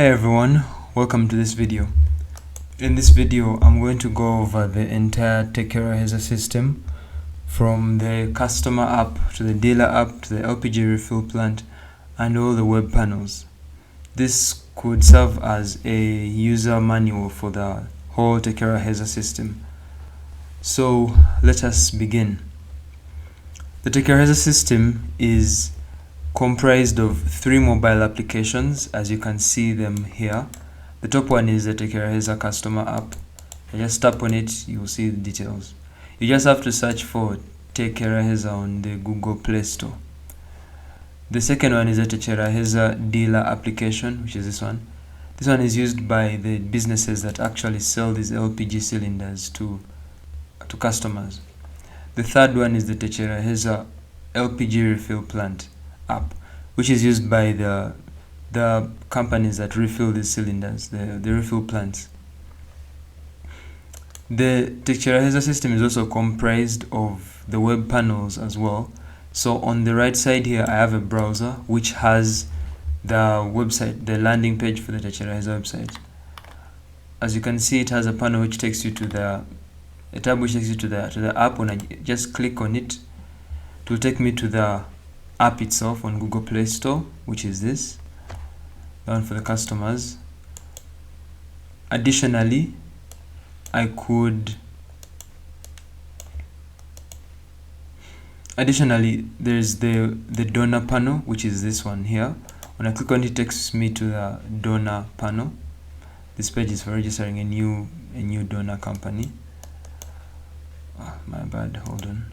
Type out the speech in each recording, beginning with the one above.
Hey everyone, welcome to this video. In this video, I'm going to go over the entire Tekeraheza system from the customer app to the dealer app to the LPG refill plant and all the web panels. This could serve as a user manual for the whole Tekeraheza system. So let us begin. The Tekeraheza system is comprised of 3 mobile applications, as you can see them here. The top one is the Tekeraheza customer app. You just tap on it, you will see the details. You just have to search for Tekeraheza on the Google Play Store. The second one is the Tekeraheza dealer application, which is this one. This one is used by the businesses that actually sell these LPG cylinders to customers. The third one is the Tekeraheza LPG refill plant app, which is used by the companies that refill these cylinders, the refill plants. The Tekeraheza system is also comprised of the web panels as well. So on the right side here, I have a browser which has the website, the landing page for the Tekeraheza website. As you can see, it has a panel which takes you to a tab which takes you to the app. When I just click on it, it will take me to the app itself on Google Play Store, which is this, the one for the customers. Additionally, there's the donor panel, which is this one here. When I click on it, it takes me to the donor panel. This page is for registering a new donor company. My bad, hold on.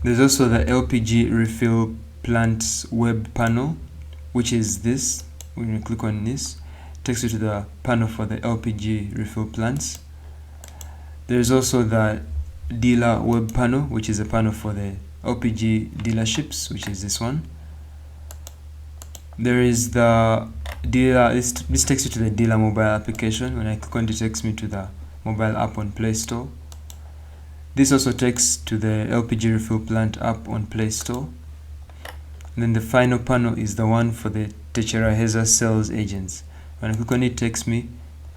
There's also the LPG refill plants web panel, which is this. When you click on this, it takes you to the panel for the LPG refill plants. There's also the dealer web panel, which is a panel for the LPG dealerships, which is this one. There is the dealer, this takes you to the dealer mobile application. When I click on it, it takes me to the mobile app on Play Store. This also takes to the LPG refill plant app on Play Store. And then the final panel is the one for the Tekeraheza sales agents. When I click on it, it takes me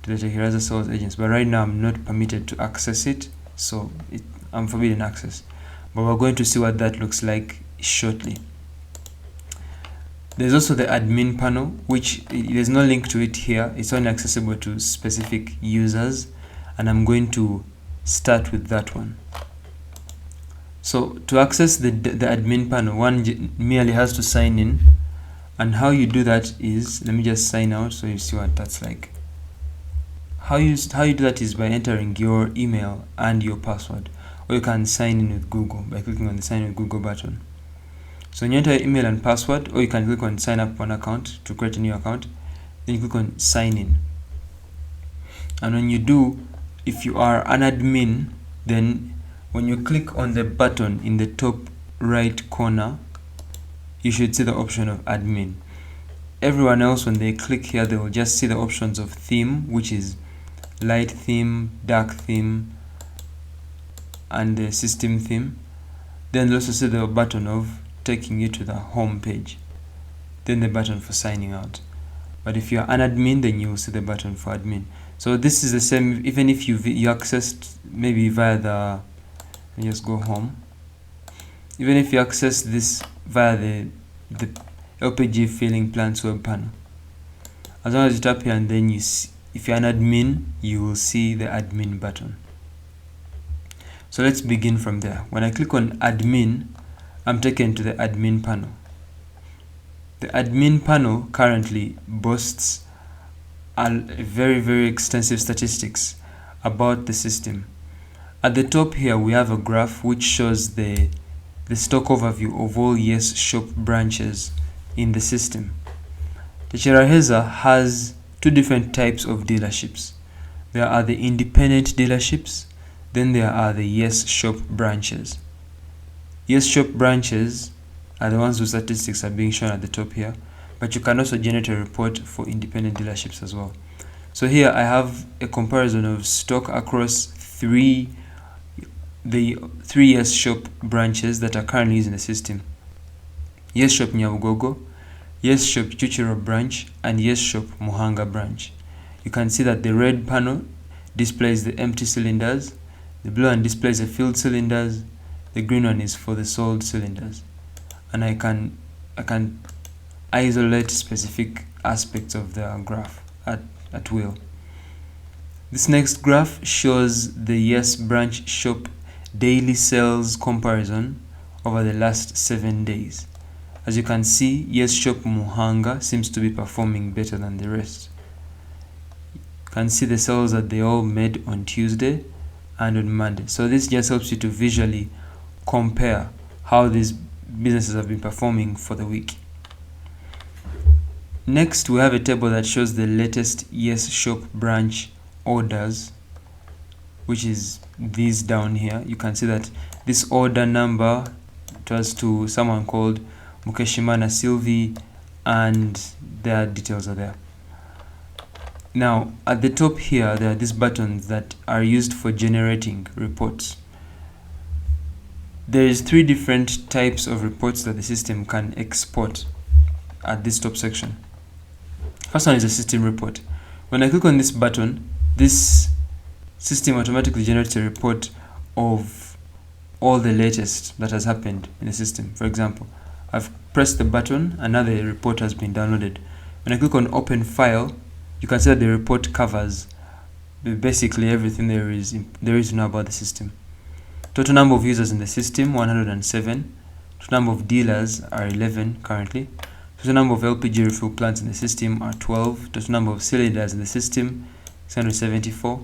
to the Tekeraheza sales agents. But right now, I'm not permitted to access it, so I'm forbidden access. But we're going to see what that looks like shortly. There's also the admin panel, which there's no link to it here. It's only accessible to specific users, and I'm going to start with that one. So to access the admin panel, one merely has to sign in, and how you do that is, let me just sign out so you see what that's like. How you do that is by entering your email and your password, or you can sign in with Google by clicking on the sign in with Google button. So when you enter your email and password, or you can click on sign up one account to create a new account, then you click on sign in. And when you do, if you are an admin, then when you click on the button in the top right corner, you should see the option of admin. Everyone else, when they click here, they will just see the options of theme, which is light theme, dark theme, and the system theme. Then they'll also see the button of taking you to the home page, then the button for signing out. But if you're an admin, then you will see the button for admin. So this is the same, even if you accessed maybe via the, let me just go home. Even if you access this via the LPG filling plants web panel, as long as you tap here and then you see, if you're an admin, you will see the admin button. So let's begin from there. When I click on admin, I'm taken to the admin panel. The admin panel currently boasts a very, very extensive statistics about the system. At the top here, we have a graph which shows the stock overview of all Yes Shop branches in the system. Tekeraheza has 2 different types of dealerships. There are the independent dealerships, then there are the Yes Shop branches. Yes Shop branches are the ones whose statistics are being shown at the top here, but you can also generate a report for independent dealerships as well. So here I have a comparison of stock across 3 the 3 Yes Shop branches that are currently using the system: Yes Shop Nyabugogo, Yes Shop Chuchiro branch, and Yes Shop Muhanga branch. You can see that the red panel displays the empty cylinders, the blue one displays the filled cylinders, the green one is for the sold cylinders. And I can isolate specific aspects of the graph at will. This next graph shows the Yes branch shop daily sales comparison over the last 7 days. As you can see, Yes Shop Muhanga seems to be performing better than the rest. You can see the sales that they all made on Tuesday and on Monday. So this just helps you to visually compare how these businesses have been performing for the week. Next, we have a table that shows the latest Yes Shop branch orders, which is these down here. You can see that this order number, it was to someone called Mukeshimana Sylvie, and their details are there. Now, at the top here, there are these buttons that are used for generating reports. There is 3 different types of reports that the system can export at this top section. First one is a system report. When I click on this button, this system automatically generates a report of all the latest that has happened in the system. For example, I've pressed the button and now the report has been downloaded. When I click on open file, you can see that the report covers basically everything there is to know about the system. Total number of users in the system, 107. Total number of dealers are 11 currently. Total number of LPG refill plants in the system are 12. Total number of cylinders in the system, 674.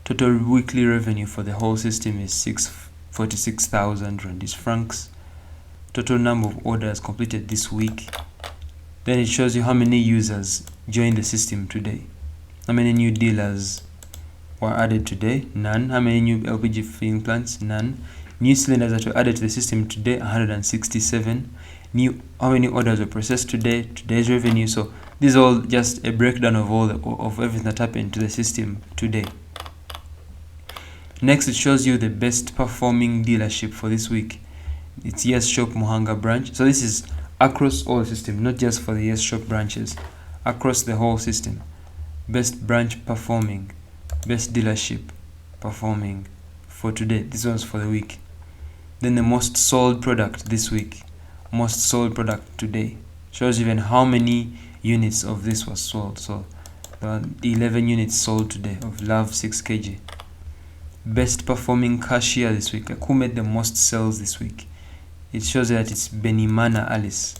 Total weekly revenue for the whole system is 646,000 Rwandese francs. Total number of orders completed this week. Then it shows you how many users joined the system today. How many new dealers were added today? None. How many new LPG filling plants? None. New cylinders that were added to the system today, 167. How many orders were processed today? Today's revenue. So this is all just a breakdown of of everything that happened to the system today. Next, it shows you the best performing dealership for this week. It's Yes Shop Muhanga branch. So this is across all the system, not just for the Yes Shop branches, across the whole system. Best branch performing, best dealership performing for today. This one's for the week. Then the most sold product this week, most sold product today. Shows even how many units of this was sold. So 11 units sold today of Love 6 kg. Best performing cashier this week, like who made the most sales this week. It shows that it's Benimana Alice.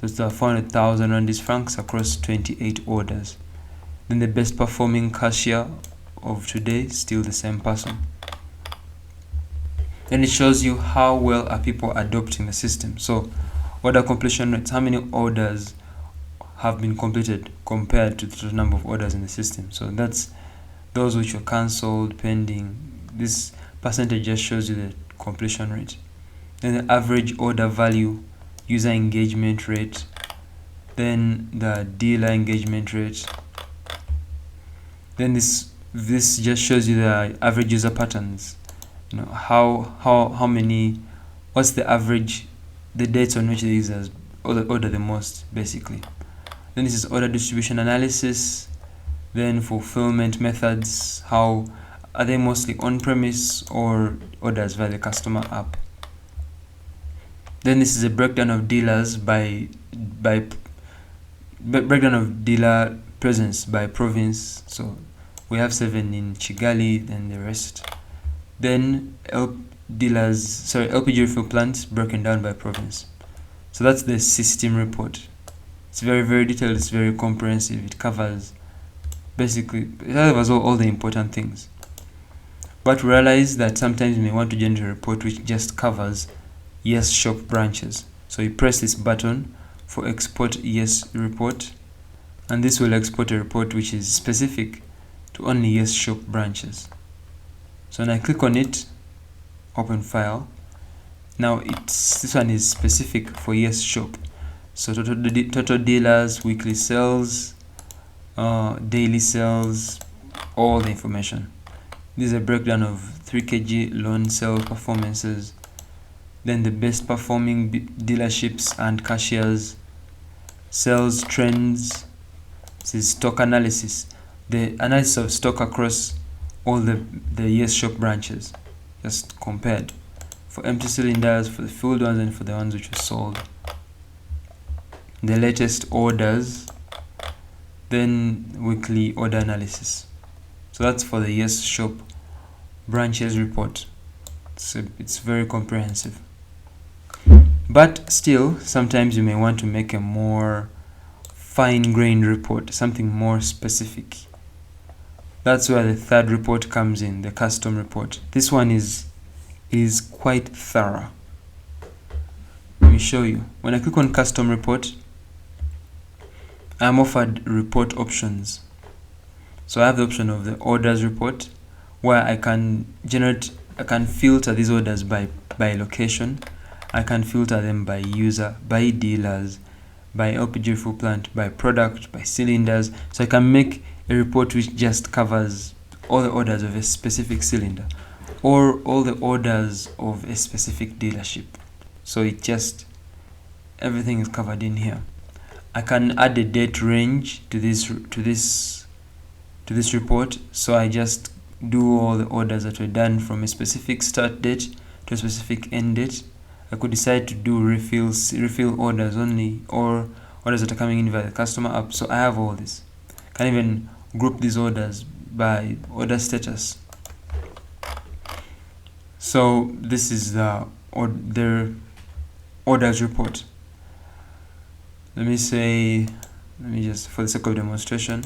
So it's 400,000 Rwandese francs across 28 orders. Then the best performing cashier of today, still the same person. Then it shows you how well are people adopting the system. So order completion rates, how many orders have been completed compared to the total number of orders in the system. So that's those which were cancelled, pending. This percentage just shows you the completion rate. Then the average order value, user engagement rate, then the dealer engagement rate. Then this just shows you the average user patterns. You know, how many, what's the average, the dates on which the users order the most, basically. Then this is order distribution analysis. Then fulfillment methods, how are they mostly on-premise or orders via the customer app. Then this is a breakdown of dealers breakdown of dealer presence by province. So we have 7 in Kigali, then the rest. Then LPG refill plants broken down by province. So that's the system report. It's very, very detailed. It's very comprehensive. It covers all the important things. But realize that sometimes you may want to generate a report which just covers Yes Shop branches. So you press this button for export Yes report, and this will export a report which is specific to only Yes Shop branches. So when I click on it, open file, now this one is specific for Yes Shop. So total dealers, weekly sales, daily sales, all the information. This is a breakdown of 3 kg loan sale performances, then the best performing dealerships and cashiers, sales trends. This is stock analysis, the analysis of stock across all the Yes Shop branches, just compared for empty cylinders, for the filled ones, and for the ones which were sold. The latest orders, then weekly order analysis. So that's for the Yes Shop branches report. It's very comprehensive. But still, sometimes you may want to make a more fine-grained report, something more specific. That's where the third report comes in, the custom report. This one is quite thorough. Let me show you. When I click on custom report, I'm offered report options. So I have the option of the orders report, where I can filter these orders by location. I can filter them by user, by dealers, by LPG fuel plant, by product, by cylinders. So I can make a report which just covers all the orders of a specific cylinder or all the orders of a specific dealership. So everything is covered in here. I can add a date range to this report. So I just do all the orders that were done from a specific start date to a specific end date. I could decide to do refill orders only, or orders that are coming in via the customer app. So I have all this. I can even group these orders by order status. So this is the orders report. Let me just, for the sake of demonstration,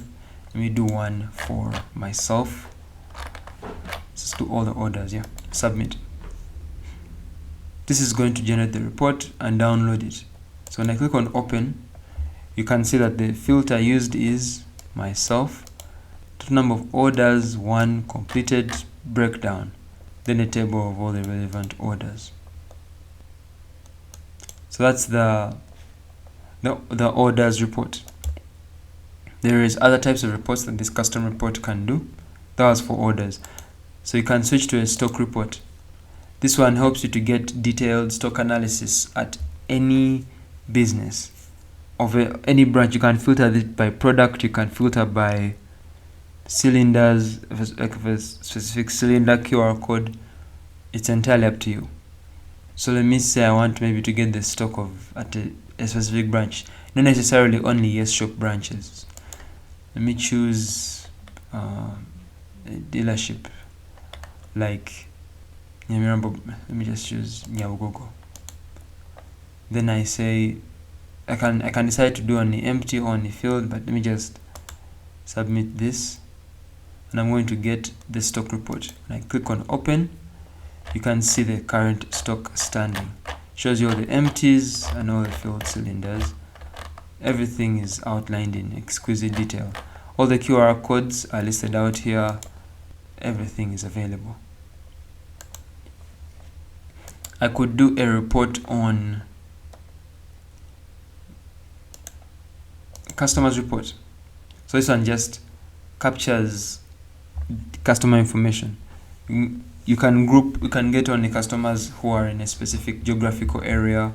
let me do one for myself. Just do all the orders, yeah. Submit. This is going to generate the report and download it. So when I click on open, you can see that the filter used is myself, total number of orders, 1, completed, breakdown, then a table of all the relevant orders. So that's the orders report. There is other types of reports that this custom report can do. That was for orders. So you can switch to a stock report. This one helps you to get detailed stock analysis at any business of any branch. You can filter it by product, you can filter by cylinders, like a specific cylinder QR code. It's entirely up to you. So let me say I want maybe to get the stock at a specific branch, not necessarily only Yes Shop branches. Let me choose a dealership like let me just choose Nyabugogo. Then I say I can decide to do only empty or only filled, but let me just submit this, and I'm going to get the stock report. When I click on open, you can see the current stock standing. Shows you all the empties and all the filled cylinders. Everything is outlined in exquisite detail. All the QR codes are listed out here. Everything is available. I could do a report on customers report. So this one just captures customer information. You can get only customers who are in a specific geographical area.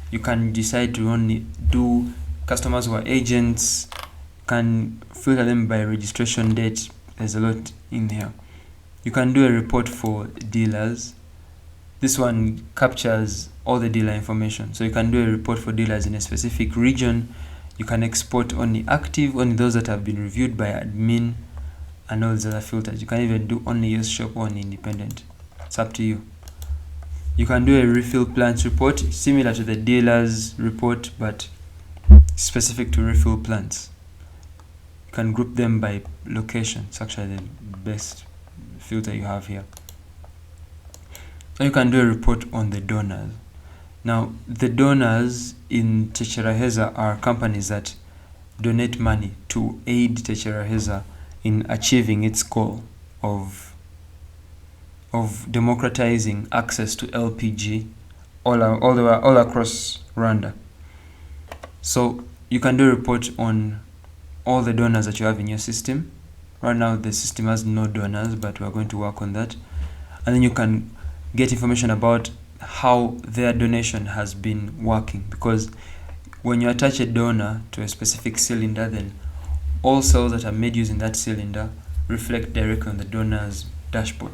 You can decide to only do customers who are agents. You can filter them by registration date. There's a lot in here. You can do a report for dealers. This one captures all the dealer information. So you can do a report for dealers in a specific region. You can export only active, only those that have been reviewed by admin, and all these other filters. You can even do only Yes Shop or only independent. It's up to you. You can do a refill plants report, similar to the dealers report, but specific to refill plants. You can group them by location. It's actually the best filter you have here. So you can do a report on the donors. Now, the donors in Tekeraheza are companies that donate money to aid Tekeraheza in achieving its goal of democratizing access to LPG all across Rwanda. So you can do a report on all the donors that you have in your system. Right now the system has no donors, but we're going to work on that. And then you can get information about how their donation has been working, because when you attach a donor to a specific cylinder, then all cells that are made using that cylinder reflect directly on the donor's dashboard.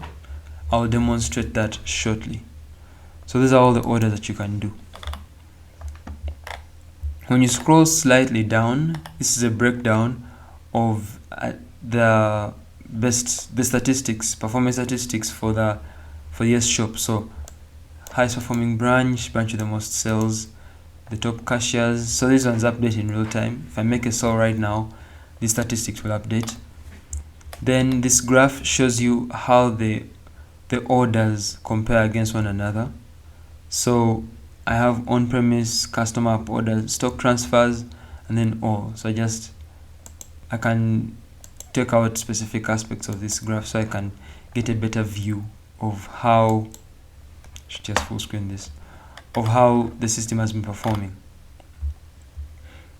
I'll demonstrate that shortly. So these are all the orders that you can do. When you scroll slightly down, this is a breakdown of the statistics, performance statistics for the yes shop. So highest performing branch with the most sales, the top cashiers. So this one's updated in real time. If I make a sale right now, the statistics will update. Then this graph shows you how the orders compare against one another. So I have on-premise, customer app orders, stock transfers, and then all. So I can take out specific aspects of this graph so I can get a better view of how, just full screen this, of how the system has been performing.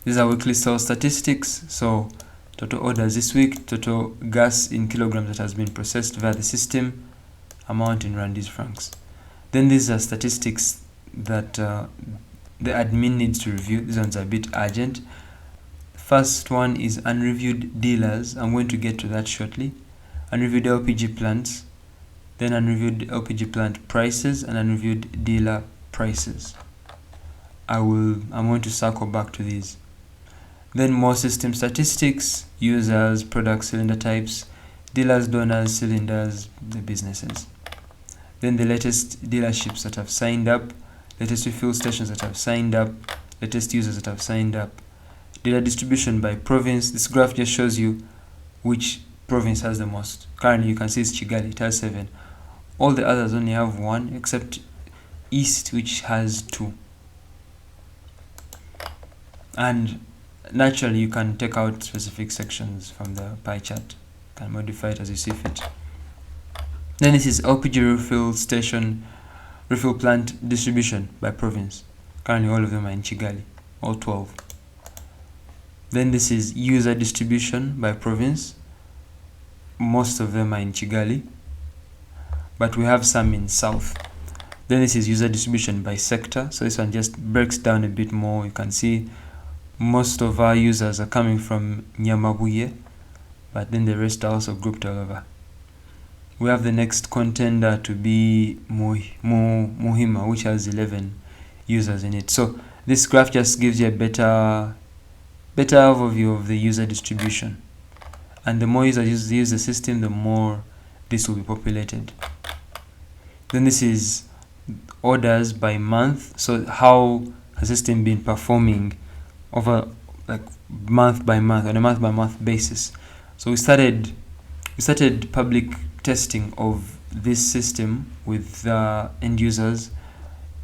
These are weekly sales statistics. So total orders this week, total gas in kilograms that has been processed via the system, amount in randis francs. Then these are statistics that the admin needs to review. These ones are a bit urgent. First one is unreviewed dealers. I'm going to get to that shortly. Unreviewed LPG plants, then unreviewed LPG plant prices, and unreviewed dealer prices. I'm going to circle back to these. Then more system statistics, users, products, cylinder types, dealers, donors, cylinders, the businesses. Then the latest dealerships that have signed up, latest refill stations that have signed up, latest users that have signed up. Dealer distribution by province. This graph just shows you which province has the most. Currently you can see it's Kigali, it has 7. All the others only have 1, except East, which has 2. And naturally you can take out specific sections from the pie chart. You can modify it as you see fit. Then this is LPG refill station, refill plant distribution by province. Currently all of them are in Kigali, all 12. Then this is user distribution by province. Most of them are in Kigali, but we have some in South. Then this is user distribution by sector. So this one just breaks down a bit more. You can see most of our users are coming from Nyamabuye, but then the rest are also grouped all over. We have the next contender to be Muhima, which has 11 users in it. So this graph just gives you a better overview of the user distribution. And the more users use the system, the more this will be populated. Then this is orders by month. So how has the system been performing over like month by month, on a month by month basis. So we started public testing of this system with end users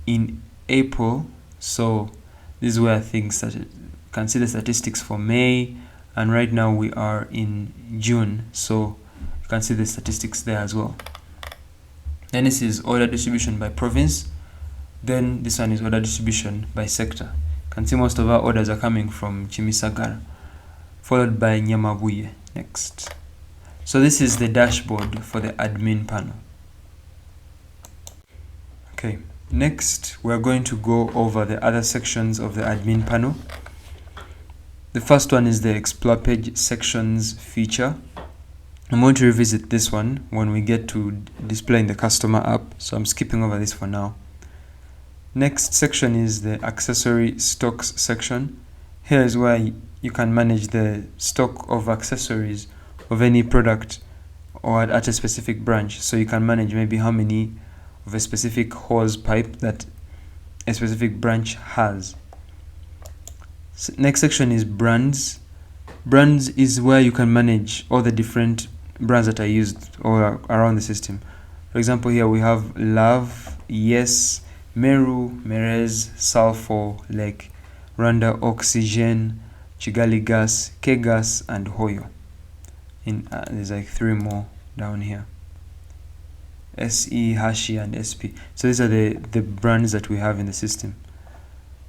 in April. So this is where things started. You can see the statistics for May, and right now we are in June, so you can see the statistics there as well. Then this is order distribution by province. Then this one is order distribution by sector. You can see most of our orders are coming from Kimisagara, followed by Nyamabuye next. So this is the dashboard for the admin panel. Okay, next we're going to go over the other sections of the admin panel. The first one is the explore page sections feature. I'm going to revisit this one when we get to displaying the customer app, so I'm skipping over this for now. Next section is the accessory stocks section. Here is where you can manage the stock of accessories of any product or at a specific branch. So you can manage maybe how many of a specific hose pipe that a specific branch has. Next section is brands. Brands is where you can manage all the different brands that are used all around the system. For example, here we have Love, Yes, Meru, Merez, Sulfur, Lake, Rwanda, Oxygen, Kigali Gas, K-Gas, and Hoyo. There's like 3 more down here. SE, Hashi, and SP. So these are the brands that we have in the system.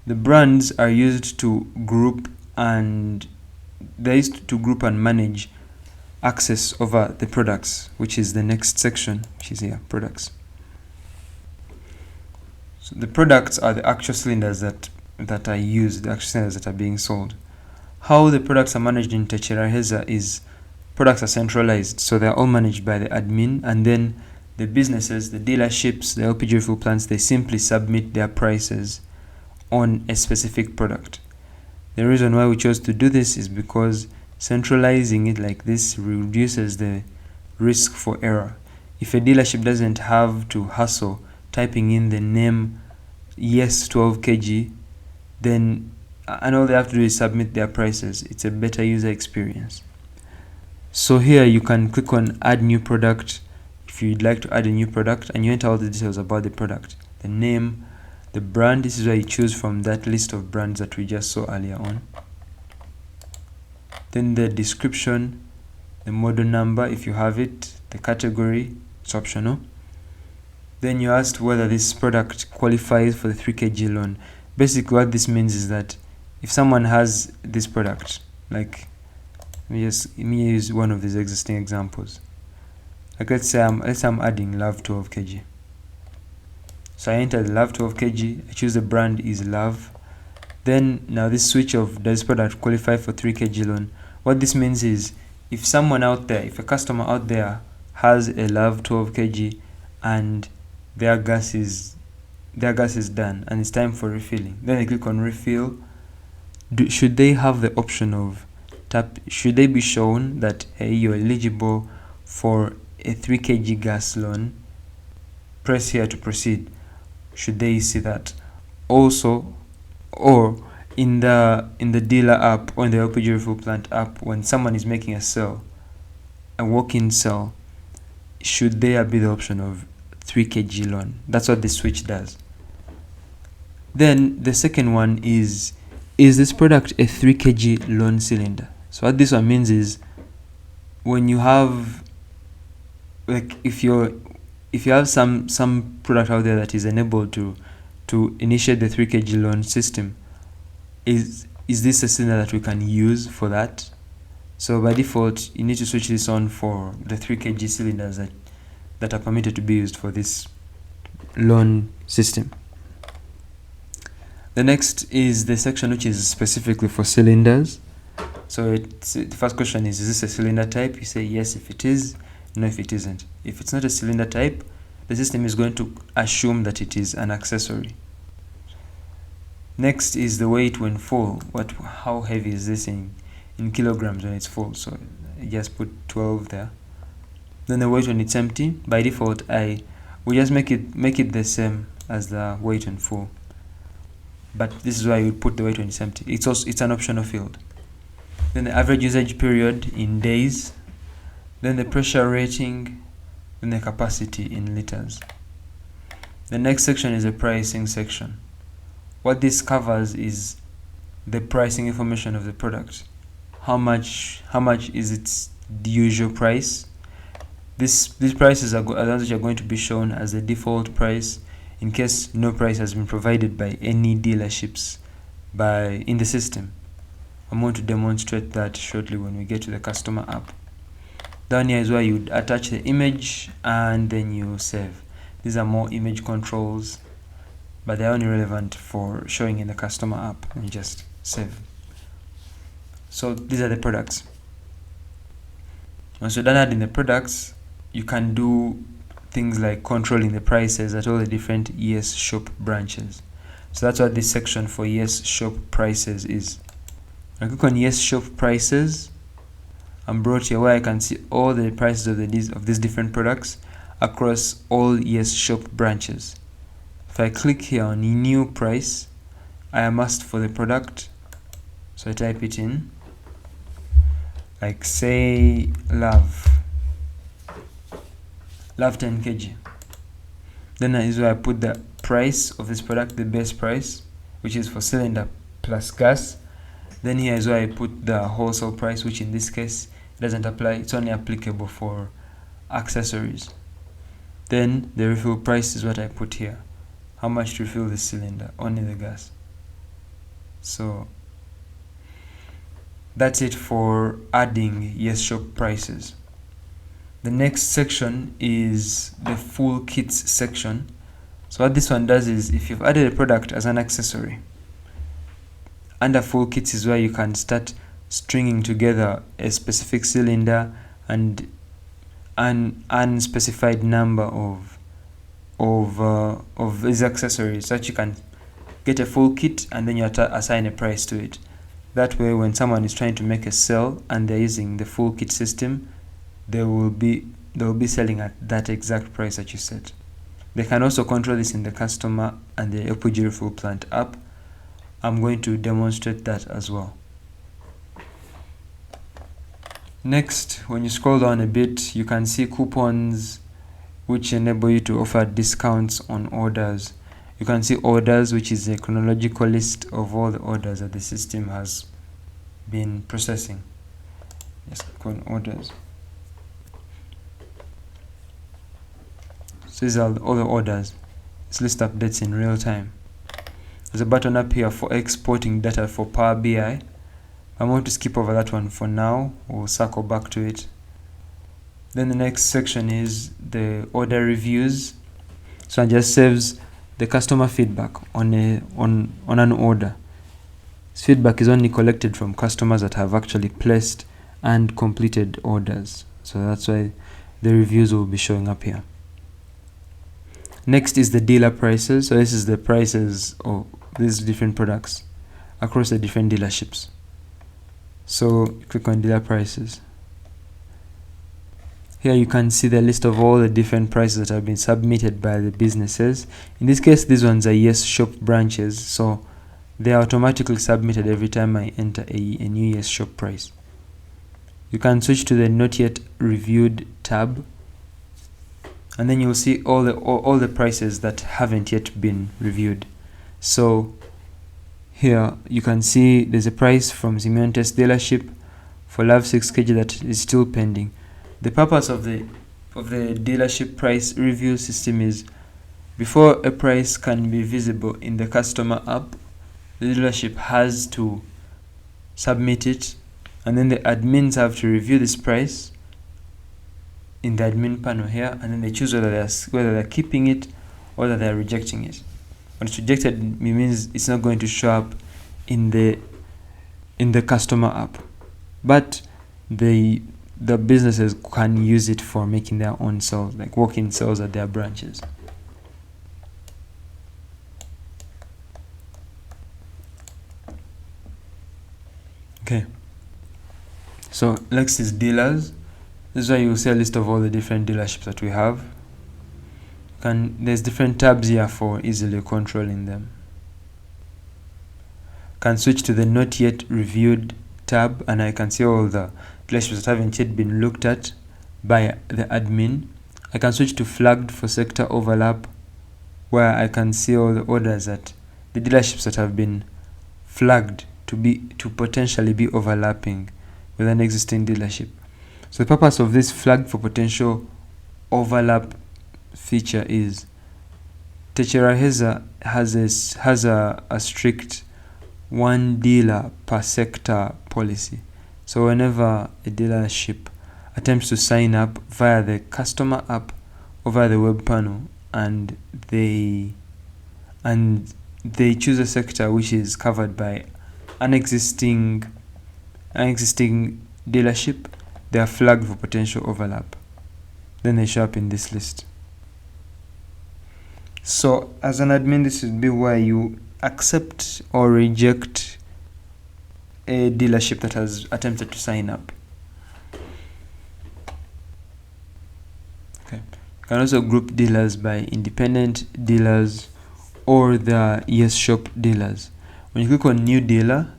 The brands are used to group and manage access over the products, which is the next section, which is here, products. So the products are the actual cylinders that are used, the actual cylinders that are being sold. How the products are managed in Tekeraheza is products are centralized, so they're all managed by the admin, and then the businesses, the dealerships, the LPG refill plants, they simply submit their prices on a specific product. The reason why we chose to do this is because centralizing it like this reduces the risk for error. If a dealership doesn't have to hassle typing in the name yes 12 kg, then and all they have to do is submit their prices. It's a better user experience. So here you can click on add new product if you'd like to add a new product, and you enter all the details about the product, the name, the brand. This is where you choose from that list of brands that we just saw earlier on. Then the description, the model number if you have it, the category, it's optional. Then you asked whether this product qualifies for the 3 kg loan. Basically what this means is that if someone has this product, like let me use one of these existing examples. Like let's say I'm adding Love 12 kg. So I enter the Love 12 kg, I choose the brand is Love. Then now this switch of does this product qualify for 3 kg loan. What this means is if someone out there, if a customer out there has a Love 12 kg and their gas is done and it's time for refilling, then they click on refill. Should they have the option of should they be shown that hey, you're eligible for a 3 kg gas loan, press here to proceed? Should they see that? Also, or in the dealer app or in the LPG refill plant app, when someone is making a sale, a walk-in sale, should there be the option of 3 kg loan? That's what this switch does. Then the second one is this product a 3 kg loan cylinder? So what this one means is when you have, like, if you have some product out there that is enabled to initiate the 3 kg loan system, is this a cylinder that we can use for that? So by default you need to switch this on for the 3 kg cylinders that are permitted to be used for this loan system. The next is the section which is specifically for cylinders. So the first question is this a cylinder type? You say yes if it is, no if it isn't. If it's not a cylinder type, the system is going to assume that it is an accessory. Next is the weight when full. How heavy is this in kilograms when it's full? So I just put 12 there. Then the weight when it's empty. By default we just make it the same as the weight when full. But this is why you would put the weight when it's empty. It's an optional field. Then the average usage period in days, then the pressure rating, then the capacity in liters. The next section is the pricing section. What this covers is the pricing information of the product. How much is its usual price? These prices are going to be shown as the default price in case no price has been provided by any dealerships in the system. I'm going to demonstrate that shortly when we get to the customer app. Down here is where you attach the image and then you save. These are more image controls, but they're only relevant for showing in the customer app, and you just save. So these are the products. Once you're done adding the products, you can do things like controlling the prices at all the different ES shop branches. So that's what this section for ES shop prices is. I click on ES shop prices. I'm brought here where I can see all the prices of these different products across all ES shop branches. If I click here on new price, I am asked for the product, so I type it in, like say Love 10 kg. Then that is where I put the price of this product, the base price, which is for cylinder plus gas. Then here is where I put the wholesale price, which in this case doesn't apply, it's only applicable for accessories. Then the refill price is what I put here, how much to refill the cylinder, only the gas. So That's it for adding Yes Shop prices. The next section is the full kits section. So what this one does is, if you've added a product as an accessory, under full kits is where you can start stringing together a specific cylinder and an unspecified number of these accessories, so that you can get a full kit and then you assign a price to it. That way, when someone is trying to make a sale and they're using the full kit system, they will be selling at that exact price that you set. They can also control this in the customer and the Epujiri Full Plant app. I'm going to demonstrate that as well. Next, when you scroll down a bit, you can see coupons which enable you to offer discounts on orders. You can see orders, which is a chronological list of all the orders that the system has been processing. Just click on orders. So these are all the orders. This list updates in real time. There's a button up here for exporting data for Power BI. I'm going to skip over that one for now. We'll circle back to it. Then the next section is the order reviews. So it just saves the customer feedback on an order. This feedback is only collected from customers that have actually placed and completed orders. So that's why the reviews will be showing up here. Next is the dealer prices. So this is the prices of these different products across the different dealerships. So click on dealer prices. Here you can see the list of all the different prices that have been submitted by the businesses. In this case, these ones are Yes Shop branches, so they are automatically submitted every time I enter a new Yes Shop price. You can switch to the Not Yet Reviewed tab, and then you'll see all the prices that haven't yet been reviewed. So here you can see there's a price from Simeontes dealership for Love 6 kg that is still pending. The purpose of the dealership price review system is, before a price can be visible in the customer app, the dealership has to submit it, and then the admins have to review this price in the admin panel here, and then they choose whether they're keeping it or whether they're rejecting it. When it's rejected, it means it's not going to show up in the customer app, but the businesses can use it for making their own sales, like walk-in sales at their branches. Okay, so next is dealers. This is where you will see a list of all the different dealerships that we have. There's different tabs here for easily controlling them. Can switch to the Not Yet Reviewed tab, and I can see all the dealerships that haven't yet been looked at by the admin. I can switch to Flagged for sector overlap, where I can see all the orders that the dealerships that have been flagged to potentially be overlapping with an existing dealership. So the purpose of this flag for potential overlap feature is Tekeraheza has a strict one dealer per sector policy. So whenever a dealership attempts to sign up via the customer app or via the web panel, and they choose a sector which is covered by an existing dealership, they are flagged for potential overlap. Then they show up in this list. So as an admin, this would be where you accept or reject a dealership that has attempted to sign up. Okay. You can also group dealers by independent dealers or the Yes Shop dealers. When you click on New Dealer,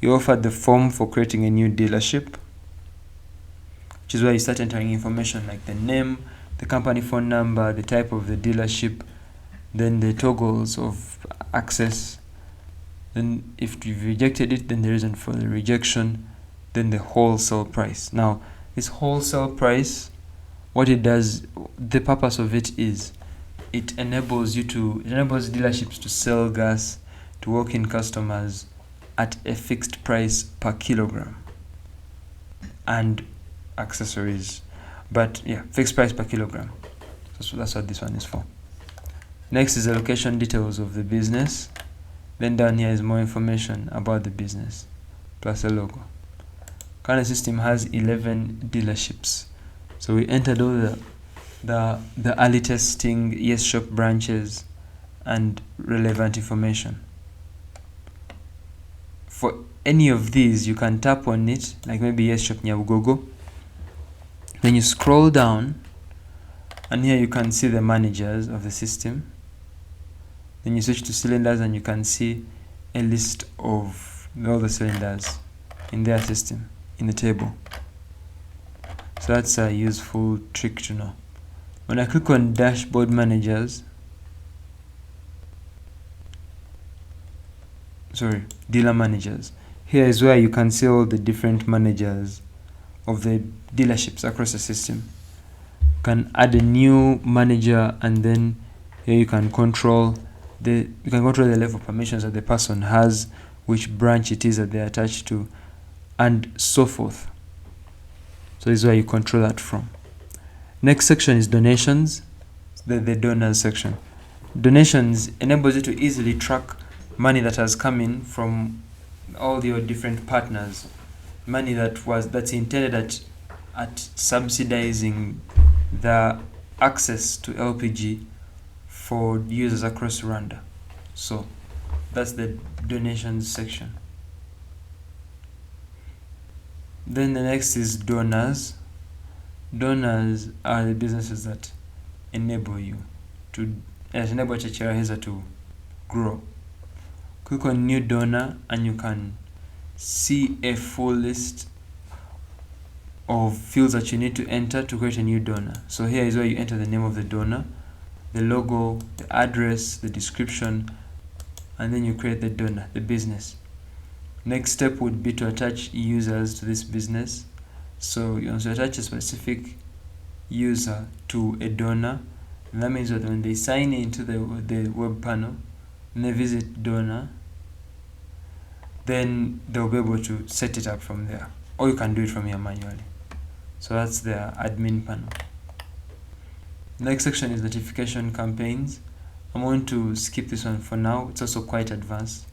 you offer the form for creating a new dealership, which is where you start entering information like the name, the company phone number, the type of the dealership, then the toggles of access. Then if you've rejected it, then the reason for the rejection, then the wholesale price. Now, this wholesale price, what it does, the purpose of it is, it enables dealerships to sell gas to walk-in customers at a fixed price per kilogram, and accessories. But yeah, fixed price per kilogram. So that's what this one is for. Next is the location details of the business. Then down here is more information about the business plus a logo. Current system has 11 dealerships. So we entered all the early testing Yes Shop branches and relevant information. For any of these, you can tap on it, like maybe Yes Shop Nyabugogo. Then you scroll down, and here you can see the managers of the system. Then you switch to cylinders, and you can see a list of all the cylinders in their system in the table. So that's a useful trick to know. When I click on dashboard managers, dealer managers, here is where you can see all the different managers of the dealerships across the system. You can add a new manager, and then here you can control the level of permissions that the person has, which branch it is that they're attached to, and so forth. So this is where you control that from. Next section is donations, the donors section. Donations enables you to easily track money that has come in from all your different partners, money that's intended at subsidizing the access to LPG for users across Rwanda. So that's the donations section. Then the next is donors. Donors are the businesses that enable Tekeraheza to grow. Click on new donor, and you can see a full list of fields that you need to enter to create a new donor. So here is where you enter the name of the donor, the logo, the address, the description, and then you create the donor, the business. Next step would be to attach users to this business. So you want to attach a specific user to a donor, and that means that when they sign into the web panel and they visit donor, then they'll be able to set it up from there, or you can do it from here manually. So that's the admin panel. Next section is notification campaigns. I'm going to skip this one for now. It's also quite advanced,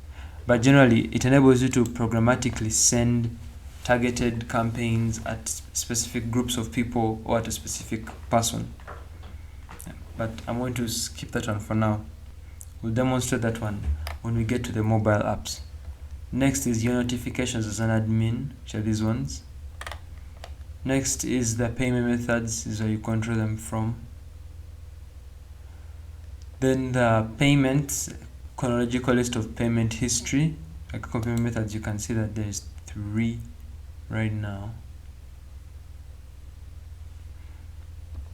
but generally it enables you to programmatically send targeted campaigns at specific groups of people or at a specific person. But I'm going to skip that one for now. We'll demonstrate that one when we get to the mobile apps. Next is your notifications as an admin, which are these ones. Next is the payment methods. This is where you control them from. Then the payments, chronological list of payment history. Like payment methods, you can see that there is 3 right now.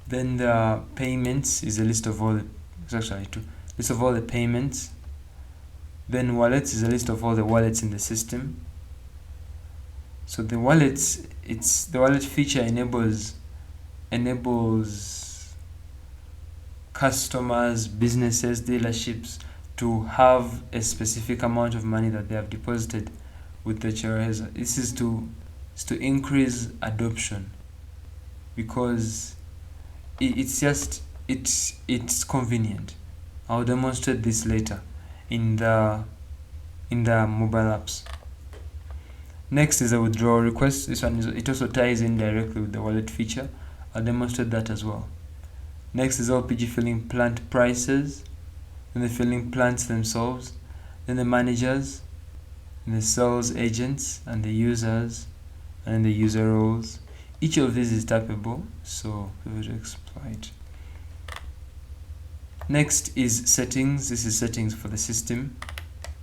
Then the payments is a list of all the, it's actually 2, list of all the payments. Then wallets is a list of all the wallets in the system. So the wallets, the wallet feature enables customers, businesses, dealerships to have a specific amount of money that they have deposited with the Tekeraheza. This is to increase adoption, because it's convenient. I'll demonstrate this later in the mobile apps. Next is a withdrawal request. This one it also ties in directly with the wallet feature. I'll demonstrate that as well. Next is LPG filling plant prices, then the filling plants themselves, then the managers, and the sales agents, and the users, and the user roles. Each of these is tappable, so we will exploit. Next is settings. This is settings for the system.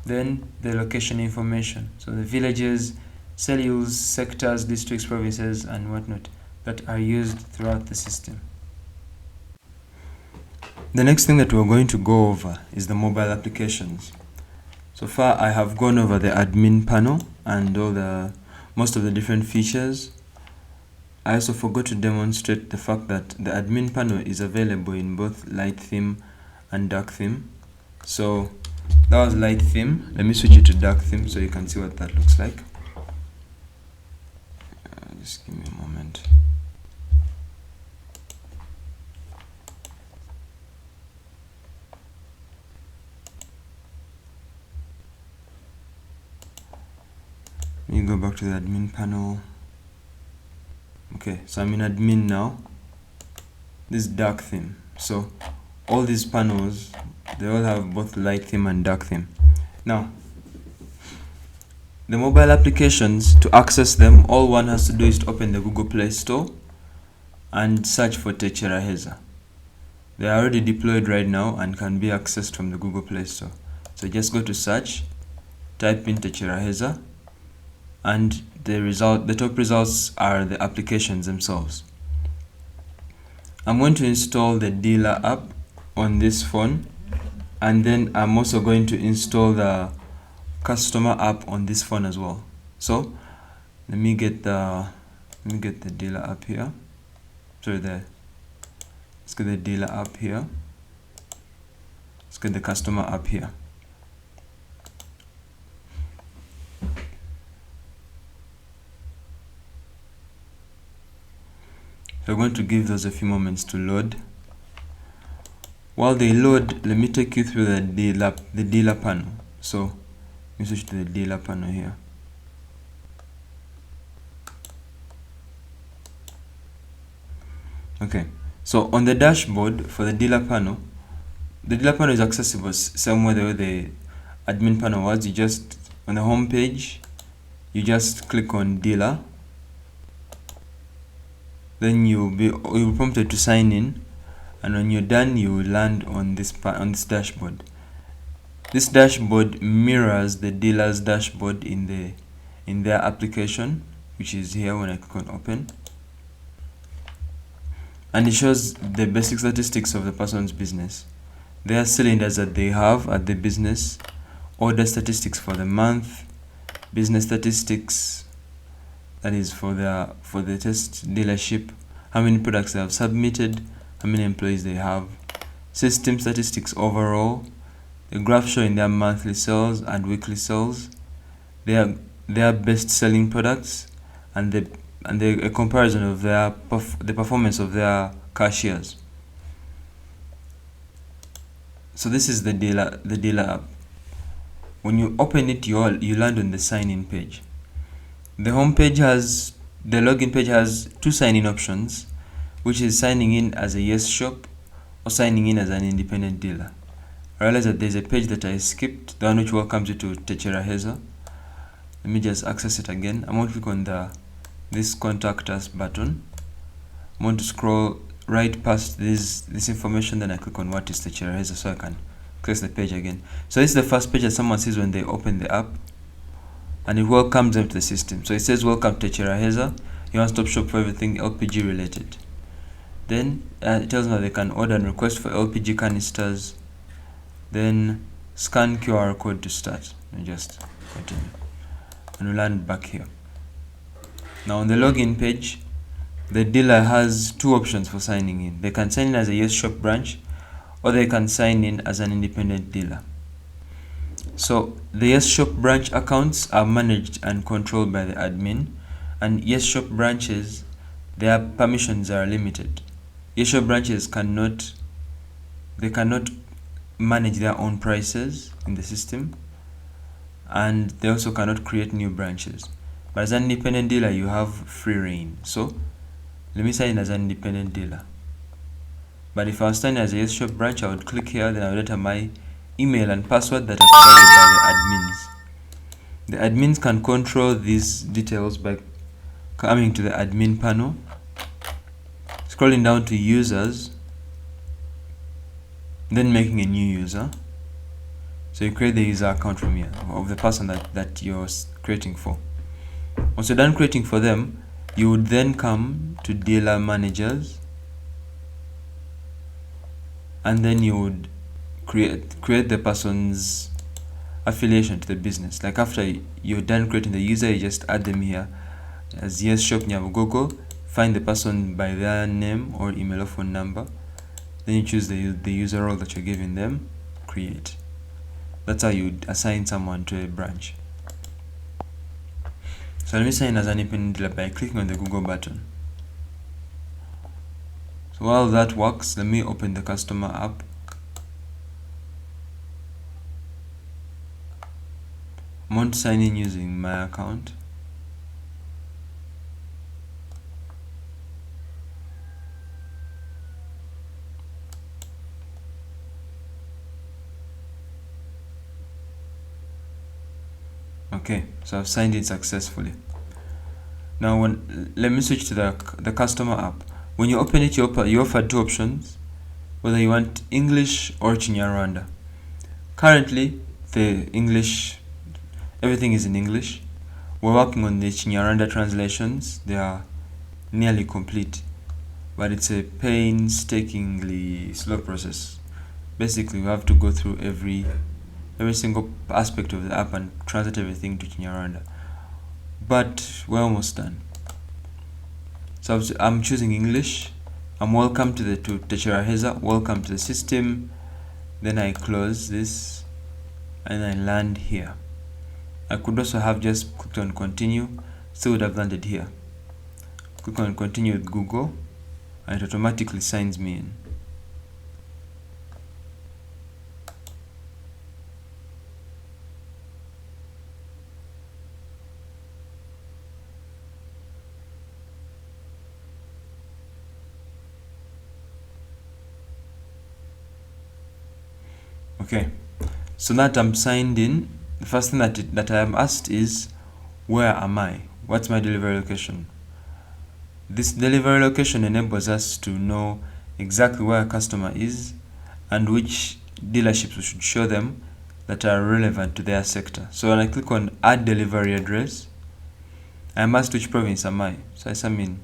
Then the location information, so the villages, cellules, sectors, districts, provinces, and whatnot that are used throughout the system. The next thing that we're going to go over is the mobile applications. So far I have gone over the admin panel and most of the different features. I also forgot to demonstrate the fact that the admin panel is available in both light theme and dark theme. So That was light theme. Let me switch it to dark theme so you can see what that looks like. Just give me a moment. Let me go back to the admin panel. Okay, so I'm in admin now. This dark theme. So all these panels, they all have both light theme and dark theme. Now, the mobile applications, to access them, all one has to do is to open the Google Play Store and search for Tekeraheza. They are already deployed right now and can be accessed from the Google Play Store. So just go to search, type in Tekeraheza, and the top results are the applications themselves. I'm going to install the dealer app on this phone, and then I'm also going to install the customer app on this phone as well. So let me get the dealer app here. Sorry, let's get the dealer app here. Let's get the customer app here. So we're going to give those a few moments to load. While they load, let me take you through the dealer panel. So let me switch to the dealer panel here. Okay, so on the dashboard for the dealer panel is accessible same way the admin panel was. You just, on the home page, you just click on dealer. Then you'll be prompted to sign in, and when you're done, you will land on this dashboard. This dashboard mirrors the dealer's dashboard in their application, which is here when I click on open, and it shows the basic statistics of the person's business. Their cylinders that they have at the business, order statistics for the month, business statistics, that is for the test dealership, how many products they have submitted, how many employees they have, system statistics overall, the graph showing their monthly sales and weekly sales, their best selling products, and a comparison of the performance of their cashiers. So this is the dealer app. When you open it, you land on the sign-in page. The login page has two sign-in options, which is signing in as a Yes Shop or signing in as an independent dealer. I realize that there's a page that I skipped, the one which welcomes you to Tekeraheza. Let me just access it again. I'm going to click on this contact us button. I'm going to scroll right past this information, then I click on what is Tekeraheza so I can click the page again. So this is the first page that someone sees when they open the app, and it welcomes them to the system. So it says, welcome to Tekeraheza, your one-stop shop for everything LPG related. Then it tells them that they can order and request for LPG canisters. Then scan QR code to start. And just continue. And we'll land back here. Now on the login page, the dealer has two options for signing in. They can sign in as a Yes Shop branch, or they can sign in as an independent dealer. So the Yes Shop branch accounts are managed and controlled by the admin, and Yes Shop branches, their permissions are limited. Yes Shop branches cannot manage their own prices in the system, and they also cannot create new branches. But as an independent dealer, you have free reign. So let me sign in as an independent dealer. But if I was signing as a Yes Shop branch, I would click here, then I would enter my email and password that are provided by the admins. The admins can control these details by coming to the admin panel, scrolling down to users, then making a new user. So you create the user account from here of the person that you're creating for. Once you're done creating for them, you would then come to dealer managers, and then you would create the person's affiliation to the business. Like after you're done creating the user, you just add them here as Yes Shop Nyabugogo, find the person by their name or email or phone number, then you choose the user role that you're giving them, create. That's how you assign someone to a branch. So let me sign as an independent dealer by clicking on the Google button. So while that works, let me open the customer app. I'm going to sign in using my account. Okay, so I've signed in successfully. Now let me switch to the customer app. When you open it, you offer two options, whether you want English or Chinyarwanda. Currently, the English, everything is in English. We're working on the Chinyarwanda translations. They are nearly complete, but it's a painstakingly slow process. Basically, we have to go through every single aspect of the app and translate everything to Chinyarwanda. But we're almost done. So I'm choosing English. I'm welcome to Tekeraheza, welcome to the system. Then I close this and I land here. I could also have just clicked on continue, still would have landed here. Click on continue with Google and it automatically signs me in. Okay, so that I'm signed in, the first thing that I am asked is, where am I? What's my delivery location? This delivery location enables us to know exactly where a customer is and which dealerships we should show them that are relevant to their sector. So when I click on add delivery address, I am asked which province am I. So I'm in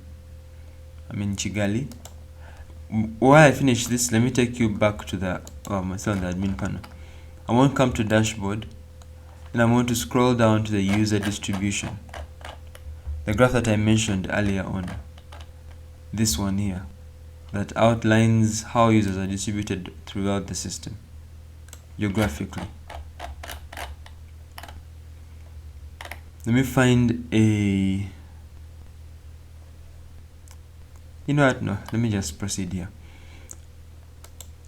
Kigali. While I finish this, let me take you back to the myself on the admin panel. I want to come to dashboard and I want to scroll down to the user distribution, the graph that I mentioned earlier on, this one here, that outlines how users are distributed throughout the system geographically. Let me find a, you know what, no, let me just proceed here.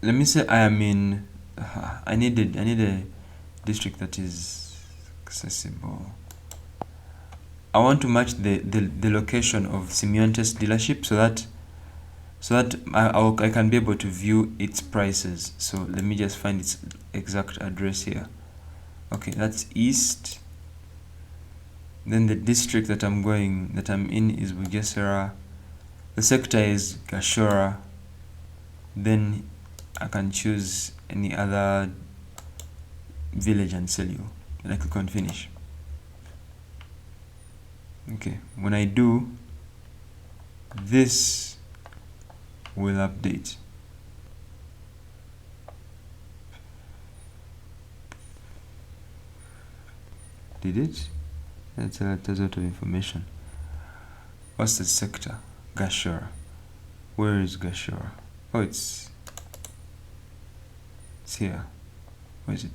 Let me say I am in, I need a district that is accessible. I want to match the location of Simeontes dealership so that I can be able to view its prices. So let me just find its exact address here. Okay, that's east. Then the district that I'm in is Bugesera. The sector is Gashora. Then I can choose any other village and sell you. And I click on finish. Okay, when I do, this will update. Did it? That's a lot of information. What's the sector? Gashora. Where is Gashora? Oh, it's here. Where is it?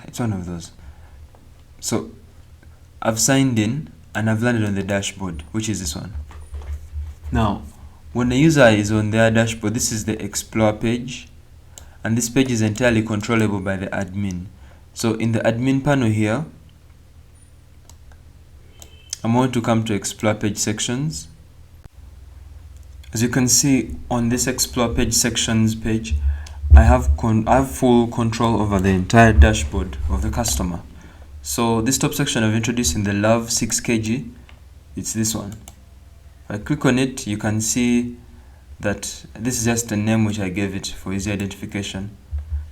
It's one of those. So I've signed in and I've landed on the dashboard, which is this one. Now, when the user is on their dashboard, this is the explore page, and this page is entirely controllable by the admin. So in the admin panel here, I'm going to come to explore page sections. As you can see on this explore page sections page, I have full control over the entire dashboard of the customer. So this top section I've introduced in the Love 6kg, it's this one. If I click on it, you can see that this is just a name which I gave it for easy identification.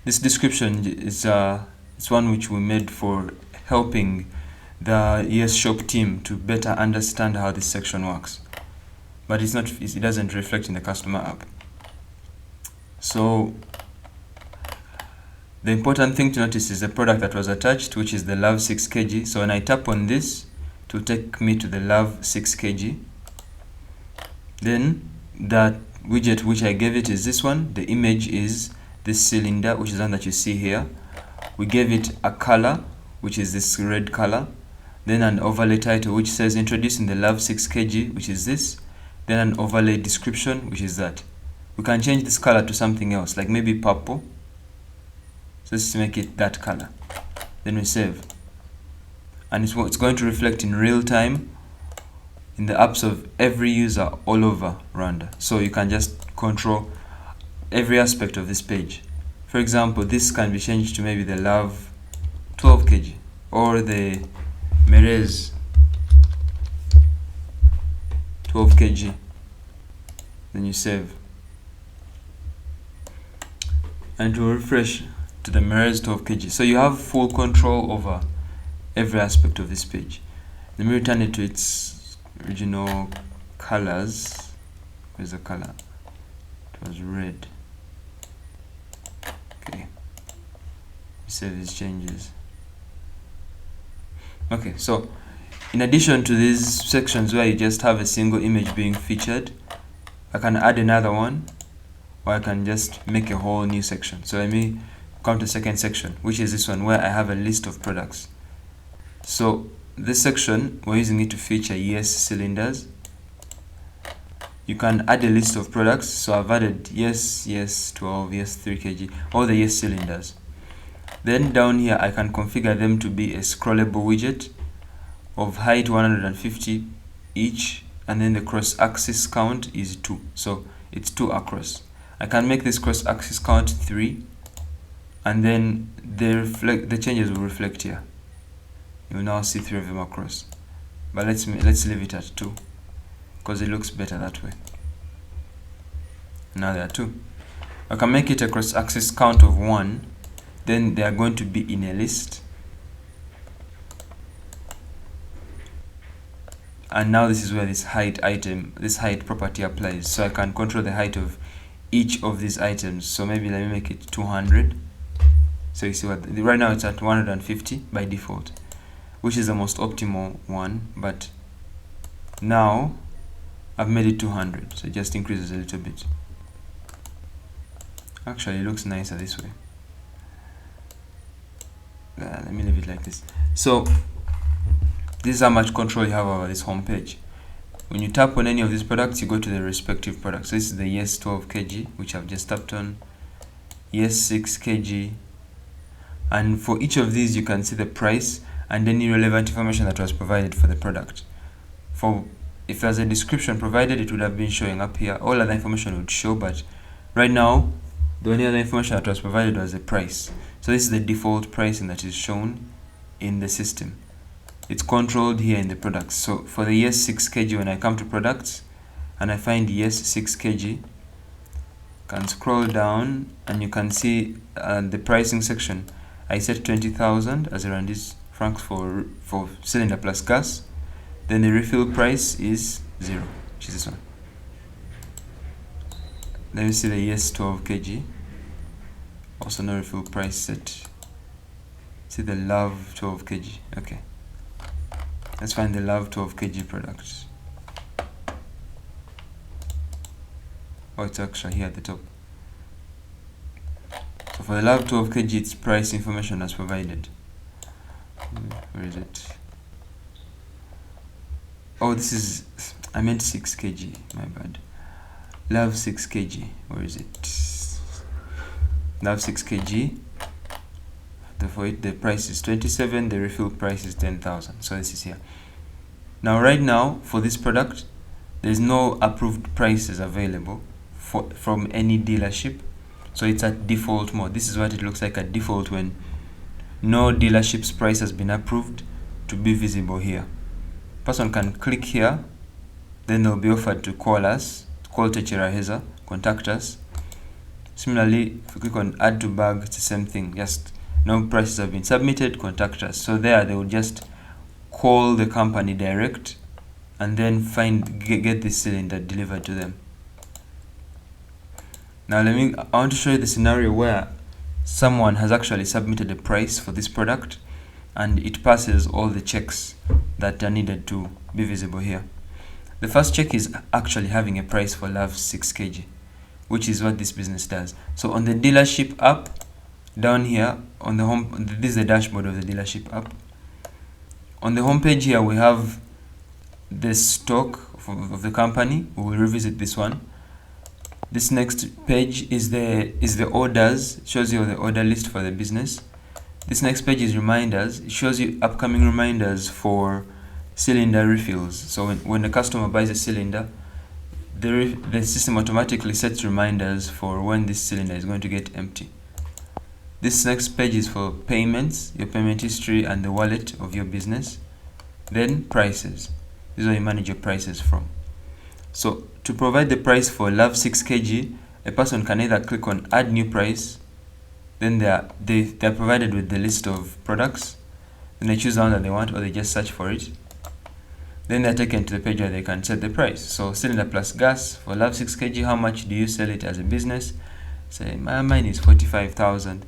This description is it's one which we made for helping the ES Shop team to better understand how this section works. But it doesn't reflect in the customer app. So the important thing to notice is the product that was attached, which is the Love 6kg. So when I tap on this, it will take me to the Love 6kg. Then that widget which I gave it is this one. The image is this cylinder, which is the one that you see here. We gave it a color, which is this red color, then an overlay title which says introducing the Love 6 kg, which is this, then an overlay description, which is that. We can change this color to something else, like maybe purple. So let's make it that color. Then we save. And it's going to reflect in real time in the apps of every user all over Rwanda. So you can just control every aspect of this page. For example, this can be changed to maybe the Love 12 kg or the Merez 12 kg. Then you save. And it will refresh to the Merez 12 kg. So you have full control over every aspect of this page. Let me return it to its original colors. Where's the color? It was red. Okay. Save these changes. Okay, so in addition to these sections where you just have a single image being featured, I can add another one, or I can just make a whole new section. So let me come to the second section, which is this one where I have a list of products. So this section, we're using it to feature yes cylinders. You can add a list of products. So I've added yes 12, yes 3 kg, all the yes cylinders. Then down here I can configure them to be a scrollable widget of height 150 each, and then the cross axis count is 2, so it's 2 across. I can make this cross axis count 3, and then the changes will reflect here. You will now see 3 of them across, but let's leave it at 2 because it looks better that way. Now there are 2. I can make it a cross axis count of 1. Then they are going to be in a list. And now this is where this height property applies. So I can control the height of each of these items. So maybe let me make it 200. So you see what right now it's at 150 by default, which is the most optimal one. But now I've made it 200, so it just increases a little bit. Actually, it looks nicer this way. Let me leave it like this. So this is how much control you have over this home page. When you tap on any of these products, you go to the respective products. So this is the yes 12 kg, which I've just tapped on, yes 6 kg, and for each of these you can see the price and any relevant information that was provided for the product. If there's a description provided, it would have been showing up here. All other information would show, but right now the only other information that was provided was the price. So this is the default pricing that is shown in the system. It's controlled here in the products. So for the yes 6 kg, when I come to products and I find yes 6 kg, can scroll down and you can see the pricing section. I set 20,000 as around this francs for cylinder plus gas. Then the refill price is 0, which is this one. Then you see the yes 12 kg. Also no refill price set. See the Love 12 kg. Okay. Let's find the Love 12 kg product. Oh, it's actually here at the top. So for the Love 12 kg, its price information as provided. Where is it? Oh, this is, I meant 6 kg, my bad. Love 6 kg, where is it? Love 6 kg. For it, the price is 27, the refill price is 10,000. So this is here. Now, right now, for this product, there's no approved prices available from any dealership. So it's at default mode. This is what it looks like at default when no dealership's price has been approved to be visible here. Person can click here, then they'll be offered to call us, call Tekeraheza, contact us. Similarly, if you click on add to bag, it's the same thing. Just no prices have been submitted, contact us. So there they will just call the company direct and then get this cylinder delivered to them. Now I want to show you the scenario where someone has actually submitted a price for this product and it passes all the checks that are needed to be visible here. The first check is actually having a price for Love 6 kg, which is what this business does. So on the dealership app, down here on the home, this is the dashboard of the dealership app. On the home page here, we have the stock of the company. We will revisit this one. This next page is the orders. It shows you the order list for the business. This next page is reminders. It shows you upcoming reminders for cylinder refills. So when the customer buys a cylinder, the system automatically sets reminders for when this cylinder is going to get empty. This next page is for payments, your payment history and the wallet of your business. Then prices. This is where you manage your prices from. So to provide the price for Love 6 kg, a person can either click on add new price, then they are provided with the list of products, then they choose the one that they want, or they just search for it. Then they're taken to the page where they can set the price. So cylinder plus gas for Love 6 kg, how much do you sell it as a business? Say mine is 45,000.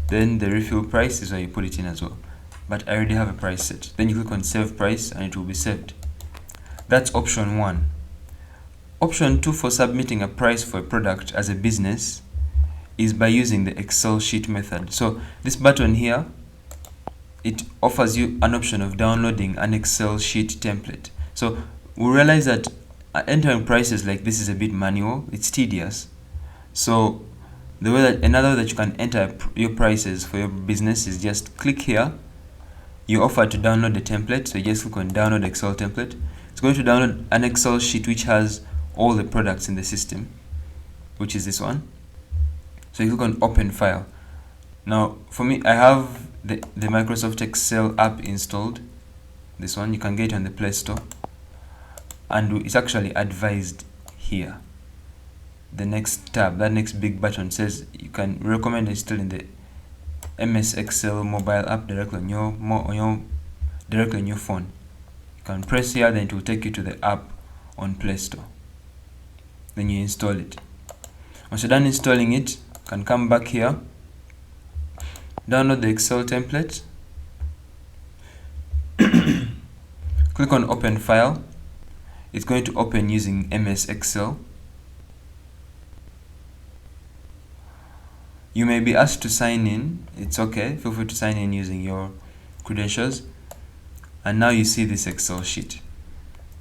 Then the refill price is where you put it in as well. But I already have a price set. Then you click on save price and it will be saved. That's option 1. Option 2 for submitting a price for a product as a business is by using the Excel sheet method. So this button here, it offers you an option of downloading an Excel sheet template. So we realize that entering prices like this is a bit manual, it's tedious. So another way that you can enter your prices for your business is just click here. You offer to download the template, so you just click on download Excel template. It's going to download an Excel sheet which has all the products in the system, which is this one. So you click on open file. Now for me, I have the Microsoft Excel app installed. This one, you can get it on the Play Store, and it's actually advised here. The next tab, that next big button says you can recommend installing the MS Excel mobile app directly on your phone. You can press here, then it will take you to the app on Play Store. Then you install it. Once you're done installing it, you can come back here, download the Excel template, click on open file. It's going to open using MS Excel. You may be asked to sign in. It's okay, feel free to sign in using your credentials. And now you see this Excel sheet.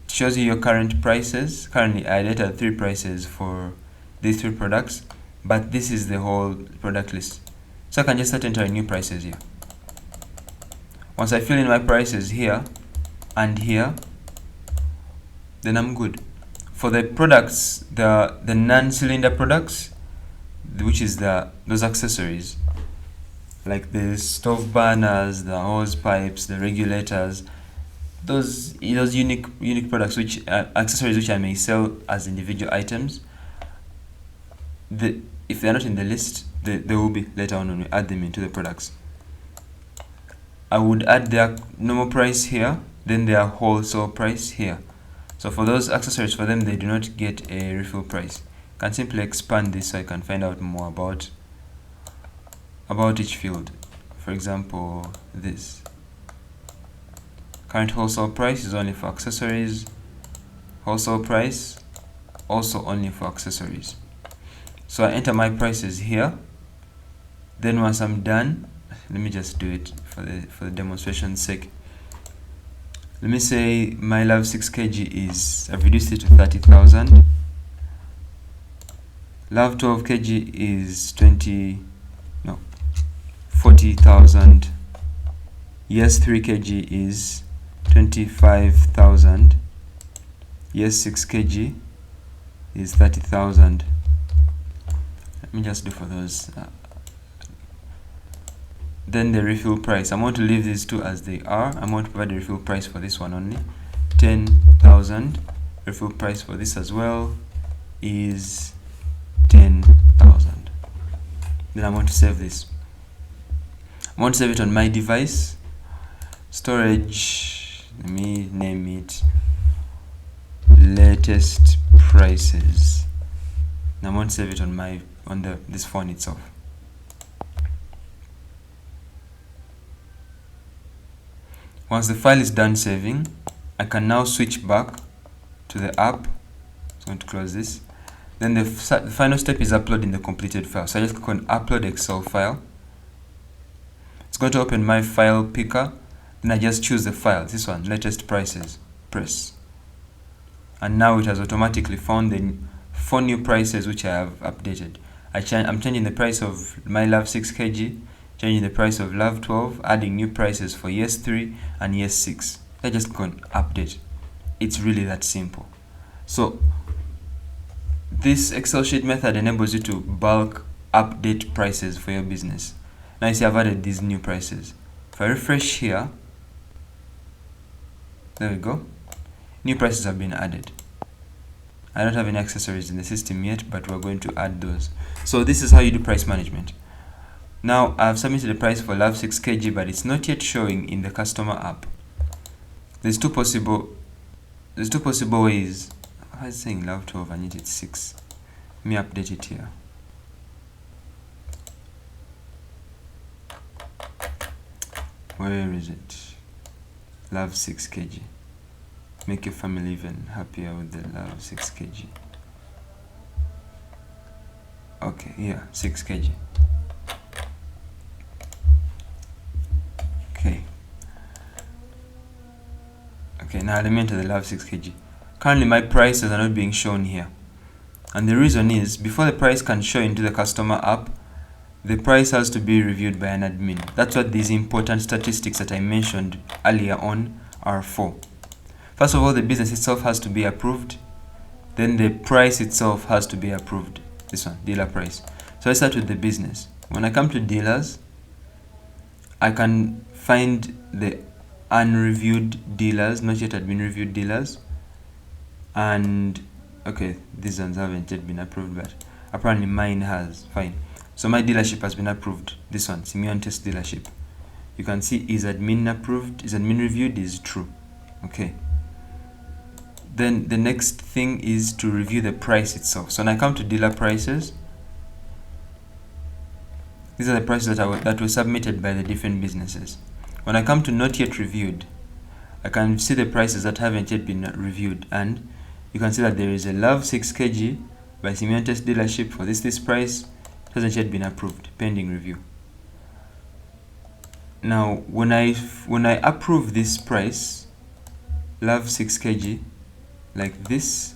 It shows you your current prices. Currently I entered 3 prices for these 3 products, but this is the whole product list. So I can just start entering new prices here. Once I fill in my prices here and here, then I'm good. For the products, the non-cylinder products, which is those accessories like the stove burners, the hose pipes, the regulators, those unique products, which accessories which I may sell as individual items. If they're not in the list, they will be later on when we add them into the products. I would add their normal price here, then their wholesale price here. So for those accessories, for them, they do not get a refill price. I can simply expand this so I can find out more about each field. For example, this current wholesale price is only for accessories. Wholesale price also only for accessories. So I enter my prices here. Then once I'm done, let me just do it for the demonstration's sake. Let me say my Love 6 kg is, I've reduced it to 30,000. Love 12 kg is 40,000. Yes 3 kg is 25,000. Yes 6 kg is 30,000. Let me just do for those. Then the refill price, I'm going to leave these two as they are. I'm going to provide the refill price for this one only, 10,000. Refill price for this as well is 10,000. Then I'm going to save this. I'm going to save it on my device. Storage, let me name it latest prices. Now I'm going to save it on this phone itself. Once the file is done saving, I can now switch back to the app. I'm going to close this. Then the final step is uploading the completed file. So I just click on upload Excel file. It's going to open my file picker. Then I just choose the file, this one, latest prices, press. And now it has automatically found the 4 new prices which I have updated. I'm changing the price of my Love 6 kg, changing the price of Love 12, adding new prices for Yes 3 and Yes 6. I just click on update. It's really that simple. So this Excel sheet method enables you to bulk update prices for your business. Now you see I've added these new prices. If I refresh here, there we go. New prices have been added. I don't have any accessories in the system yet, but we're going to add those. So this is how you do price management. Now I've submitted the price for Love 6 kg, but it's not yet showing in the customer app. There's two possible ways. I was saying Love 12 and it's 6. Let me update it here. Where is it? Love 6 kg. Make your family even happier with the Love 6 kg. Okay, yeah, 6 kg. Okay, now let me enter the Love 6 kg. Currently my prices are not being shown here. And the reason is, before the price can show into the customer app, the price has to be reviewed by an admin. That's what these important statistics that I mentioned earlier on are for. First of all, the business itself has to be approved. Then the price itself has to be approved. This one, dealer price. So I start with the business. When I come to dealers, I can find the unreviewed dealers, not yet admin reviewed dealers. And okay, these ones haven't yet been approved, but apparently mine has. Fine. So my dealership has been approved. This one, Simeon Test dealership. You can see is admin approved, is admin reviewed, is true. Okay. Then the next thing is to review the price itself. So when I come to dealer prices, these are the prices that were submitted by the different businesses. When I come to not yet reviewed, I can see the prices that haven't yet been reviewed, and you can see that there is a Love 6 kg by Simeon Test dealership for this price. It hasn't yet been approved, pending review. Now when I approve this price, Love 6 kg, like this,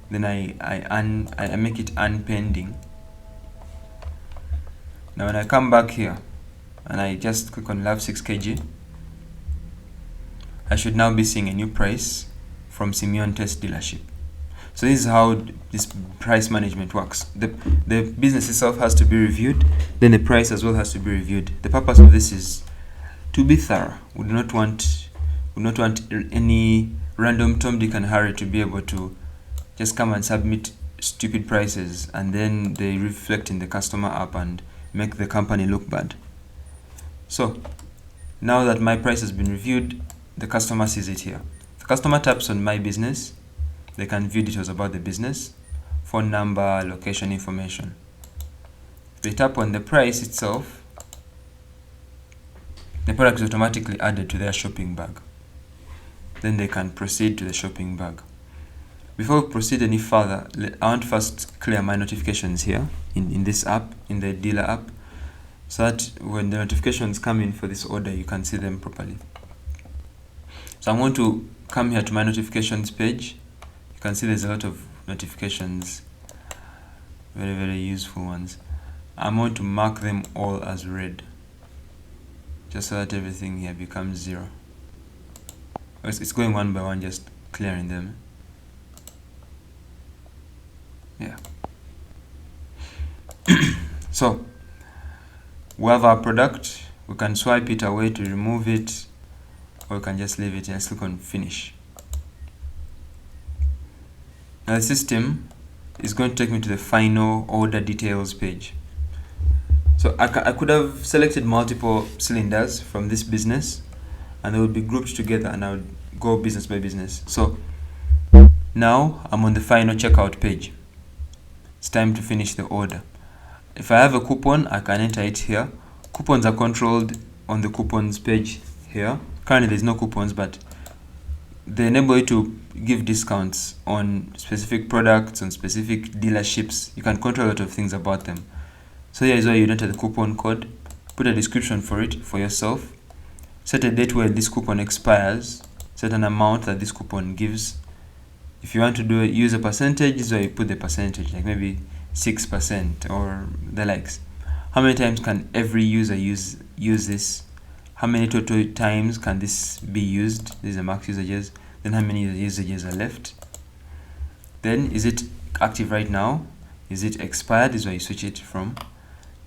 then I make it unpending. Now when I come back here and I just click on Love 6 kg, I should now be seeing a new price from Simeon Test dealership. So this is how this price management works. The business itself has to be reviewed, then the price as well has to be reviewed. The purpose of this is to be thorough. We do not want any random Tom, Dick and Harry to be able to just come and submit stupid prices and then they reflect in the customer app and make the company look bad. So now that my price has been reviewed, the customer sees it here. The customer taps on my business, they can view details about the business, phone number, location information. If they tap on the price itself, the product is automatically added to their shopping bag. Then they can proceed to the shopping bag. Before we proceed any further, I want to first clear my notifications here in this app, in the dealer app, so that when the notifications come in for this order, you can see them properly. So I'm going to come here to my notifications page. You can see there's a lot of notifications, very, very useful ones. I'm going to mark them all as red, just so that everything here becomes 0. It's going one by one, just clearing them. Yeah. So we have our product. We can swipe it away to remove it, or we can just leave it and click on finish. Now the system is going to take me to the final order details page. So I could have selected multiple cylinders from this business and they would be grouped together and I would go business by business. So now I'm on the final checkout page. It's time to finish the order. If I have a coupon, I can enter it here. Coupons are controlled on the coupons page here. currently there's no coupons, but they enable you to give discounts on specific products, on specific dealerships. You can control a lot of things about them. So here is where you enter the coupon code, put a description for it for yourself, set a date where this coupon expires, set an amount that this coupon gives. If you want to use a percentage, this is where you put the percentage, like maybe 6% or the likes. How many times can every user use this? How many total times can this be used? These are max usages. Then how many usages are left? Then is it active right now? Is it expired? This is where you switch it from.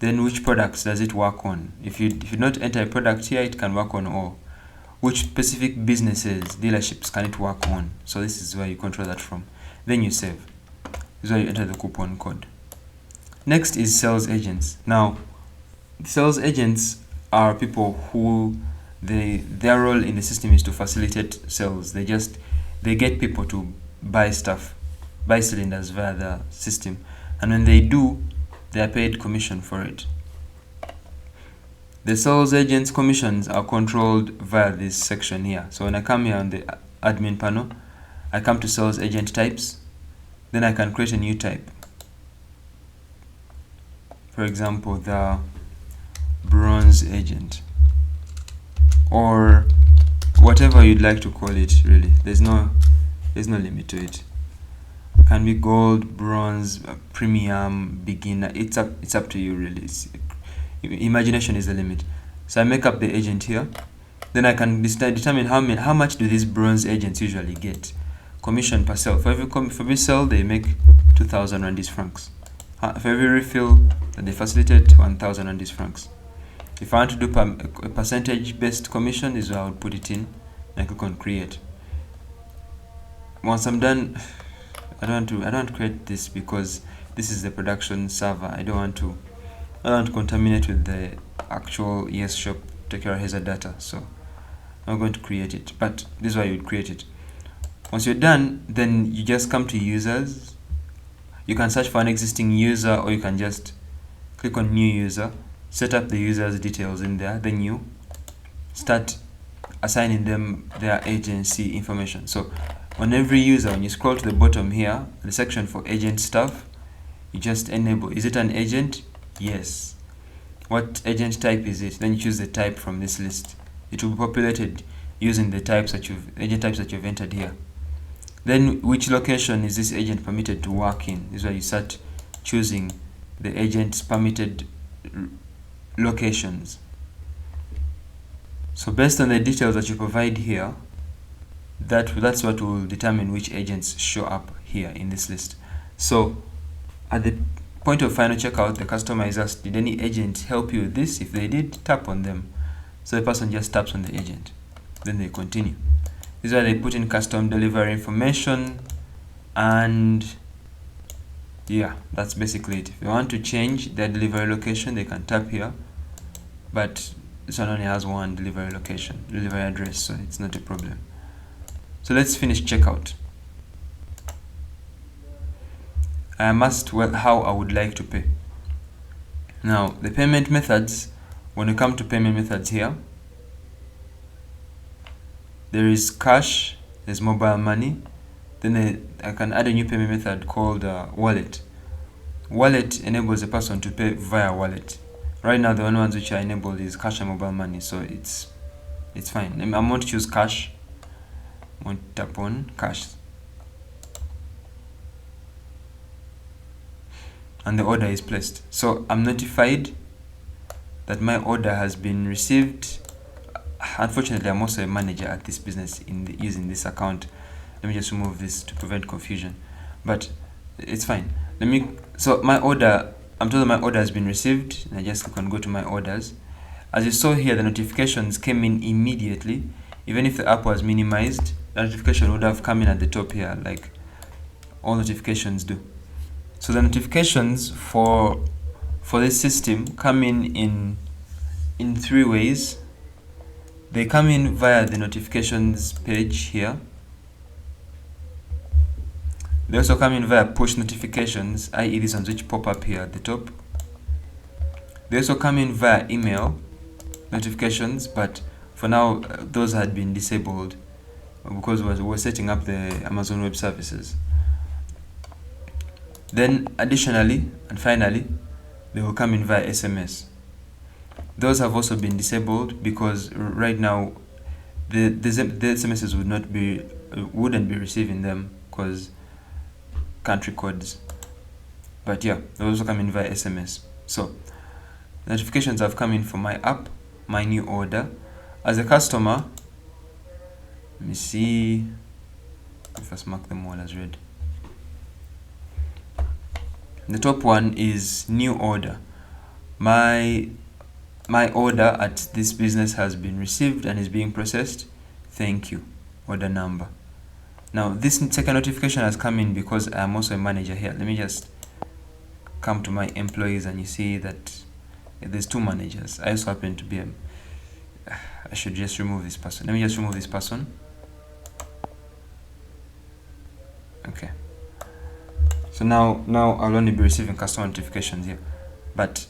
Then which products does it work on? If you not enter a product here, it can work on all. Which specific businesses, dealerships can it work on? So this is where you control that from. Then you save. This is where you enter the coupon code. Next is sales agents. Now, sales agents are people who their role in the system is to facilitate sales. They get people to buy cylinders via the system, and when they do, they are paid commission for it. The sales agents' commissions are controlled via this section here. So when I come here on the admin panel, I come to sales agent types, then I can create a new type. For example, the bronze agent, or whatever you'd like to call it. Really, there's no limit to it. It can be gold, bronze, premium, beginner. It's up to you, really. Imagination is the limit. So I make up the agent here. Then I can determine how much do these bronze agents usually get. Commission per sale. For every sale, they make 2,000 Rwandese francs. For every refill that they facilitate, 1,000 Rwandese francs. If I want to do a percentage-based commission, is where I would put it in, and I click on create. Once I'm done, I don't want to create this because this is the production server. I don't want to contaminate with the actual ES shop Tekeraheza data, so I'm going to create it. But this is why you would create it. Once you're done, then you just come to users. You can search for an existing user, or you can just click on new user, set up the user's details in there, then you start assigning them their agency information. So on every user, when you scroll to the bottom here, the section for agent stuff, you just enable, is it an agent? Yes. What agent type is it? Then you choose the type from this list. It will be populated using the agent types that you've entered here. Then which location is this agent permitted to work in? This is where you start choosing the agent's permitted locations. So based on the details that you provide here, that's what will determine which agents show up here in this list. So at the point of final checkout, the customer is asked, did any agent help you with this? If they did, tap on them. So the person just taps on the agent. Then they continue. This is where they put in custom delivery information, and yeah, that's basically it. If you want to change their delivery location, they can tap here, but this one only has one delivery address, so it's not a problem. So let's finish checkout. I am asked how I would like to pay. Now the payment methods, when you come to payment methods here, there is cash, there's mobile money, then I can add a new payment method called wallet. Wallet enables a person to pay via wallet. Right now the only ones which are enabled is cash and mobile money, so it's fine. I'm going to choose cash. I'm going to tap on cash, and the order is placed. So I'm notified that my order has been received. Unfortunately, I'm also a manager at this business using this account. Let me just remove this to prevent confusion, but it's fine. So my order, I'm told that my order has been received, and I just click on go to my orders. As you saw here, the notifications came in immediately. Even if the app was minimized, the notification would have come in at the top here, like all notifications do. So the notifications for this system come in three ways. They come in via the notifications page here. They also come in via push notifications, i.e. these ones which pop up here at the top. They also come in via email notifications, but for now, those had been disabled because we're setting up the Amazon Web Services. Then additionally and finally, they will come in via SMS. Those have also been disabled because right now the SMSs wouldn't be receiving them because country codes. But yeah, they also come in via SMS. So notifications have come in for my app, my new order. As a customer, let me see if I mark them all as red. The top one is new order. My order at this business has been received and is being processed. Thank you. Order number. Now this second notification has come in because I am also a manager here. Let me just come to my employees and you see that there's two managers. I also happen to be I should just remove this person. Let me just remove this person. Okay. So now I'll only be receiving customer notifications here. But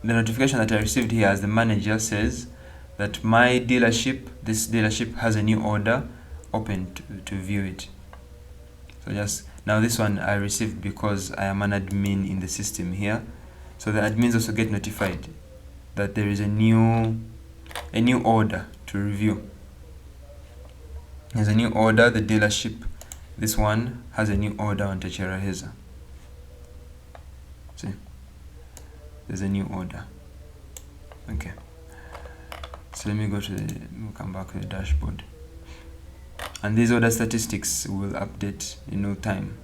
the notification that I received here as the manager says that my dealership, this dealership has a new order open to view it. So just now this one I received because I am an admin in the system here. So the admins also get notified that there is a new order to review. There's a new order, the dealership, this one has a new order on Tekeraheza. See, there's a new order. Okay, so let me go to we'll come back to the dashboard, and these order statistics will update in no time.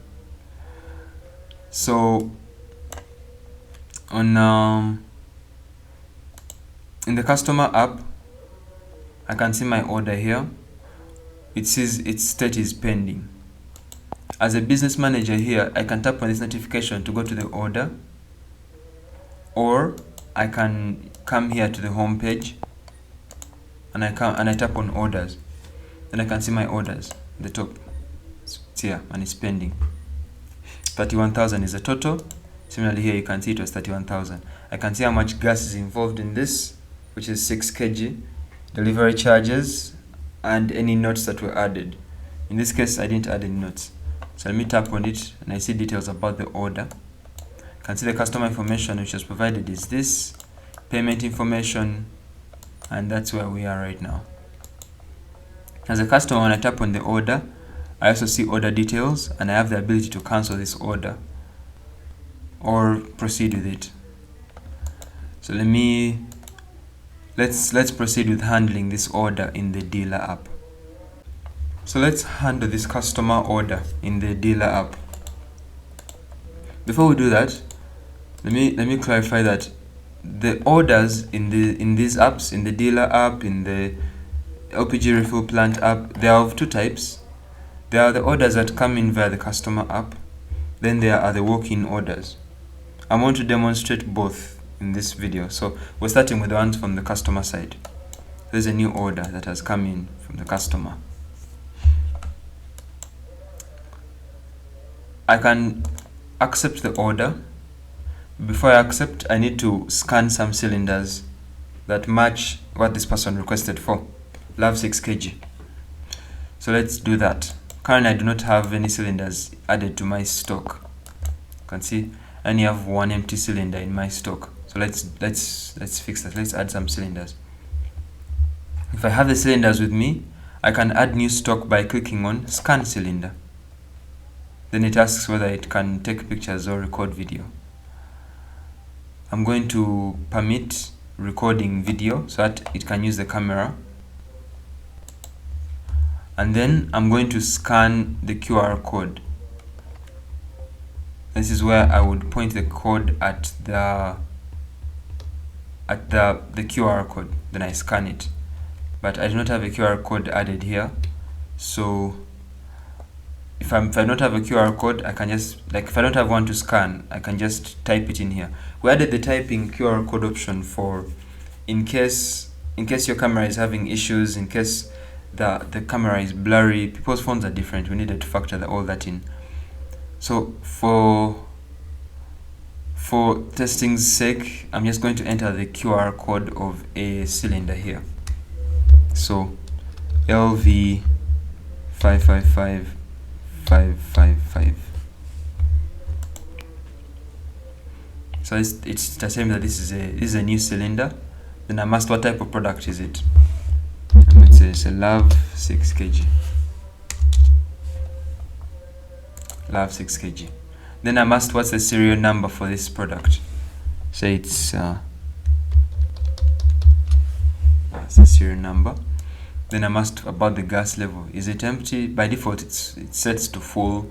So on in the customer app, I can see my order here. It says its state is pending. As a business manager here, I can tap on this notification to go to the order, or I can come here to the home page and I tap on orders. Then I can see my orders at the top. It's here and it's pending. 31,000 is the total. Similarly here you can see it was 31,000. I can see how much gas is involved in this, which is 6 kg, delivery charges, and any notes that were added. In this case I didn't add any notes. So let me tap on it and I see details about the order. You can see the customer information which was provided is this, payment information, and that's where we are right now. As a customer, when I tap on the order, I also see order details and I have the ability to cancel this order or proceed with it. So let's proceed with handling this order in the dealer app. So let's handle this customer order in the dealer app. Before we do that, let me clarify that the orders in these apps, in the dealer app, in the LPG refill plant app, they are of two types. There are the orders that come in via the customer app, then there are the walk-in orders. I want to demonstrate both in this video. So we're starting with the ones from the customer side. There's a new order that has come in from the customer. I can accept the order. Before I accept, I need to scan some cylinders that match what this person requested for. Love 6 kg. So let's do that. Currently I do not have any cylinders added to my stock. You can see I only have one empty cylinder in my stock. So let's fix that. Let's add some cylinders. If I have the cylinders with me, I can add new stock by clicking on scan cylinder. Then it asks whether it can take pictures or record video. I'm going to permit recording video so that it can use the camera. And then I'm going to scan the QR code. This is where I would point the code at the QR code. Then I scan it. But I do not have a QR code added here. So if I don't have a QR code, I can just, if I don't have one to scan, I can just type it in here. We added the typing QR code option for in case your camera is having issues, in case the camera is blurry. People's phones are different. We needed to factor all that in. So for testing's sake, I'm just going to enter the QR code of a cylinder here. So LV 555555. So it's the same that this is a new cylinder. Then I must, what type of product is it? I'm going to say it's a Love 6 kg. Love 6 kg. Then I must, what's the serial number for this product? Say it's that's the serial number. Then I must, about the gas level, is it empty? By default it sets to full.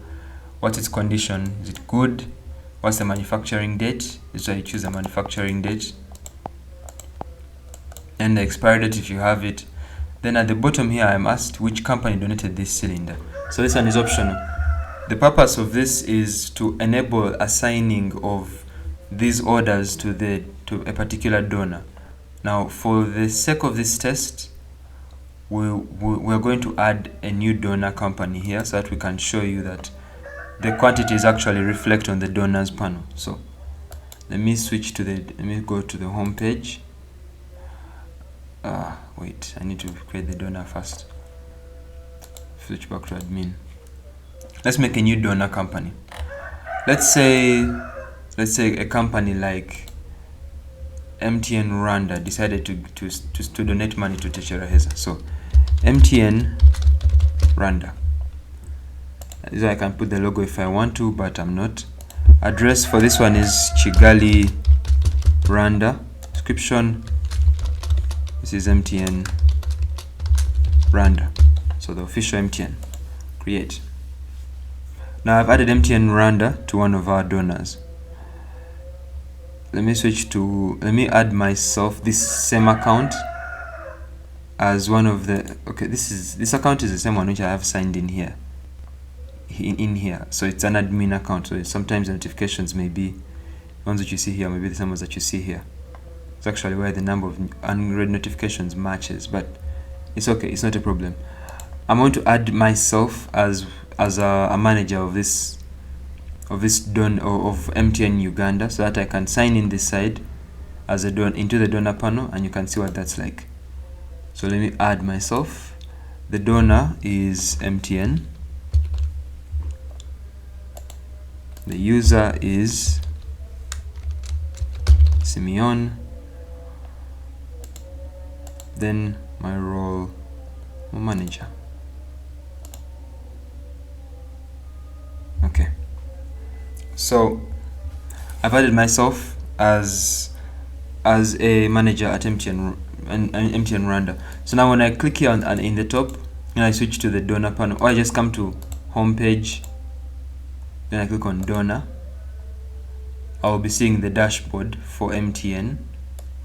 What's its condition? Is it good? What's the manufacturing date? This is why you choose the manufacturing date, and the expiry date if you have it. Then at the bottom here I'm asked which company donated this cylinder. So this one is optional. The purpose of this is to enable assigning of these orders to a particular donor. Now for the sake of this test, we're going to add a new donor company here so that we can show you that the quantities actually reflect on the donors panel. So let me go to the home page. Wait, I need to create the donor first. Switch back to admin. Let's make a new donor company. Let's say a company like MTN Rwanda decided to donate money to Tekeraheza. So MTN Rwanda. This I can put the logo if I want to, but I'm not. Address for this one is Kigali, Rwanda. Description, this is MTN Rwanda. So the official MTN. Create. Now I've added MTN Rwanda to one of our donors. Let me add myself this same account as one of the, okay, this account is the same one which I have signed in here. So it's an admin account, so sometimes the notifications may be ones that you see here, maybe the same ones that you see here. It's actually where the number of unread notifications matches, but it's okay, it's not a problem. I'm going to add myself as a manager of MTN Uganda, so that I can sign in this side as into the donor panel, and you can see what that's like. So let me add myself. The donor is MTN. The user is Simeon. Then my role, manager. Okay. So I've added myself as a manager at MTN Rwanda. So now when I click here in the top, and I switch to the donor panel, or I just come to home page, then I click on donor, I will be seeing the dashboard for MTN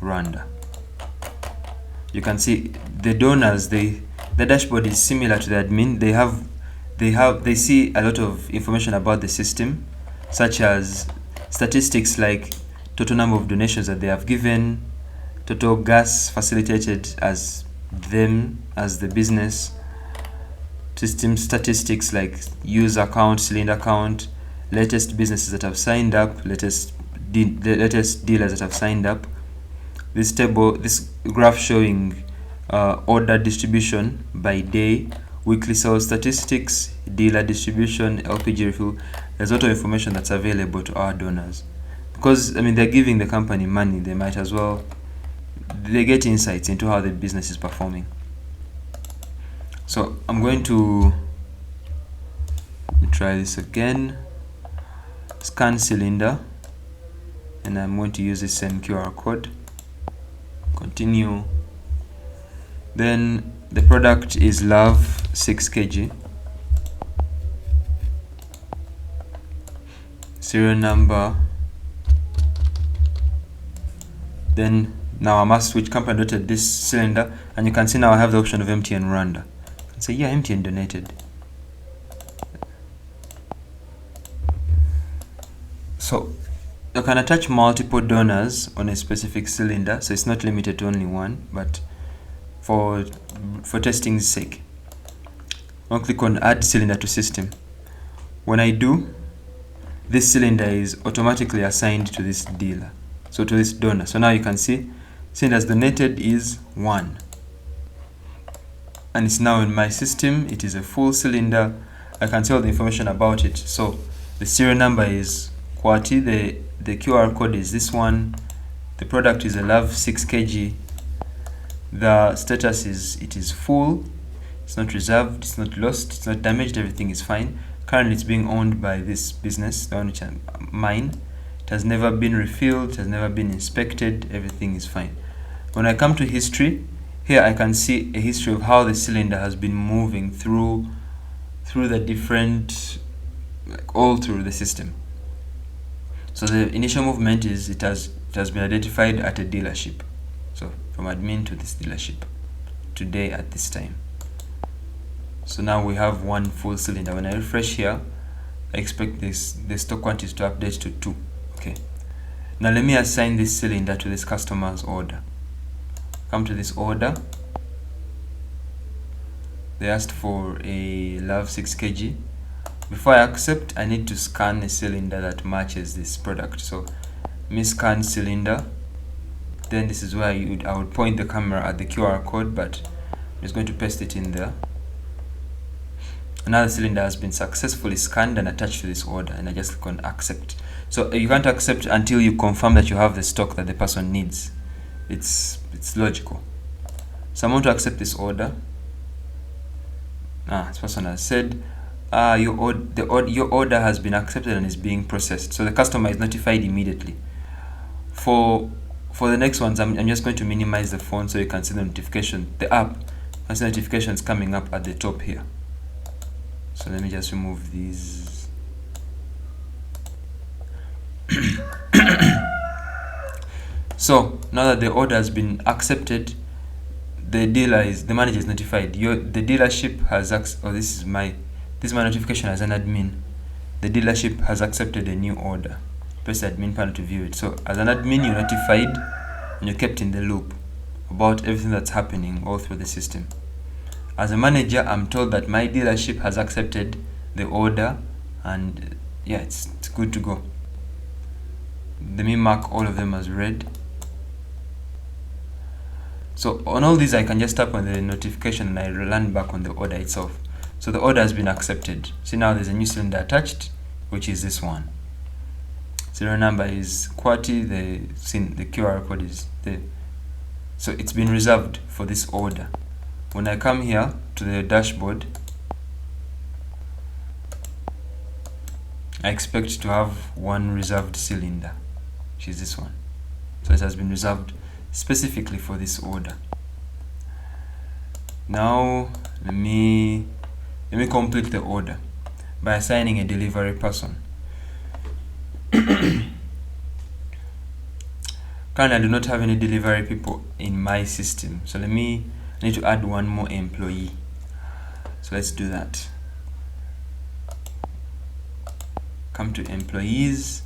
Rwanda. You can see the donors, the dashboard is similar to the admin. They see a lot of information about the system, such as statistics like total number of donations that they have given, total gas facilitated as the business, system statistics like user count, cylinder count, latest businesses that have signed up, latest dealers that have signed up. This graph showing order distribution by day, weekly sales statistics, dealer distribution, LPG refill. There's a lot of information that's available to our donors, because I mean they're giving the company money. They might as well, they get insights into how the business is performing. So I'm going to try this again. Scan cylinder, and I'm going to use the same QR code. Continue. Then the product is Love 6 kg. Serial number. Then now I must switch company donated this cylinder, and you can see now I have the option of MTN Rwanda. I can say yeah, MTN donated. So you can attach multiple donors on a specific cylinder, so it's not limited to only one, but for testing's sake, I'll click on add cylinder to system. When I do, this cylinder is automatically assigned to this dealer, so to this donor. So now you can see cylinders donated is 1. and it's now in my system. It is a full cylinder. I can tell the information about it. So the serial number is QWERTY, the QR code is this one, the product is a Love 6 kg, the status is it is full, it's not reserved, it's not lost, it's not damaged, everything is fine. Currently it's being owned by this business, the one which I'm mine. It has never been refilled, it has never been inspected, everything is fine. When I come to history, here I can see a history of how the cylinder has been moving through the different, like all through the system. So the initial movement is it has been identified at a dealership. So from admin to this dealership today at this time. So now we have one full cylinder. When I refresh here, I expect the stock quantities to update to 2. Okay. Now let me assign this cylinder to this customer's order. Come to this order. They asked for a Love 6 kg. Before I accept, I need to scan a cylinder that matches this product. So let me scan cylinder. Then this is where I would point the camera at the QR code, but I'm just going to paste it in there. Another cylinder has been successfully scanned and attached to this order, and I just click on accept. So you can't accept until you confirm that you have the stock that the person needs. It's logical. So I'm going to accept this order. This person has said your order has been accepted and is being processed. So the customer is notified immediately. For the next ones, I'm just going to minimize the font so you can see the notification. The app has notifications coming up at the top here. So let me just remove these. So now that the order has been accepted, the manager is notified. The dealership has this is my notification as an admin. The dealership has accepted a new order. Press the admin panel to view it. So as an admin, you're notified and you're kept in the loop about everything that's happening all through the system. As a manager, I'm told that my dealership has accepted the order, and yeah, it's good to go. Let me mark all of them as red. So on all these, I can just tap on the notification and I land back on the order itself. So the order has been accepted. See, now there's a new cylinder attached, which is this one. Serial number is QWERTY, the QR code is there. So it's been reserved for this order. When I come here to the dashboard, I expect to have one reserved cylinder, which is this one. So it has been reserved specifically for this order. Now let me complete the order by assigning a delivery person. Currently, I do not have any delivery people in my system, so I need to add one more employee. So let's do that. Come to employees,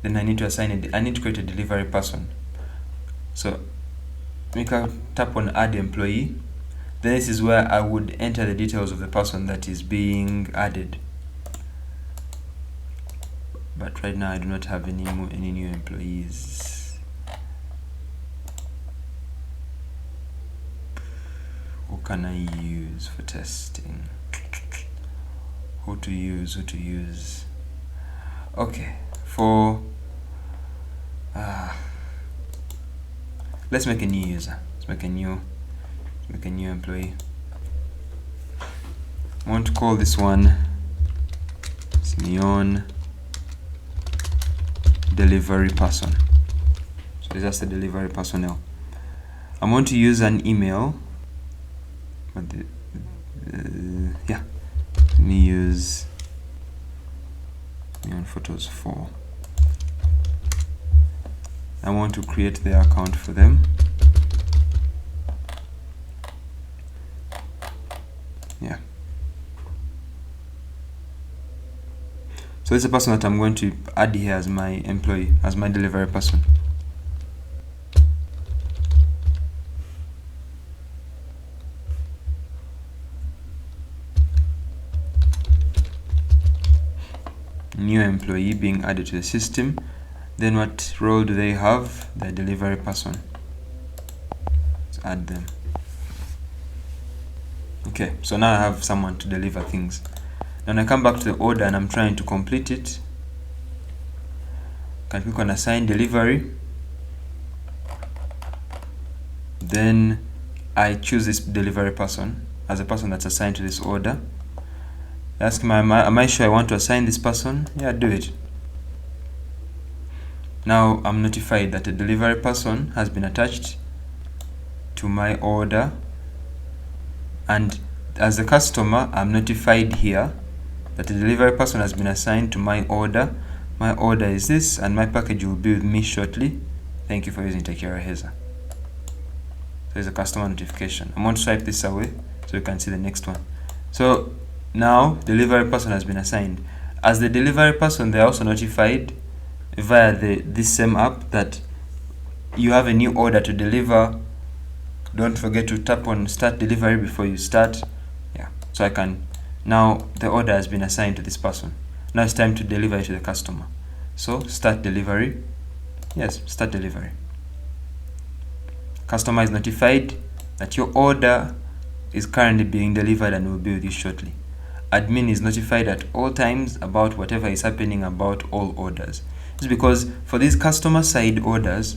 then I need to create a delivery person. So we can tap on add employee. Then this is where I would enter the details of the person that is being added. But right now I do not have any new employees. Who can I use for testing? Who to use? Okay, for let's make a new user. Let's make a new employee. I want to call this one Simeon delivery person. So it's just a delivery personnel. I'm going to use an email. But let me use Neon Photos 4. I want to create their account for them. Yeah. So this is a person that I'm going to add here as my employee, as my delivery person. New employee being added to the system. Then what role do they have? The delivery person. Let's add them. Okay, so now I have someone to deliver things. Then I come back to the order and I'm trying to complete it. Can click on assign delivery. Then I choose this delivery person as a person that's assigned to this order. Ask me, am I sure I want to assign this person? Yeah, do it. Now I'm notified that a delivery person has been attached to my order, and as a customer I'm notified here that the delivery person has been assigned to my order. My order is this, and my package will be with me shortly. Thank you for using Tekeraheza. So there's a customer notification. I'm going to swipe this away so you can see the next one. So now delivery person has been assigned. As the delivery person, they're also notified via this same app that you have a new order to deliver. Don't forget to tap on start delivery before you start. Yeah, so I can now, the order has been assigned to this person. Now it's time to deliver it to the customer. So start delivery. Yes, start delivery. Customer is notified that your order is currently being delivered and will be with you shortly. Admin is notified at all times about whatever is happening about all orders. It's because for these customer side orders,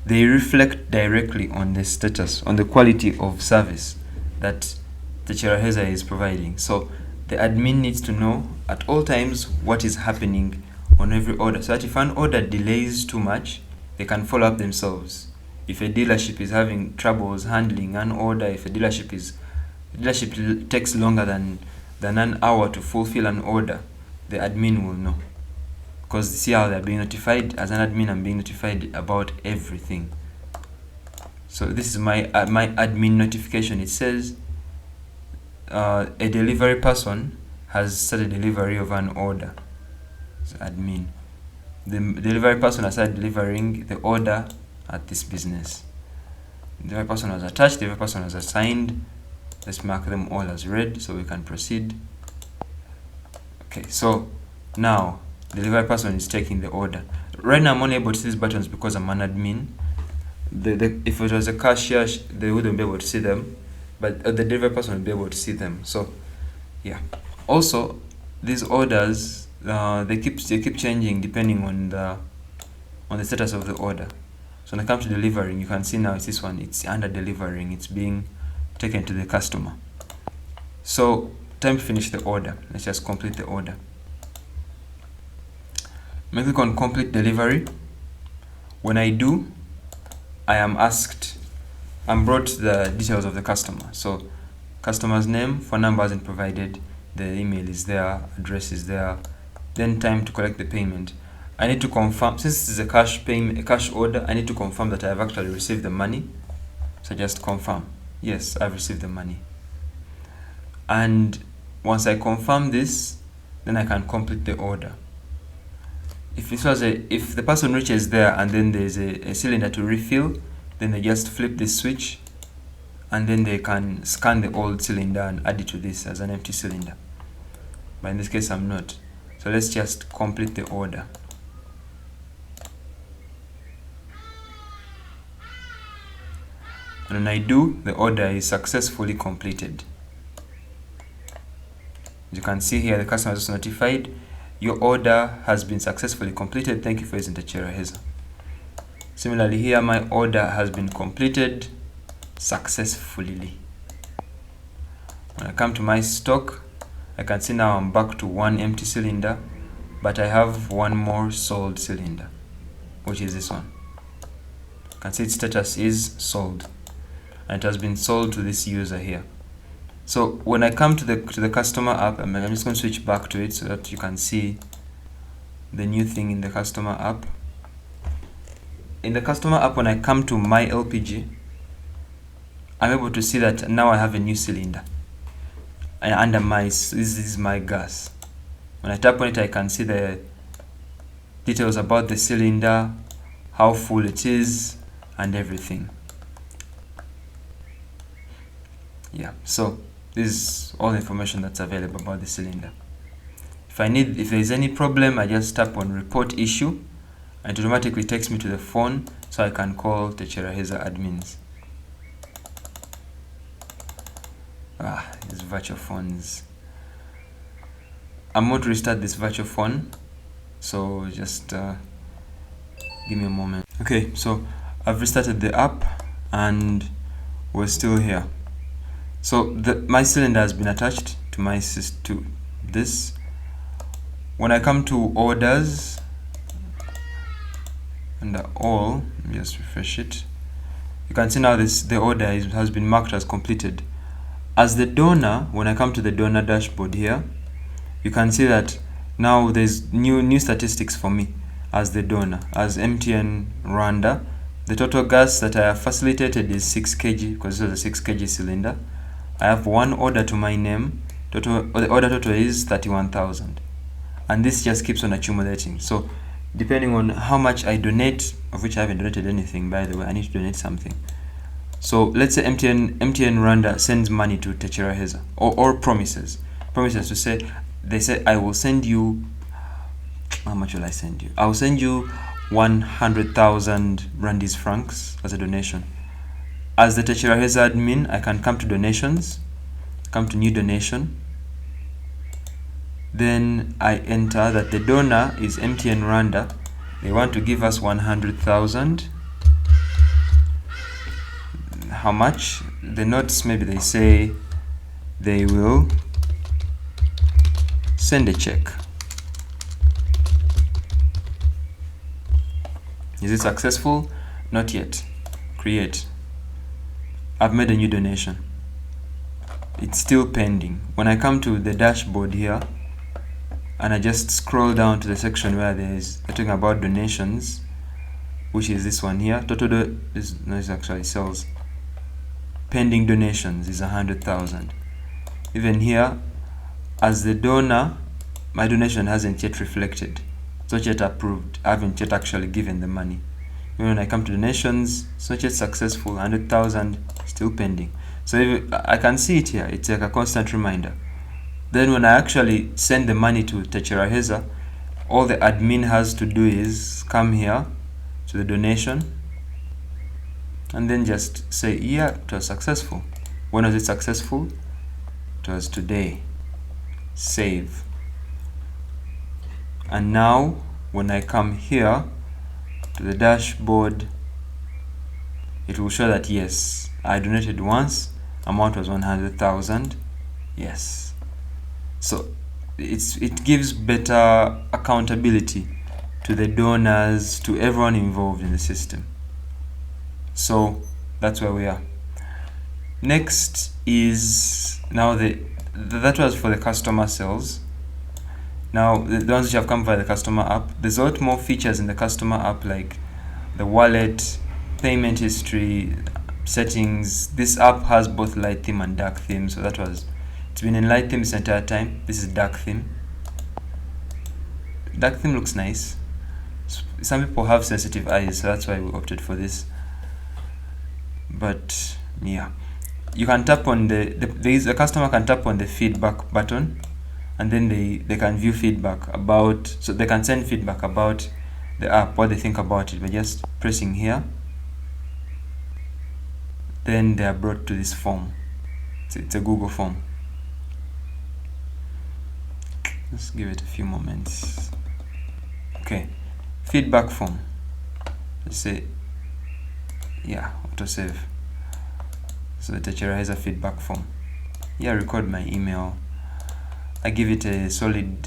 they reflect directly on the status, on the quality of service that the Tekeraheza is providing. So the admin needs to know at all times what is happening on every order, so that if an order delays too much, they can follow up themselves. If a dealership is having troubles handling an order, if a dealership takes longer than an hour to fulfill an order, the admin will know. Because see how they're being notified. As an admin, I'm being notified about everything. So this is my admin notification. It says a delivery person has started delivery of an order. So admin. The delivery person has started delivering the order at this business. The delivery person was attached, the delivery person was assigned. Let's mark them all as red so we can proceed. Okay, so now the delivery person is taking the order. Right now I'm only able to see these buttons because I'm an admin. If it was a cashier, they wouldn't be able to see them, but the delivery person will be able to see them. So yeah. Also, these orders they keep changing depending on the status of the order. So when it comes to delivering, you can see now it's this one. It's under delivering. It's being taken to the customer. So time to finish the order. Let's just complete the order. I'm click on complete delivery. When I do, I am brought the details of the customer. So customer's name, phone number isn't provided, the email is there, address is there. Then time to collect the payment. I need to confirm, since this is a cash order, I need to confirm that I have actually received the money. So just confirm. Yes, I've received the money. And once I confirm this, then I can complete the order. If the person reaches there and then there's a cylinder to refill, then they just flip this switch and then they can scan the old cylinder and add it to this as an empty cylinder. But in this case I'm not. So let's just complete the order. And when I do, the order is successfully completed. As you can see here, the customer is notified. Your order has been successfully completed. Thank you for using the Tekeraheza. Similarly here, my order has been completed successfully. When I come to my stock, I can see now I'm back to one empty cylinder, but I have one more sold cylinder, which is this one. You can see its status is sold, and it has been sold to this user here. So when I come to the customer app, I'm just going to switch back to it so that you can see the new thing in the customer app. In the customer app, when I come to my LPG, I'm able to see that now I have a new cylinder. And under this is my gas. When I tap on it, I can see the details about the cylinder, how full it is, and everything. Yeah, so this is all the information that's available about the cylinder. If there's any problem, I just tap on report issue and it automatically takes me to the phone so I can call the Tekeraheza admins. These virtual phones. I'm going to restart this virtual phone, so just give me a moment. Okay, so I've restarted the app and we're still here. So my cylinder has been attached to my to this. When I come to orders, under all, let me just refresh it. You can see now the order has been marked as completed. As the donor, when I come to the donor dashboard here, you can see that now there's new statistics for me as the donor. As MTN Rwanda, the total gas that I have facilitated is 6 kg, because this is a 6 kg cylinder. I have one order to my name. The order total is 31,000, and this just keeps on accumulating. So depending on how much I donate, of which I haven't donated anything, by the way, I need to donate something. So let's say MTN Rwanda sends money to Tekeraheza, or promises to say, they say, I will send you, how much will I send you? I will send you 100,000 Rwandese francs as a donation. As the Tekeraheza admin, I can come to donations, come to new donation. Then I enter that the donor is MTN Rwanda. They want to give us 100,000. How much? The notes, maybe they say they will send a check. Is it successful? Not yet. Create. I've made a new donation. It's still pending. When I come to the dashboard here, and I just scroll down to the section where they're talking about donations, which is this one here. Total is actually sales. Pending donations is 100,000. Even here, as the donor, my donation hasn't yet reflected. It's not yet approved. I haven't yet actually given the money. Even when I come to donations, it's not yet successful. 100,000 still pending. So I can see it here. It's like a constant reminder. Then when I actually send the money to Tekeraheza, all the admin has to do is come here to the donation and then just say, yeah, it was successful. When was it successful? It was today. Save. And now when I come here to the dashboard, it will show that yes, I donated once, amount was 100,000. Yes. So it gives better accountability to the donors, to everyone involved in the system. So that's where we are. Next is now that was for the customer sales. Now the ones which have come via the customer app, there's a lot more features in the customer app, like the wallet, payment history, settings. This app has both light theme and dark theme, so it's been in light theme this entire time. This is dark theme. Dark theme looks nice. Some people have sensitive eyes, so that's why we opted for this. But yeah, you can tap on the customer can tap on the feedback button, and then they can view feedback about, so they can send feedback about the app, what they think about it by just pressing here. Then they are brought to this form. It's a Google form. Let's give it a few moments. Okay, feedback form. Let's say, yeah, autosave. So the Tekeraheza feedback form. Yeah, record my email. I give it a solid,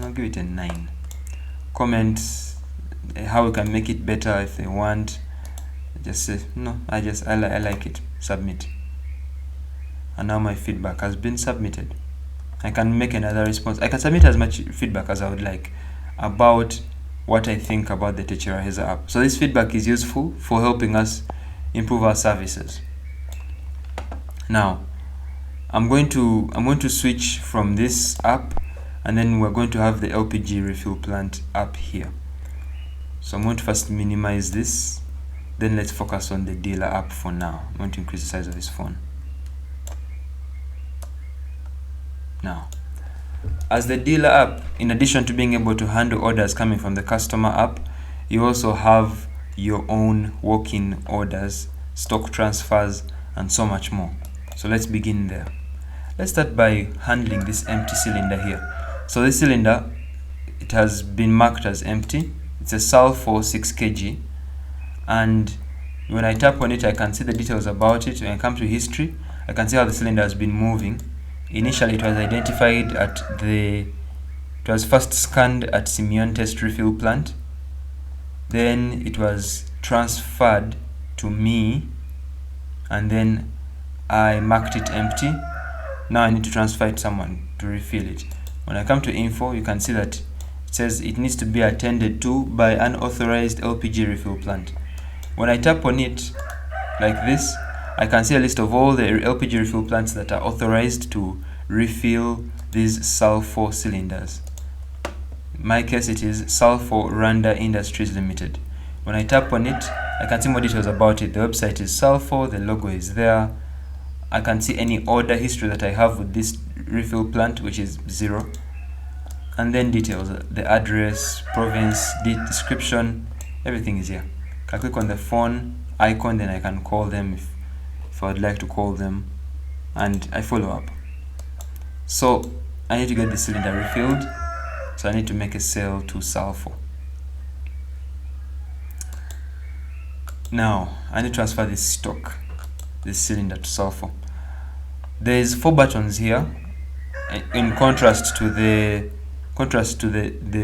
I'll give it a 9. Comment how we can make it better if they want. Just say, no, I like it. Submit. And now my feedback has been submitted. I can make another response. I can submit as much feedback as I would like about what I think about the Tekeraheza app. So this feedback is useful for helping us improve our services. Now, I'm going to switch from this app, and then we're going to have the LPG refill plant app here. So I'm going to first minimize this, then let's focus on the dealer app for now. I'm going to increase the size of this phone. Now, as the dealer app, in addition to being able to handle orders coming from the customer app, you also have your own walk-in orders, stock transfers, and so much more. So let's begin there. Let's start by handling this empty cylinder here. So this cylinder, it has been marked as empty. It's a sulfur 6 kg, and when I tap on it, I can see the details about it. When I come to history, I can see how the cylinder has been moving. Initially, it was identified it was first scanned at Simeon Test Refill Plant. Then it was transferred to me, and then I marked it empty. Now I need to transfer it to someone to refill it. When I come to info, you can see that it says it needs to be attended to by an authorized LPG refill plant. When I tap on it like this, I can see a list of all the LPG refill plants that are authorized to refill these sulfur cylinders. In my case, it is Sulfur Randa Industries Limited. When I tap on it, I can see more details about it. The website is Sulfur, the logo is there. I can see any order history that I have with this refill plant, which is 0. And then details, the address, province, description, everything is here. I click on the phone icon, then I can call them if I would like to call them, and I follow up. So I need to get the cylinder refilled, so I need to make a sale to Sulfur. Now I need to transfer this stock, this cylinder, to Sulfur. There's 4 buttons here, in contrast to the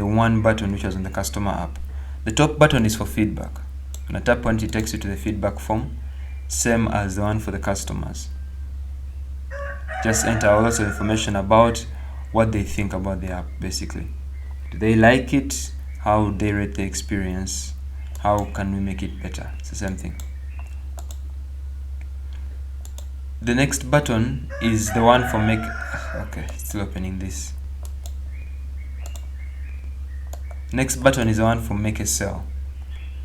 one button which was on the customer app. The top button is for feedback. When I tap on it, it takes you to the feedback form, same as the one for the customers. Just enter lots of information about what they think about the app, basically. Do they like it? How do they rate the experience? How can we make it better? It's the same thing. The next button is the one for okay, still opening this. Next button is the one for make a sale.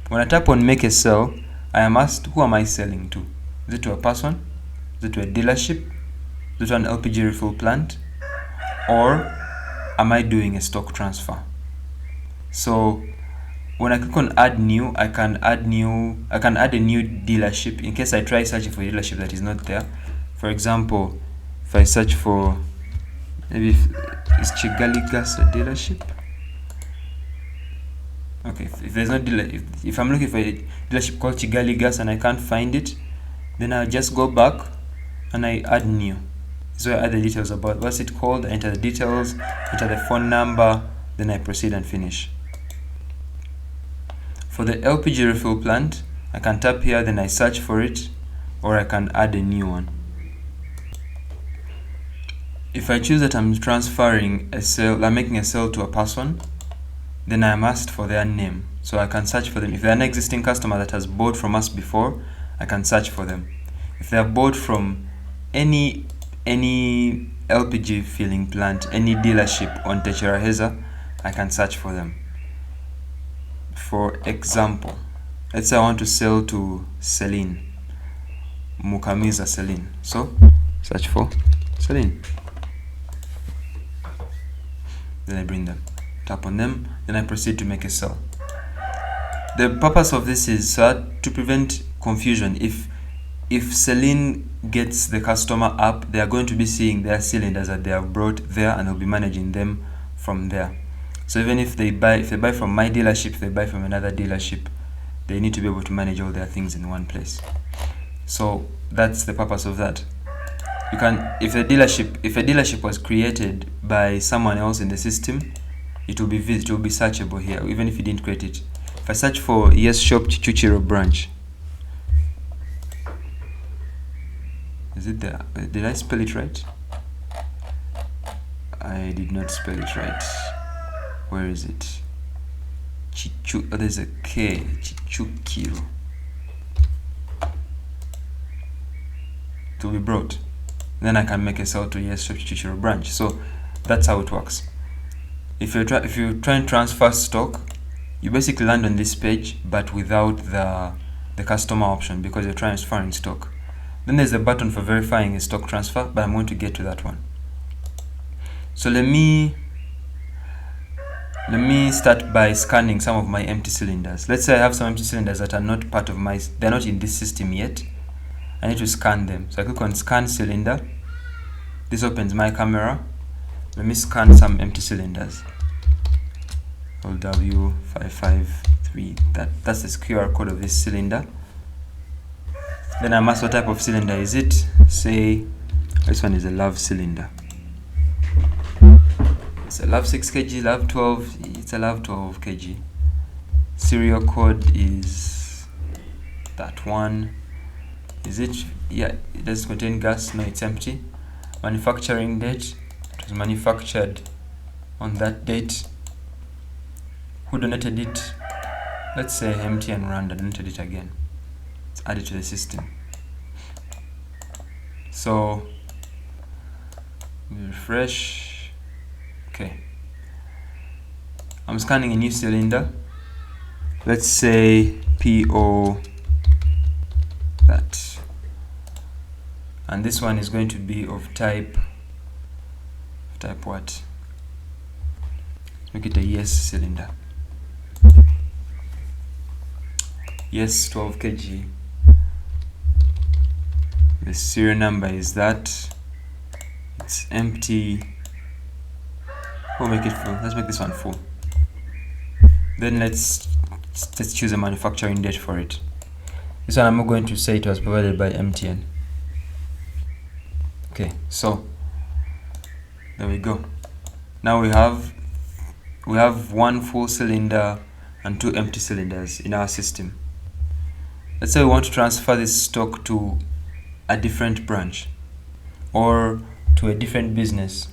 When I tap on make a sale, I am asked, who am I selling to? Is it to a person? Is it to a dealership? Is it to an LPG refill plant? Or am I doing a stock transfer? So when I click on add new, I can add a new dealership in case I try searching for a dealership that is not there. For example, if I search for, maybe is Chigali Gas a dealership? Okay, if there's no dealer, if I'm looking for a dealership called Chigali Gas and I can't find it, then I'll just go back and I add new. So I add the details about what's it called, I enter the details, enter the phone number, then I proceed and finish. For the LPG refill plant, I can tap here, then I search for it, or I can add a new one. If I choose that I'm transferring a sale, I'm making a sale to a person, then I am asked for their name. So I can search for them. If they're an existing customer that has bought from us before, I can search for them. If they have bought from any LPG filling plant, any dealership on Tekeraheza, I can search for them. For example, let's say I want to sell to Celine, Mukamiza Celine. So search for Celine. Then I bring them, tap on them, then I proceed to make a sale. The purpose of this is to prevent confusion. If Celine gets the customer app, they are going to be seeing their cylinders that they have brought there, and they'll be managing them from there. So even if they buy from my dealership, if they buy from another dealership, they need to be able to manage all their things in one place. So that's the purpose of that. You can, if a dealership was created by someone else in the system, it will be searchable here, even if you didn't create it. If I search for Yes Shop Chichuchiro branch, is it there? Did I spell it right? I did not spell it right. Where is it? Oh, there's a K. Chichukiro. It will be brought. Then I can make a sale to Yes Shop Chichuchiro branch. So that's how it works. If you try and transfer stock, you basically land on this page, but without the customer option, because you're transferring stock. Then there's the button for verifying a stock transfer, but I'm going to get to that one. So let me start by scanning some of my empty cylinders. Let's say I have some empty cylinders that are not part of they're not in this system yet. I need to scan them. So I click on scan cylinder. This opens my camera. Let me scan some empty cylinders. W553. That's the QR code of this cylinder. Then I must, what type of cylinder is it? Say this one is a love cylinder. It's a love 6 kg, love 12. It's a love 12 kg. Serial code is that one. Is it? Yeah, it does contain gas. No, it's empty. Manufacturing date. It was manufactured on that date. Who donated it? Let's say empty and Rwanda donated it again. Let's add it to the system. So refresh. Okay. I'm scanning a new cylinder. Let's say PO that. And this one is going to be of type what? Let's make it a yes cylinder. Yes, 12 kg. The serial number is that. It's empty. We'll make it full. Let's make this one full. Then let's choose a manufacturing date for it. This one I'm going to say it was provided by MTN. Okay, so there we go. Now we have one full cylinder and 2 empty cylinders in our system. Let's say we want to transfer this stock to a different branch or to a different business,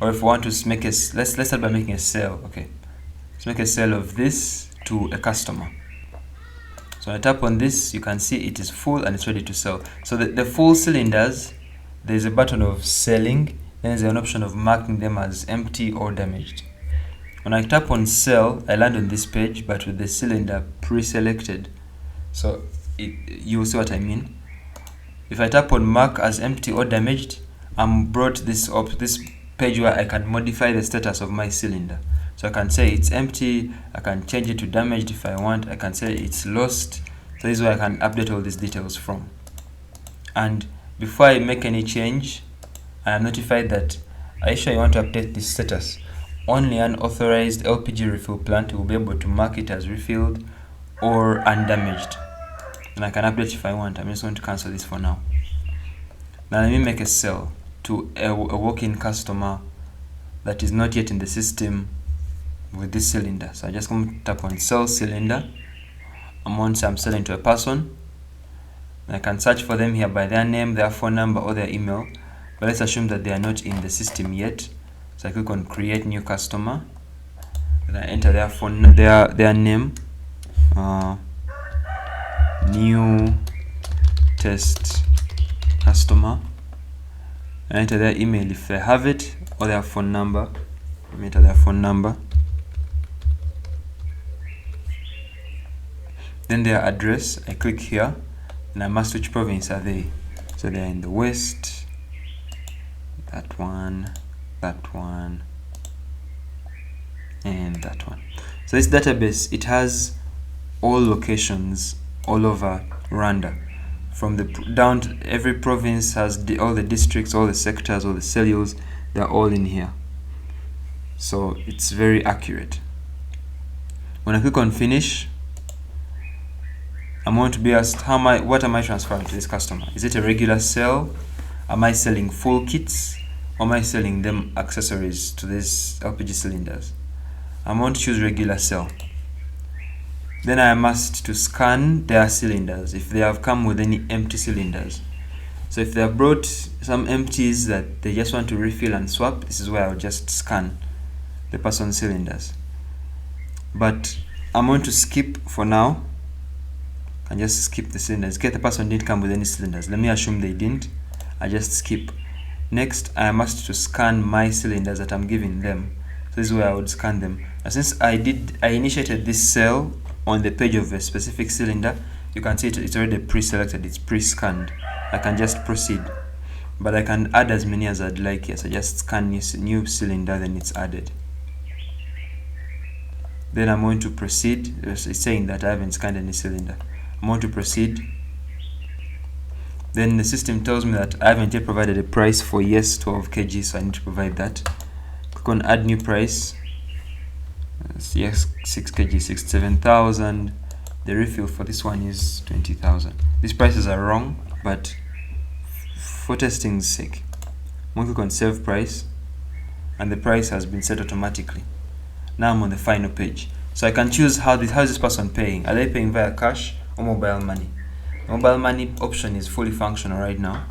or if we want to make let's start by making a sale. Okay, let's make a sale of this to a customer. So when I tap on this, you can see it is full and it's ready to sell. So the full cylinders, there's a button of selling, then there's an option of marking them as empty or damaged. When I tap on sell, I land on this page, but with the cylinder pre-selected. So you'll see what I mean. If I tap on mark as empty or damaged, I'm brought this page where I can modify the status of my cylinder. So I can say it's empty, I can change it to damaged if I want, I can say it's lost. So this is where I can update all these details from. And before I make any change, I am notified that, are you sure you want to update this status? Only an authorized LPG refill plant will be able to mark it as refilled or undamaged. And I can update if I want. I'm just going to cancel this for now. Now let me make a sale to a walk-in customer that is not yet in the system with this cylinder. So I just going to tap on sell cylinder. I'm selling to a person. And I can search for them here by their name, their phone number, or their email. But let's assume that they are not in the system yet. So I click on create new customer. And I enter their phone, their name. New test customer. I enter their email if they have it, or their phone number. I enter their phone number. Then their address. I click here, and I must which province are they. So they are in the west. That one, and that one. So this database, it has all locations all over Rwanda. From the down to every province has all the districts, all the sectors, all the cellules. They're all in here. So it's very accurate. When I click on finish, I'm going to be asked what am I transferring to this customer? Is it a regular sale? Am I selling full kits? Or am I selling them accessories to these LPG cylinders? I'm going to choose regular sale. Then I am asked to scan their cylinders if they have come with any empty cylinders. So if they have brought some empties that they just want to refill and swap, this is where I'll just scan the person's cylinders. But I'm going to skip for now. I just skip the cylinders. Get the person didn't come with any cylinders. Let me assume they didn't. I just skip. Next, I am asked to scan my cylinders that I'm giving them. So this is where I would scan them. And since I initiated this cell on the page of a specific cylinder, you can see it's already pre-selected, it's pre-scanned. I can just proceed, but I can add as many as I'd like here. So just scan new cylinder, then it's added. Then I'm going to proceed. It's saying that I haven't scanned any cylinder. I'm going to proceed. Then the system tells me that I haven't yet provided a price for yes 12 kg, so I need to provide that. Click on add new price. Yes 6 kg 67,000. The refill for this one is 20,000. These prices are wrong, but for testing's sake, I'm going to click on save price, and the price has been set automatically. Now I'm on the final page, so I can choose how is this person paying. Are they paying via cash or mobile money? The mobile money option is fully functional right now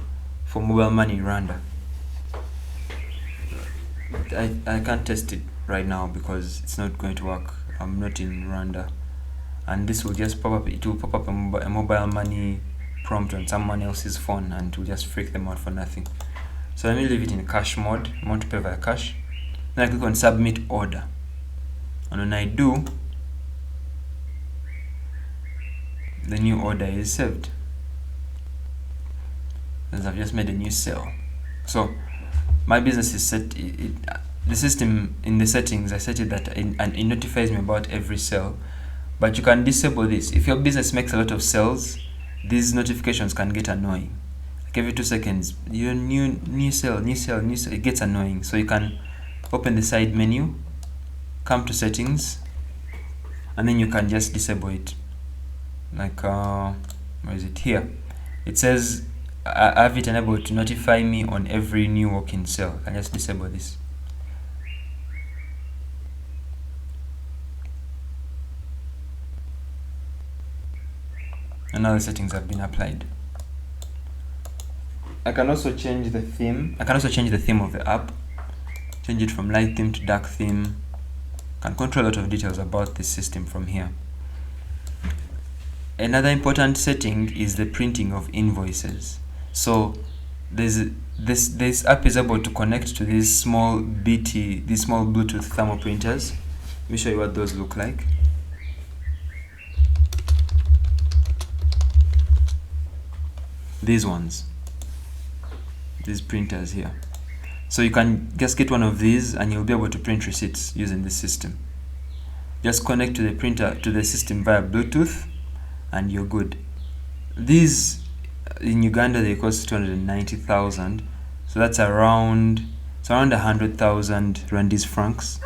for mobile money in Rwanda. I can't test it right now because it's not going to work. I'm not in Rwanda, and this will just pop up. It will pop up a mobile money prompt on someone else's phone, and it will just freak them out for nothing. So let me leave it in cash mode. I want to pay via cash. Then I click on submit order, and when I do, the new order is saved, as I've just made a new sale. So my business is set. The system in the settings, I set it that it notifies me about every sale, but you can disable this. If your business makes a lot of sales, these notifications can get annoying. Like every 2 seconds, your new sale, it gets annoying. So you can open the side menu, come to settings, and then you can just disable it. Like where is it? Here it says I have it enabled to notify me on every new walk-in sale. I can just disable this. And now the settings have been applied. I can also change the theme. I can also change the theme of the app. Change it from light theme to dark theme. Can control a lot of details about this system from here. Another important setting is the printing of invoices. So this app is able to connect to these small Bluetooth thermal printers. Let me show you what those look like. These ones, these printers here. So you can just get one of these and you'll be able to print receipts using this system. Just connect to the printer to the system via Bluetooth and you're good. These in Uganda they cost 290,000, so that's around 100,000 Rwandese francs.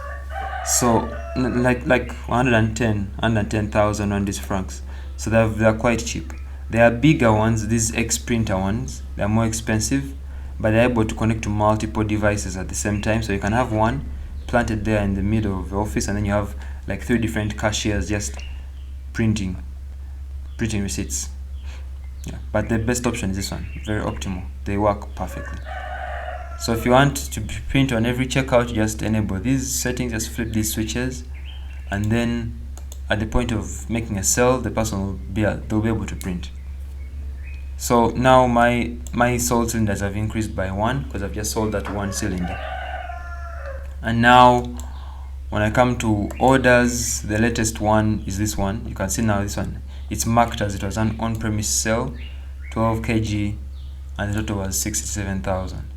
So like 110,000 Rwandese francs. So they're quite cheap. There are bigger ones, these X printer ones, they're more expensive, but they're able to connect to multiple devices at the same time. So you can have one planted there in the middle of the office, and then you have like 3 different cashiers just printing receipts. Yeah, but the best option is this one, very optimal. They work perfectly. So if you want to print on every checkout, just enable these settings, just flip these switches, and then at the point of making a sale, the person they'll be able to print. So now my sold cylinders have increased by 1 because I've just sold that 1 cylinder. And now when I come to orders, the latest one is this one. You can see now this one, it's marked as it was an on-premise sale, 12 kg, and the total was 67,000.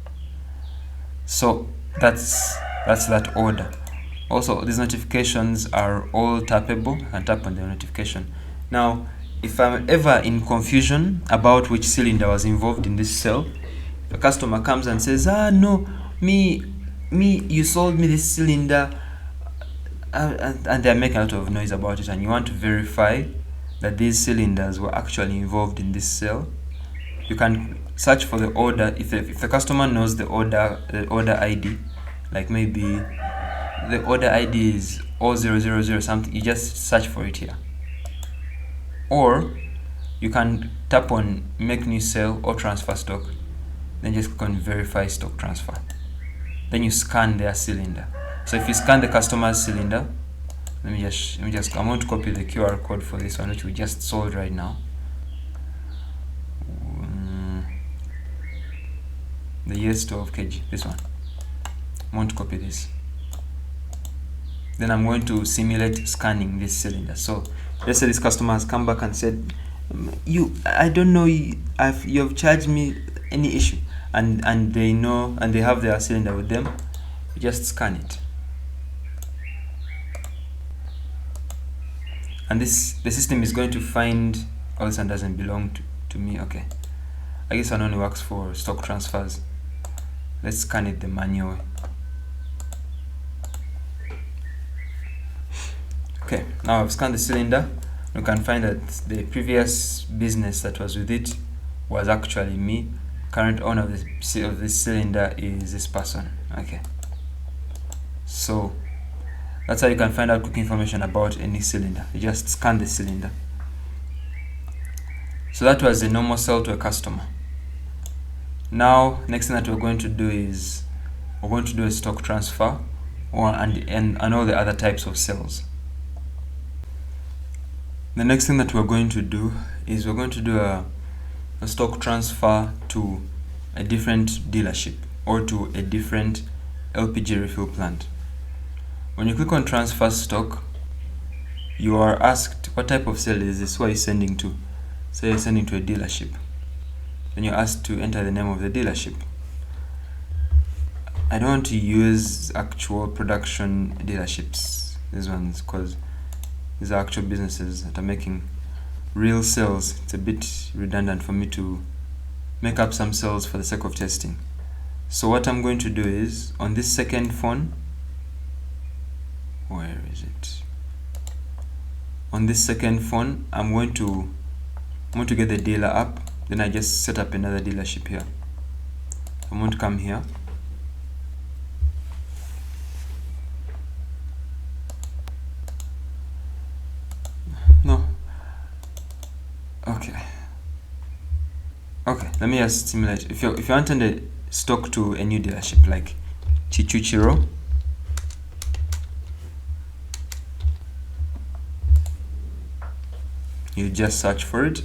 So that's that order. Also, these notifications are all tappable. I can tap on the notification. Now, if I'm ever in confusion about which cylinder was involved in this sale, the customer comes and says, no, me, you sold me this cylinder, and they're making a lot of noise about it, and you want to verify that these cylinders were actually involved in this sale, you can search for the order. If the customer knows the order ID, like maybe the order ID is 0000 something, you just search for it here. Or you can tap on make new sale or transfer stock, then just click on verify stock transfer. Then you scan their cylinder. So if you scan the customer's cylinder, let me just I'm going to copy the QR code for this one which we just sold right now. The yes 12 kg, this one. I'm going to copy this. Then I'm going to simulate scanning this cylinder. So let's say this customer has come back and said, I don't know, you have charged me any issue, and they know, and they have their cylinder with them. You just scan it, and the system is going to find, oh, this one doesn't belong to me. Okay, I guess one only works for stock transfers. Let's scan it the manual way. Okay, now I've scanned the cylinder. You can find that the previous business that was with it was actually me. Current owner of this cylinder is this person. Okay, so that's how you can find out quick information about any cylinder. You just scan the cylinder. So that was a normal sell to a customer. Now, next thing that we're going to do is we're going to do a stock transfer and all the other types of sales. The next thing that we're going to do is we're going to do a stock transfer to a different dealership or to a different LPG refill plant. When you click on transfer stock, you are asked what type of sale is this, who are you sending to? Say you're sending to a dealership. Then you're asked to enter the name of the dealership. I don't want to use actual production dealerships, these ones, because these are actual businesses that are making real sales. It's a bit redundant for me to make up some sales for the sake of testing. So what I'm going to do is, on this second phone, where is it? On this second phone, I'm going to get the dealer up. Then I just set up another dealership here. I'm going to come here. No. Okay, let me just simulate. If you want to send a stock to a new dealership like Chichuchiro, you just search for it.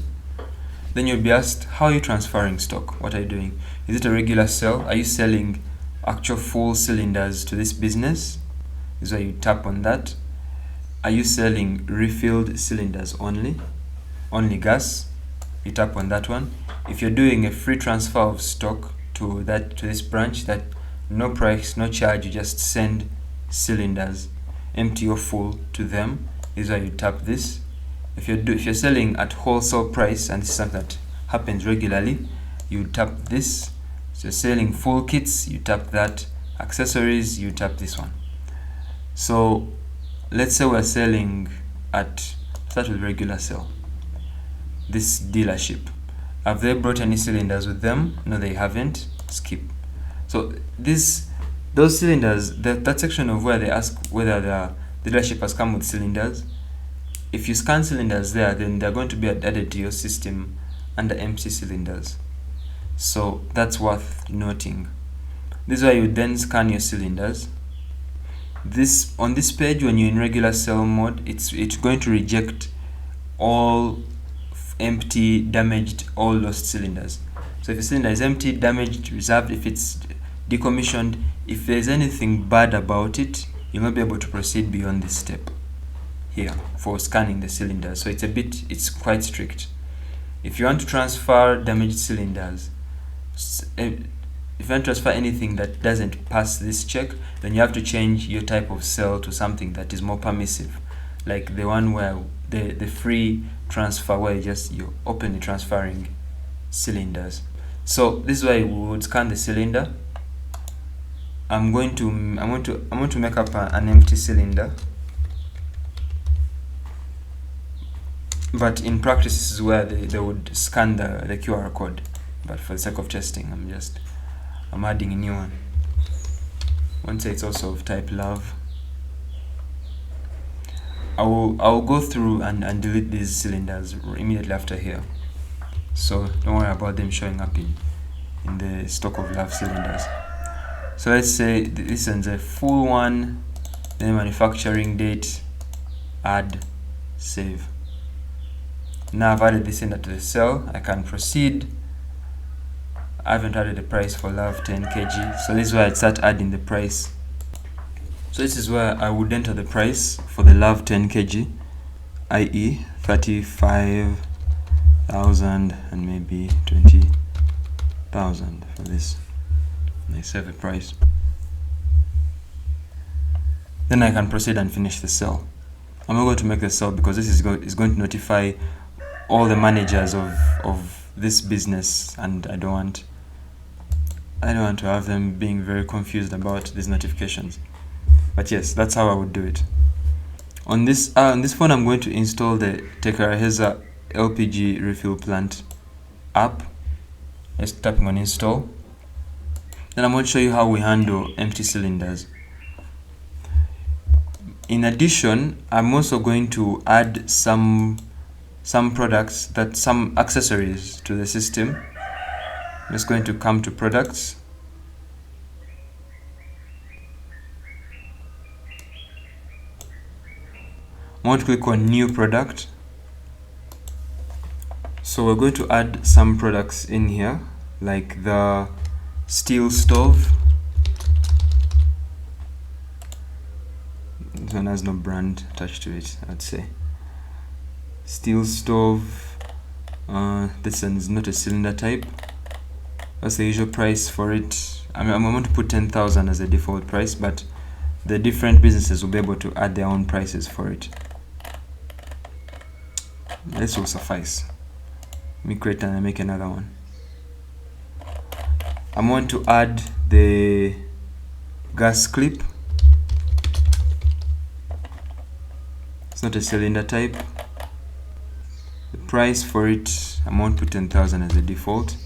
Then you'll be asked, how are you transferring stock? What are you doing? Is it a regular sale? Are you selling actual full cylinders to this business? This is why you tap on that. Are you selling refilled cylinders only gas? You tap on that one. If you're doing a free transfer of stock to this branch, that no price, no charge, you just send cylinders, empty or full, to them, this is why you tap this. If you're selling at wholesale price, and this is something that happens regularly, you tap this. So you're selling full kits, you tap that. Accessories, you tap this one. So let's say we're selling at, start with regular sale. This dealership, have they brought any cylinders with them? No, they haven't. Skip. So those cylinders, that section of where they ask whether the dealership has come with cylinders, if you scan cylinders there, then they're going to be added to your system under empty cylinders. So that's worth noting. This is why you then scan your cylinders. On this page, when you're in regular sale mode, it's going to reject all empty, damaged, all lost cylinders. So if a cylinder is empty, damaged, reserved, if it's decommissioned, if there's anything bad about it, you'll not be able to proceed beyond this step here for scanning the cylinders. So it's quite strict. If you want to transfer damaged cylinders, if you want to transfer anything that doesn't pass this check, then you have to change your type of sale to something that is more permissive, like the one where the free transfer, where you're openly transferring cylinders. So this is why we would scan the cylinder. I'm going to make up an empty cylinder. But in practice, this is where they would scan the QR code. But for the sake of testing, I'm adding a new one. Once it's also of type love. I will go through and delete these cylinders immediately after here. So don't worry about them showing up in the stock of love cylinders. So let's say this is a full one, then manufacturing date, add, save. Now I've added this cylinder to the cell. I can proceed. I haven't added the price for love 10 kg. So this is where I'd start adding the price. So this is where I would enter the price for the love 10 kg, i.e. 35,000 and maybe 20,000 for this. And I save a price. Then I can proceed and finish the sale. I'm not going to make the sale because this is going to notify all the managers of this business, and I don't want to have them being very confused about these notifications. But yes, that's how I would do it. On this phone, I'm going to install the Tekeraheza LPG refill plant app. Just tapping on install. Then I'm going to show you how we handle empty cylinders. In addition, I'm also going to add some products, some accessories to the system. I'm just going to come to products. I want to click on new product. So we're going to add some products in here, like the steel stove. This one has no brand attached to it, I'd say. Steel stove. This one is not a cylinder type. What's the usual price for it? I'm going to put 10,000 as a default price, but the different businesses will be able to add their own prices for it. This will suffice. Let me create and make another one. I'm going to add the gas clip. It's not a cylinder type. The price for it, I'm going to put 10,000 as a default.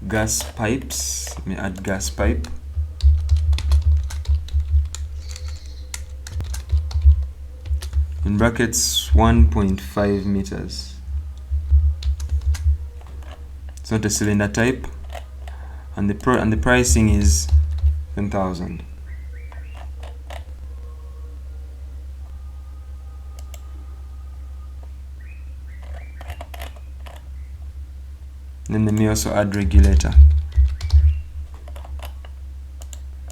Gas pipes, let me add gas pipe. In brackets 1.5 meters. It's not a cylinder type, and the pricing is 10,000. Then let me also add regulator.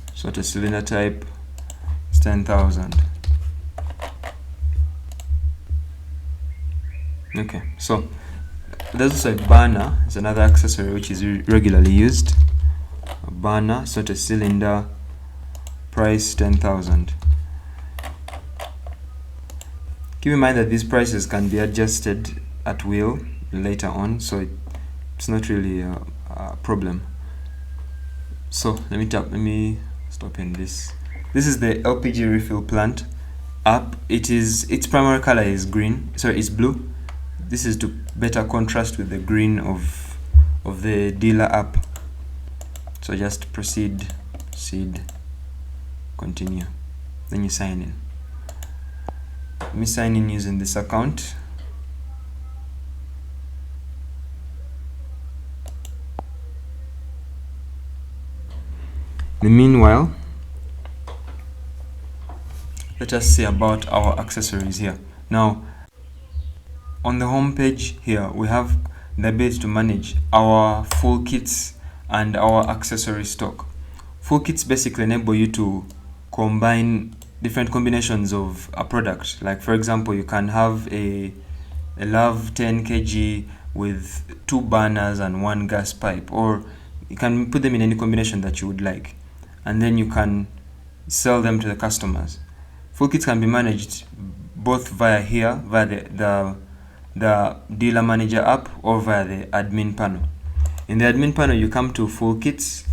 It's not a cylinder type, it's 10,000. Okay, so there's also a burner. It's another accessory which is regularly used. A burner, it's not a cylinder, price 10,000. Keep in mind that these prices can be adjusted at will later on, so it's not really a problem. So let me stop in this. This is the LPG refill plant app. Its primary color is blue. This is to better contrast with the green of the dealer app. So just proceed, continue. Then you sign in. Let me sign in using this account. Meanwhile, let us see about our accessories here. Now, on the home page here, we have the ability to manage our full kits and our accessory stock. Full kits basically enable you to combine different combinations of a product. Like for example, you can have a Love 10 kg with 2 burners and 1 gas pipe, or you can put them in any combination that you would like, and then you can sell them to the customers. Full kits can be managed both via the dealer manager app or via the admin panel. In the admin panel, you come to full kits,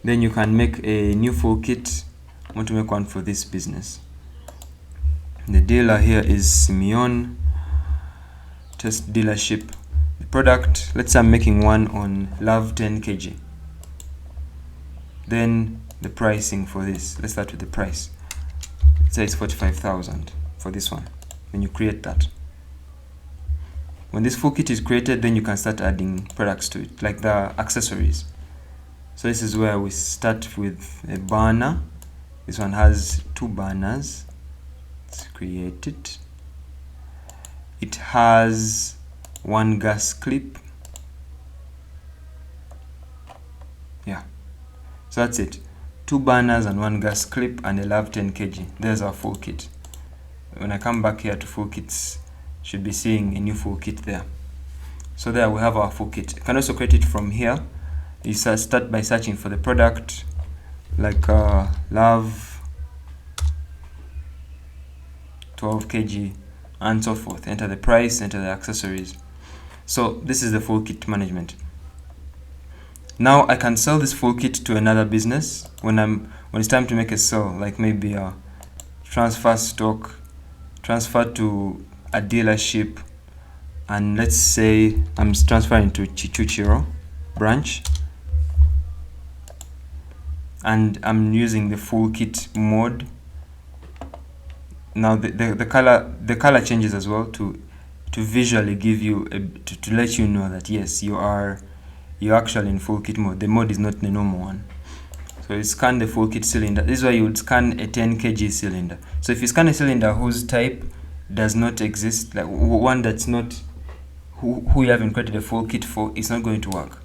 then you can make a new full kit. I want to make one for this business. The dealer here is Simeon Test Dealership. The product, let's say I'm making one on Love 10 kg. Then the pricing for this, let's start with the price. Let's say it's 45,000 for this one. Then you create that. When this full kit is created, then you can start adding products to it, like the accessories. So this is where we start with a burner. This one has 2 burners. Let's create it. It has 1 gas clip. Yeah. So that's it. 2 burners and 1 gas clip and a Love 10 kg. There's our full kit. When I come back here to full kits, should be seeing a new full kit there. So there we have our full kit. You can also create it from here. You start by searching for the product, like Love 12 kg and so forth. Enter the price, enter the accessories. So this is the full kit management. Now I can sell this full kit to another business when it's time to make a sell, like maybe transfer stock, transfer to a dealership, and let's say I'm transferring to Chichuchiro branch, and I'm using the full kit mode. Now the color changes as well to visually give you to let you know that yes, you're actually in full kit mode. The mode is not the normal one. So you scan the full kit cylinder. This is why you would scan a 10 kg cylinder. So if you scan a cylinder whose type does not exist, like one that's not who you haven't created a full kit for, it's not going to work.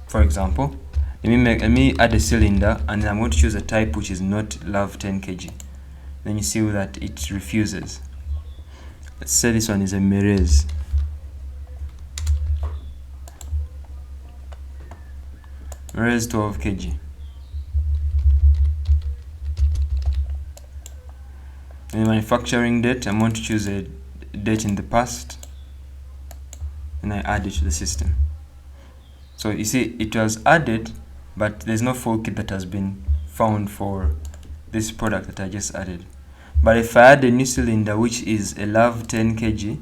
For example, let me add a cylinder, and I'm going to choose a type which is not love 10 kg. Then you see that it refuses. Let's say this one is a Merez. Merez 12 kg. In the manufacturing date, I'm going to choose a date in the past, and I add it to the system. So you see it was added, but there's no full kit that has been found for this product that I just added. But if I add a new cylinder which is a love 10 kg,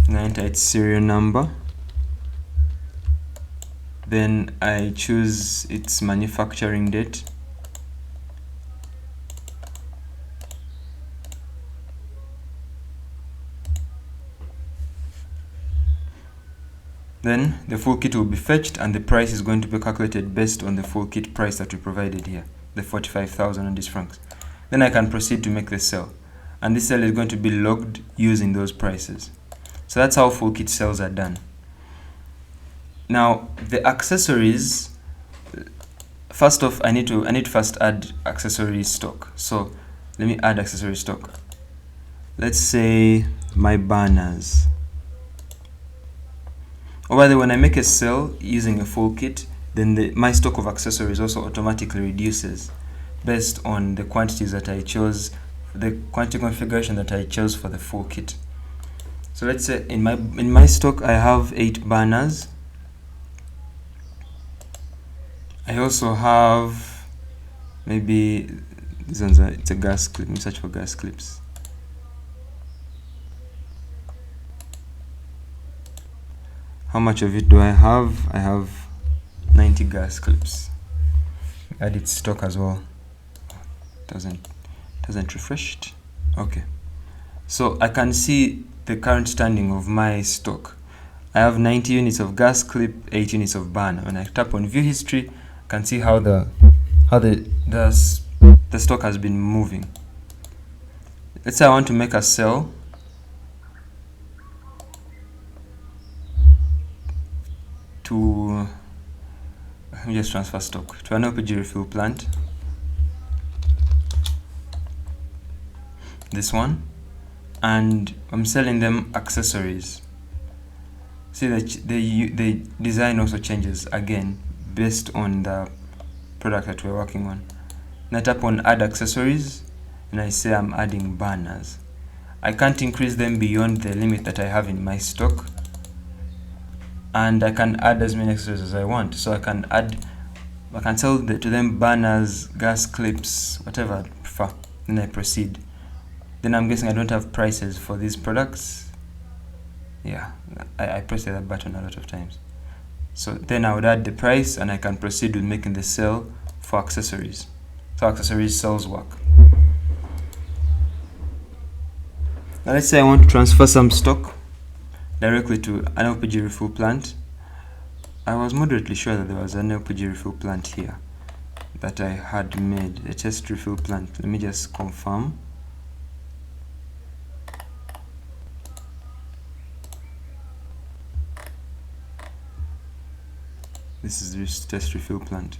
and I enter its serial number, then I choose its manufacturing date, then the full kit will be fetched, and the price is going to be calculated based on the full kit price that we provided here, the 45,000 francs. Then I can proceed to make the sale, and this sale is going to be logged using those prices. So that's how full kit sales are done. Now the accessories, first off, I need to first add accessory stock. So let me add accessory stock. Let's say my banners. Oh, by the way, when I make a sale using a full kit, then my stock of accessories also automatically reduces based on the quantities that I chose, the quantity configuration that I chose for the full kit. So let's say in my stock I have 8 banners. I also have maybe this one's it's a gas clip. Let me search for gas clips. How much of it do I have? I have 90 gas clips. Add its stock as well. Doesn't refreshed. Okay. So I can see the current standing of my stock. I have 90 units of gas clip, 8 units of banner. When I tap on view history, I can see how the stock has been moving. Let's say I want to make a sell. Let me just transfer stock to an LPG refill plant. This one, and I'm selling them accessories. See that the design also changes again based on the product that we're working on. And I tap on add accessories, and I say I'm adding banners. I can't increase them beyond the limit that I have in my stock, and I can add as many accessories as I want. So I can sell to them banners, gas clips, whatever I prefer. Then I proceed. Then I'm guessing I don't have prices for these products. Yeah, I press that button a lot of times. So then I would add the price, and I can proceed with making the sale for accessories. So accessories sales work. Now let's say I want to transfer some stock directly to an LPG refill plant. I was moderately sure that there was an LPG refill plant here that I had made, a test refill plant. Let me just confirm. This is this test refill plant.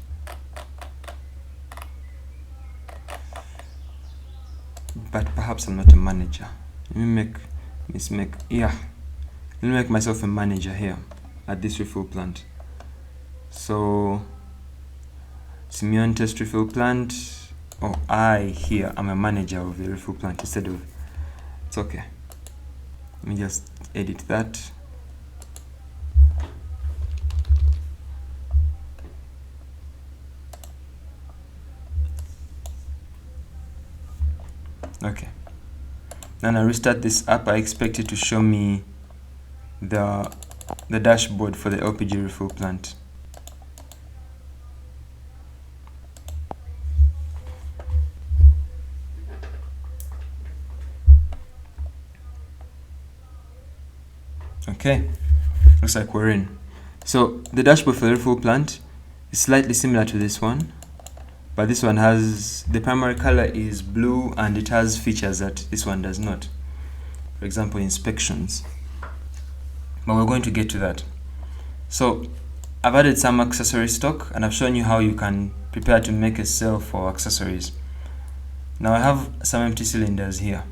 But perhaps I'm not a manager. Let me make Let me make myself a manager here at this refill plant. So Simeon test refill plant, or I here am a manager of the refill plant instead of, it's okay. Let me just edit that. Okay. Then I restart this app. I expect it to show me the dashboard for the LPG refill plant. Okay, looks like we're in. So the dashboard for the refill plant is slightly similar to this one, but this one has, the primary color is blue and it has features that this one does not. For example, inspections. But we're going to get to that. So I've added some accessory stock and I've shown you how you can prepare to make a sale for accessories. Now I have some empty cylinders here.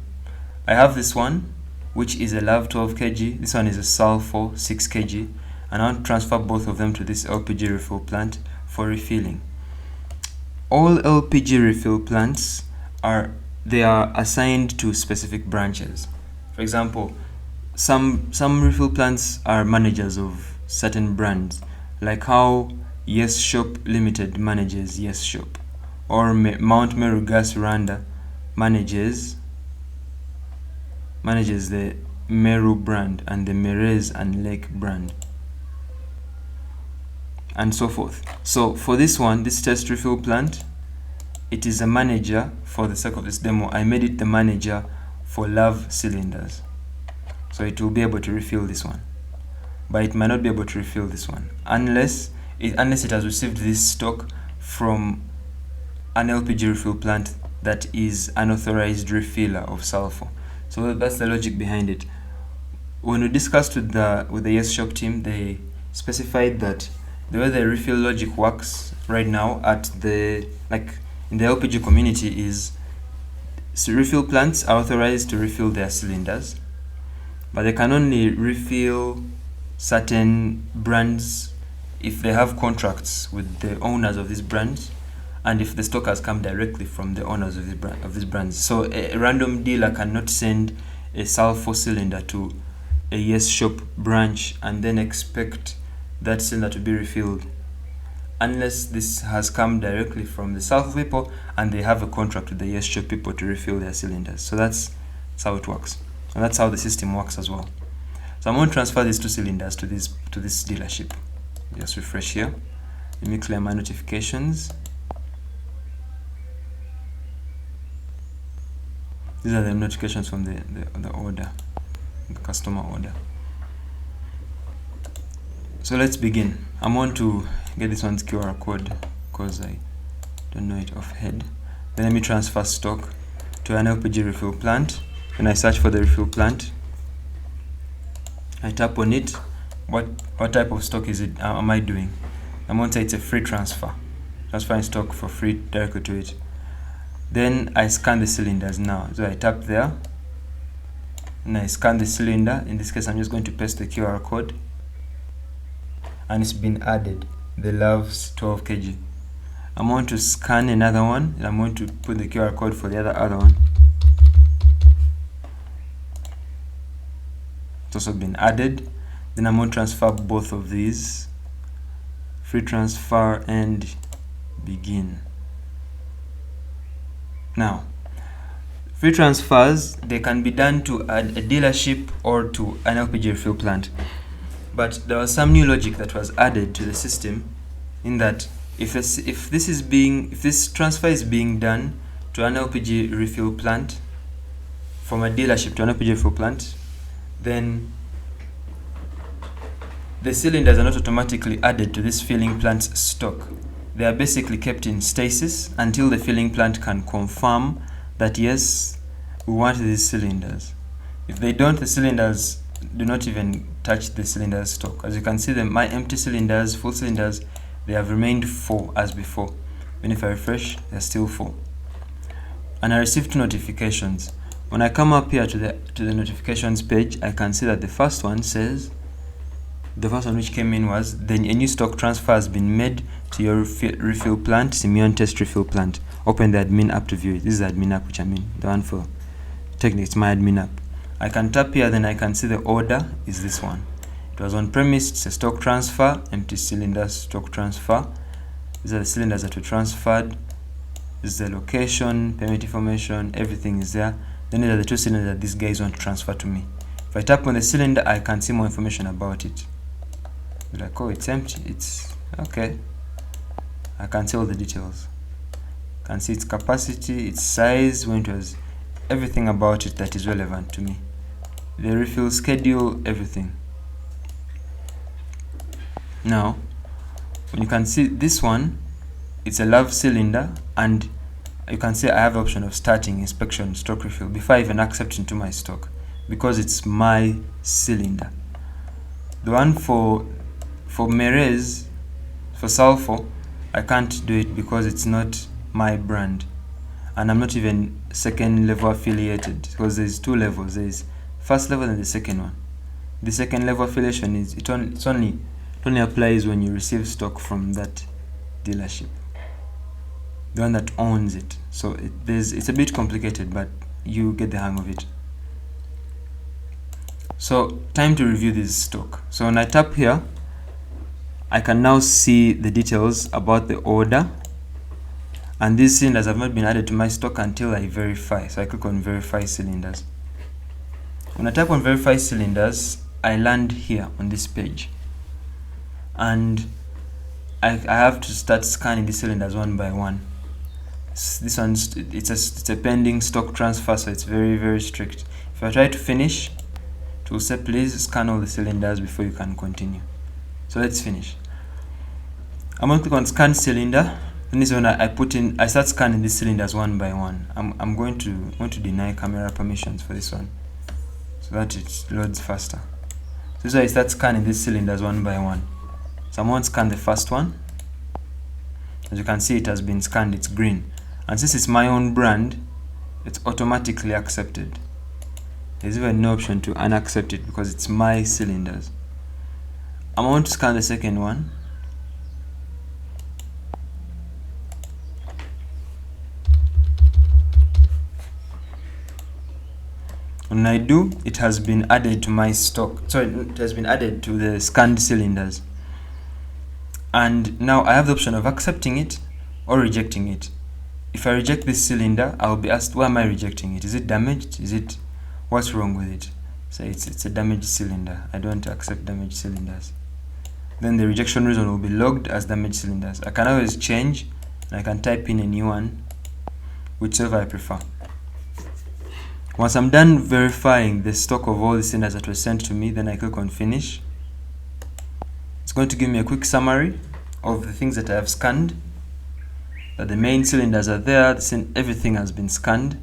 I have this one, which is a LAV 12 kg. This one is a Sulfur 6 kg. And I want to transfer both of them to this LPG refill plant for refilling. All LPG refill plants are assigned to specific branches. For example, some refill plants are managers of certain brands, like how Yes Shop Limited manages Yes Shop, or Mount Meru Gas Rwanda manages the Meru brand and the Merez and Lake brand, and so forth. So for this one, this test refill plant, it is a manager. For the sake of this demo, I made it the manager for LAV cylinders. So it will be able to refill this one, but it might not be able to refill this one unless it has received this stock from an LPG refill plant that is an authorized refiller of sulfur. So that's the logic behind it. When we discussed with the Yes Shop team, they specified that the way the refill logic works right now in the LPG community is, so refill plants are authorized to refill their cylinders, but they can only refill certain brands if they have contracts with the owners of these brands, and if the stock has come directly from the owners of these brands. So a random dealer cannot send a sulfur cylinder to a Yes Shop branch and then expect that cylinder to be refilled, unless this has come directly from the sulfur people and they have a contract with the Yes Shop people to refill their cylinders. So that's how it works, and that's how the system works as well. So I'm going to transfer these two cylinders to this dealership. Just refresh here. Let me clear my notifications. These are the notifications from the order, the customer order. So let's begin. I'm going to get this one's QR code because I don't know it off head. Then let me transfer stock to an LPG refill plant. When I search for the refill plant, I tap on it. What type of stock is it? Am I doing? I'm going to say it's a free transfer. Transferring stock for free directly to it. Then I scan the cylinders now. So I tap there and I scan the cylinder. In this case, I'm just going to paste the QR code, and it's been added, the LAV's 12 kg. I'm going to scan another one, and I'm going to put the QR code for the other one. It's also been added. Then I'm going to transfer both of these. Free transfer and begin. Now, free transfers, they can be done to a dealership or to an LPG refill plant. But there was some new logic that was added to the system, in that if this transfer is being done to an LPG refill plant, from a dealership to an LPG refill plant, then the cylinders are not automatically added to this filling plant's stock. They are basically kept in stasis until the filling plant can confirm that yes, we want these cylinders. If they don't, the cylinders do not even touch the cylinder stock. As you can see, my empty cylinders, full cylinders, they have remained full as before. Even if I refresh, they're still full. And I received two notifications. When I come up here to the notifications page, I can see that the first one says, the first one which came in was, then a new stock transfer has been made to your refill plant, Simeon test refill plant. Open the admin app to view it. This is the admin app which I mean, the one for technique, it's my admin app. I can tap here, then I can see the order is this one. It was on premise, it's a stock transfer, empty cylinder stock transfer. These are the cylinders that were transferred. This is the location, payment information, everything is there. Then these are the 2 cylinders that these guys want to transfer to me. If I tap on the cylinder, I can see more information about it. Like, oh, it's empty, it's okay. I can see all the details. I can see its capacity, its size, when it was, everything about it that is relevant to me. The refill schedule, everything. Now, when you can see this one, it's a love cylinder, and you can see I have the option of starting inspection stock refill before I even accept into my stock, because it's my cylinder. The one for Merez, for Sulfur, I can't do it because it's not my brand, and I'm not even second level affiliated, because there's 2 levels. There's first level and the second one. The second level affiliation is it only applies when you receive stock from that dealership, the one that owns it. So it's a bit complicated, but you get the hang of it. So time to review this stock. So when I tap here, I can now see the details about the order, and these cylinders have not been added to my stock until I verify. So I click on verify cylinders. When I tap on verify cylinders, I land here on this page, and I have to start scanning the cylinders one by one. This one, it's a pending stock transfer, so it's very, very strict. If I try to finish, it will say please scan all the cylinders before you can continue. So let's finish. I'm going to click on scan cylinder. Then this one I start scanning these cylinders one by one. I'm going to deny camera permissions for this one, so that it loads faster. So this is why I start scanning these cylinders one by one. So I'm going to scan the first one. As you can see, it has been scanned, it's green. And since it's my own brand, it's automatically accepted. There's even no option to unaccept it because it's my cylinders. I'm going to scan the second one. When I do, it has been added to my stock. Sorry, it has been added to the scanned cylinders. And now I have the option of accepting it or rejecting it. If I reject this cylinder, I'll be asked, why am I rejecting it? Is it damaged? What's wrong with it? So it's a damaged cylinder. I don't want to accept damaged cylinders. Then the rejection reason will be logged as damaged cylinders. I can always change, and I can type in a new one, whichever I prefer. Once I'm done verifying the stock of all the cylinders that were sent to me, then I click on finish. It's going to give me a quick summary of the things that I have scanned. That the main cylinders are there, everything has been scanned.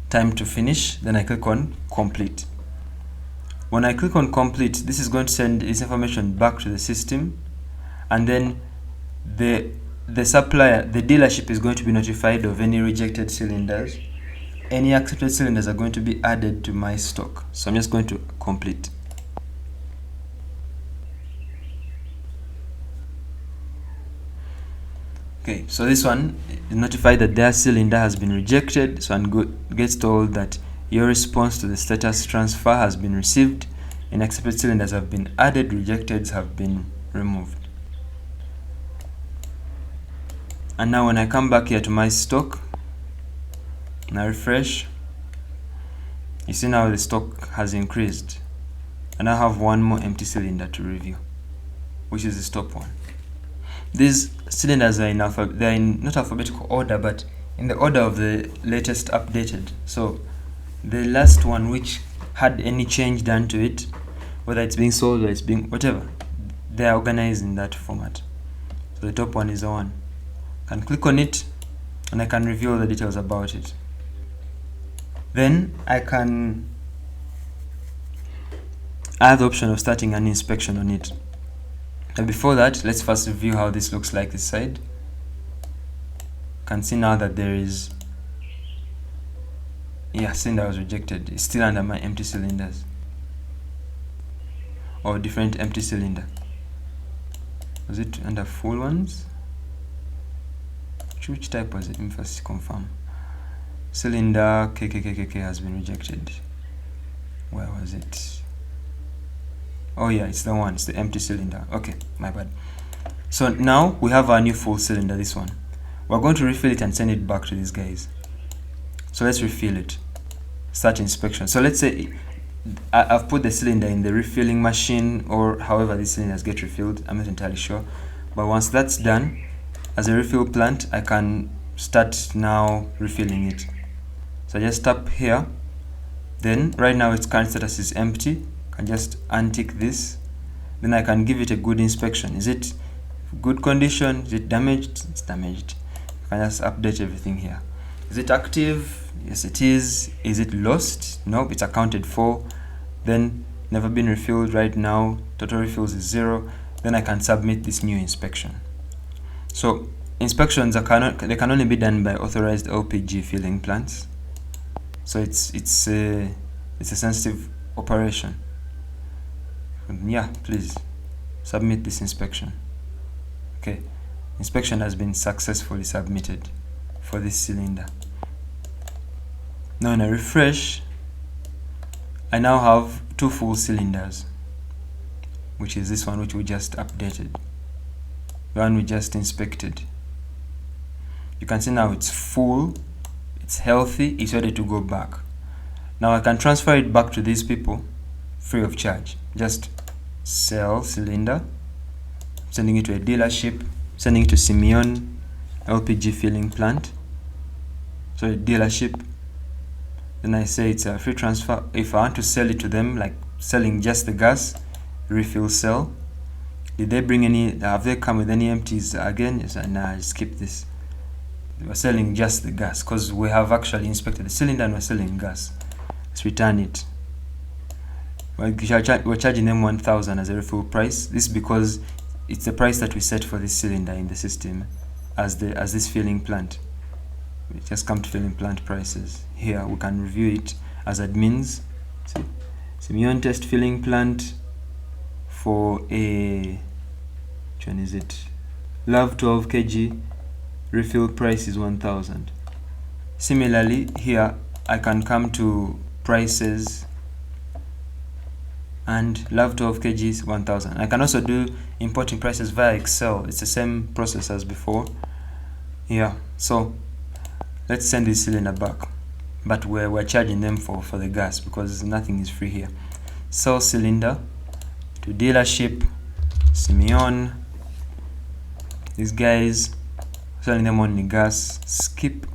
Time to finish. Then I click on complete. When I click on complete, this is going to send this information back to the system, and then the supplier, the dealership, is going to be notified of any rejected cylinders. Any accepted cylinders are going to be added to my stock. So I'm just going to complete. Okay, so this one is notified that their cylinder has been rejected. So and gets told that your response to the status transfer has been received. And accepted cylinders have been added, rejected have been removed. And now when I come back here to my stock, and I refresh, you see now the stock has increased. And I have one more empty cylinder to review, which is the stop one. These cylinders are in not alphabetical order, but in the order of the latest updated. So the last one which had any change done to it, whether it's being sold or it's being whatever, they are organized in that format. So the top one is the one. I can click on it and I can review all the details about it. Then I have the option of starting an inspection on it. But before that, let's first review how this looks like this side. You can see now that there is Yeah, cylinder was rejected. It's still under my empty cylinders, or different empty cylinder. Was it under full ones? Which type was it? Let me first confirm. Cylinder KKKKK has been rejected. Where was it? Oh yeah, it's the one. It's the empty cylinder. Okay, my bad. So now we have our new full cylinder, this one. We're going to refill it and send it back to these guys. So let's refill it. Start inspection. So let's say I've put the cylinder in the refilling machine, or however these cylinders get refilled. I'm not entirely sure. But once that's done, as a refill plant, I can start now refilling it. So I just tap here. Then right now its current status is empty. I can just untick this. Then I can give it a good inspection. Is it good condition? Is it damaged? It's damaged. I can just update everything here. Is it active? Yes, it is. Is it lost? Nope, it's accounted for. Then never been refilled right now. Total refills is 0. Then I can submit this new inspection. So inspections they can only be done by authorized LPG filling plants. So it's a sensitive operation. Yeah, please submit this inspection. Okay, inspection has been successfully submitted for this cylinder. Now when I refresh, I now have 2 full cylinders, which is this one which we just updated, the one we just inspected. You can see now it's full, it's healthy, it's ready to go back. Now I can transfer it back to these people free of charge. Just sell cylinder, sending it to a dealership, sending it to Simeon LPG filling plant, so a dealership. Then I say it's a free transfer. If I want to sell it to them, like selling just the gas, refill sell. Did they bring any, have they come with any empties again? Yes, nah, skip this. We're selling just the gas because we have actually inspected the cylinder and we're selling gas. Let's return it. We're charging them 1,000 as a refill price. This is because it's the price that we set for this cylinder in the system as this filling plant. We just come to filling plant prices. Here we can review it as admins. See, Simeon test filling plant for a, which one is it? Love 12 kg, refill price is 1,000. Similarly, here I can come to prices and Love 12 kg is 1,000. I can also do importing prices via Excel. It's the same process as before. Yeah, so let's send this cylinder back, but we're charging them for the gas because nothing is free here. Sell cylinder to dealership Simeon. These guys, selling them only gas. Skip,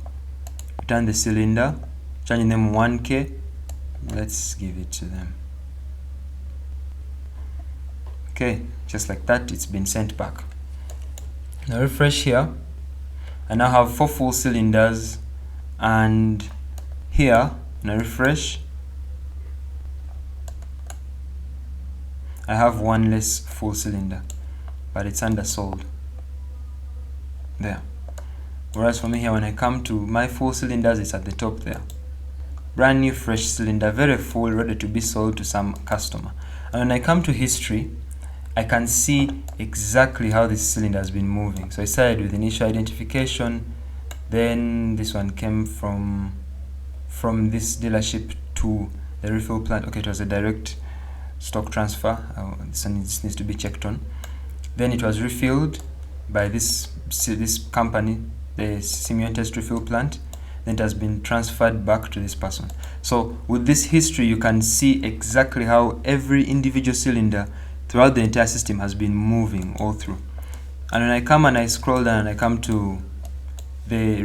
return the cylinder, charging them 1k. Let's give it to them. Okay, just like that, it's been sent back. Now refresh here. I now have 4 full cylinders, and here, when I refresh, I have 1 less full cylinder, but it's undersold. There. Whereas for me here, when I come to my full cylinders, it's at the top there. Brand new fresh cylinder, very full, ready to be sold to some customer. And when I come to history, I can see exactly how this cylinder has been moving. So I started with initial identification, then this one came from this dealership to the refill plant. Okay, it was a direct stock transfer. This one needs to be checked on. Then it was refilled by this company, the Simeon test refill plant. Then it has been transferred back to this person. So with this history, you can see exactly how every individual cylinder throughout the entire system has been moving all through. And when I come and I scroll down and I come to the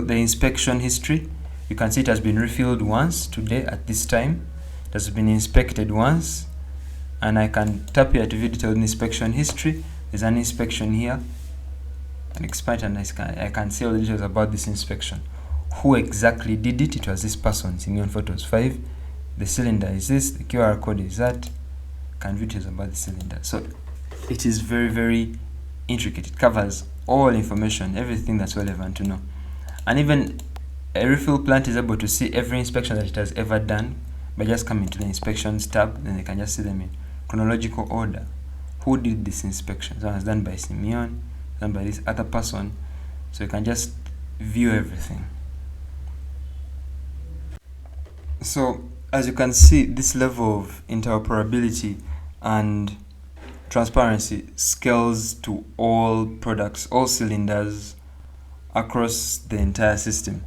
inspection history, you can see it has been refilled once today at this time. It has been inspected once, and I can tap here to view detailed inspection history. There's an inspection here, and expand, and I can see all the details about this inspection. Who exactly did it? It was this person, Simeon Photos 5. The cylinder is this, the QR code is that. Can view details about the cylinder. So it is very, very intricate. It covers all information, everything that's relevant to know. And even A refill plant is able to see every inspection that it has ever done by just coming to the inspections tab. Then they can just see them in chronological order. Who did this inspection? So it was done by Simeon, done by this other person. So you can just view everything. So as you can see, this level of interoperability and transparency scales to all products, all cylinders across the entire system.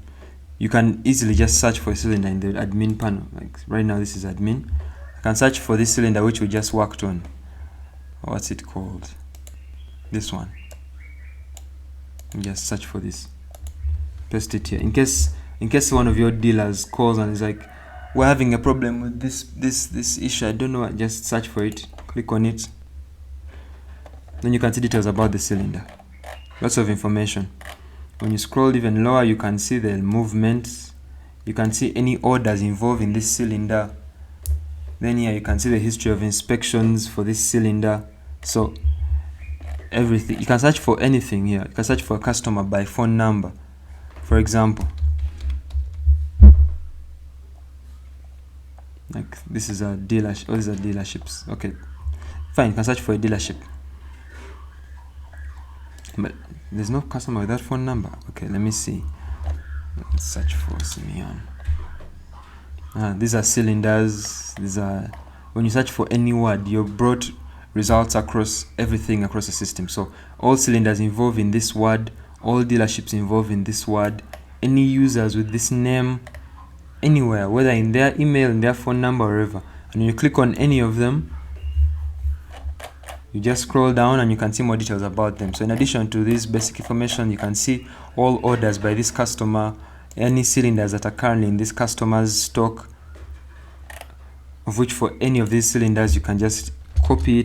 You can easily just search for a cylinder in the admin panel. Like right now, this is admin. I can search for this cylinder which we just worked on. What's it called? This one. And just search for this. Paste it here. In case one of your dealers calls and is like, we're having a problem with this issue, I don't know, just search for it, click on it. Then you can see details about the cylinder. Lots of information. When you scroll even lower, you can see the movements. You can see any orders involved in this cylinder. Then here you can see the history of inspections for this cylinder. So everything. You can search for anything here. You can search for a customer by phone number, for example. Like this is a dealership. All these are dealerships. Okay, fine. You can search for a dealership. But there's no customer with that phone number. Okay, let me see. Let's search for Simeon. These are cylinders. These are, when you search for any word, you've brought results across everything across the system. So all cylinders involved in this word, all dealerships involved in this word, any users with this name, anywhere, whether in their email, in their phone number, or wherever. And when you click on any of them, you just scroll down and you can see more details about them. So in addition to this basic information, you can see all orders by this customer, any cylinders that are currently in this customer's stock, of which for any of these cylinders you can just copy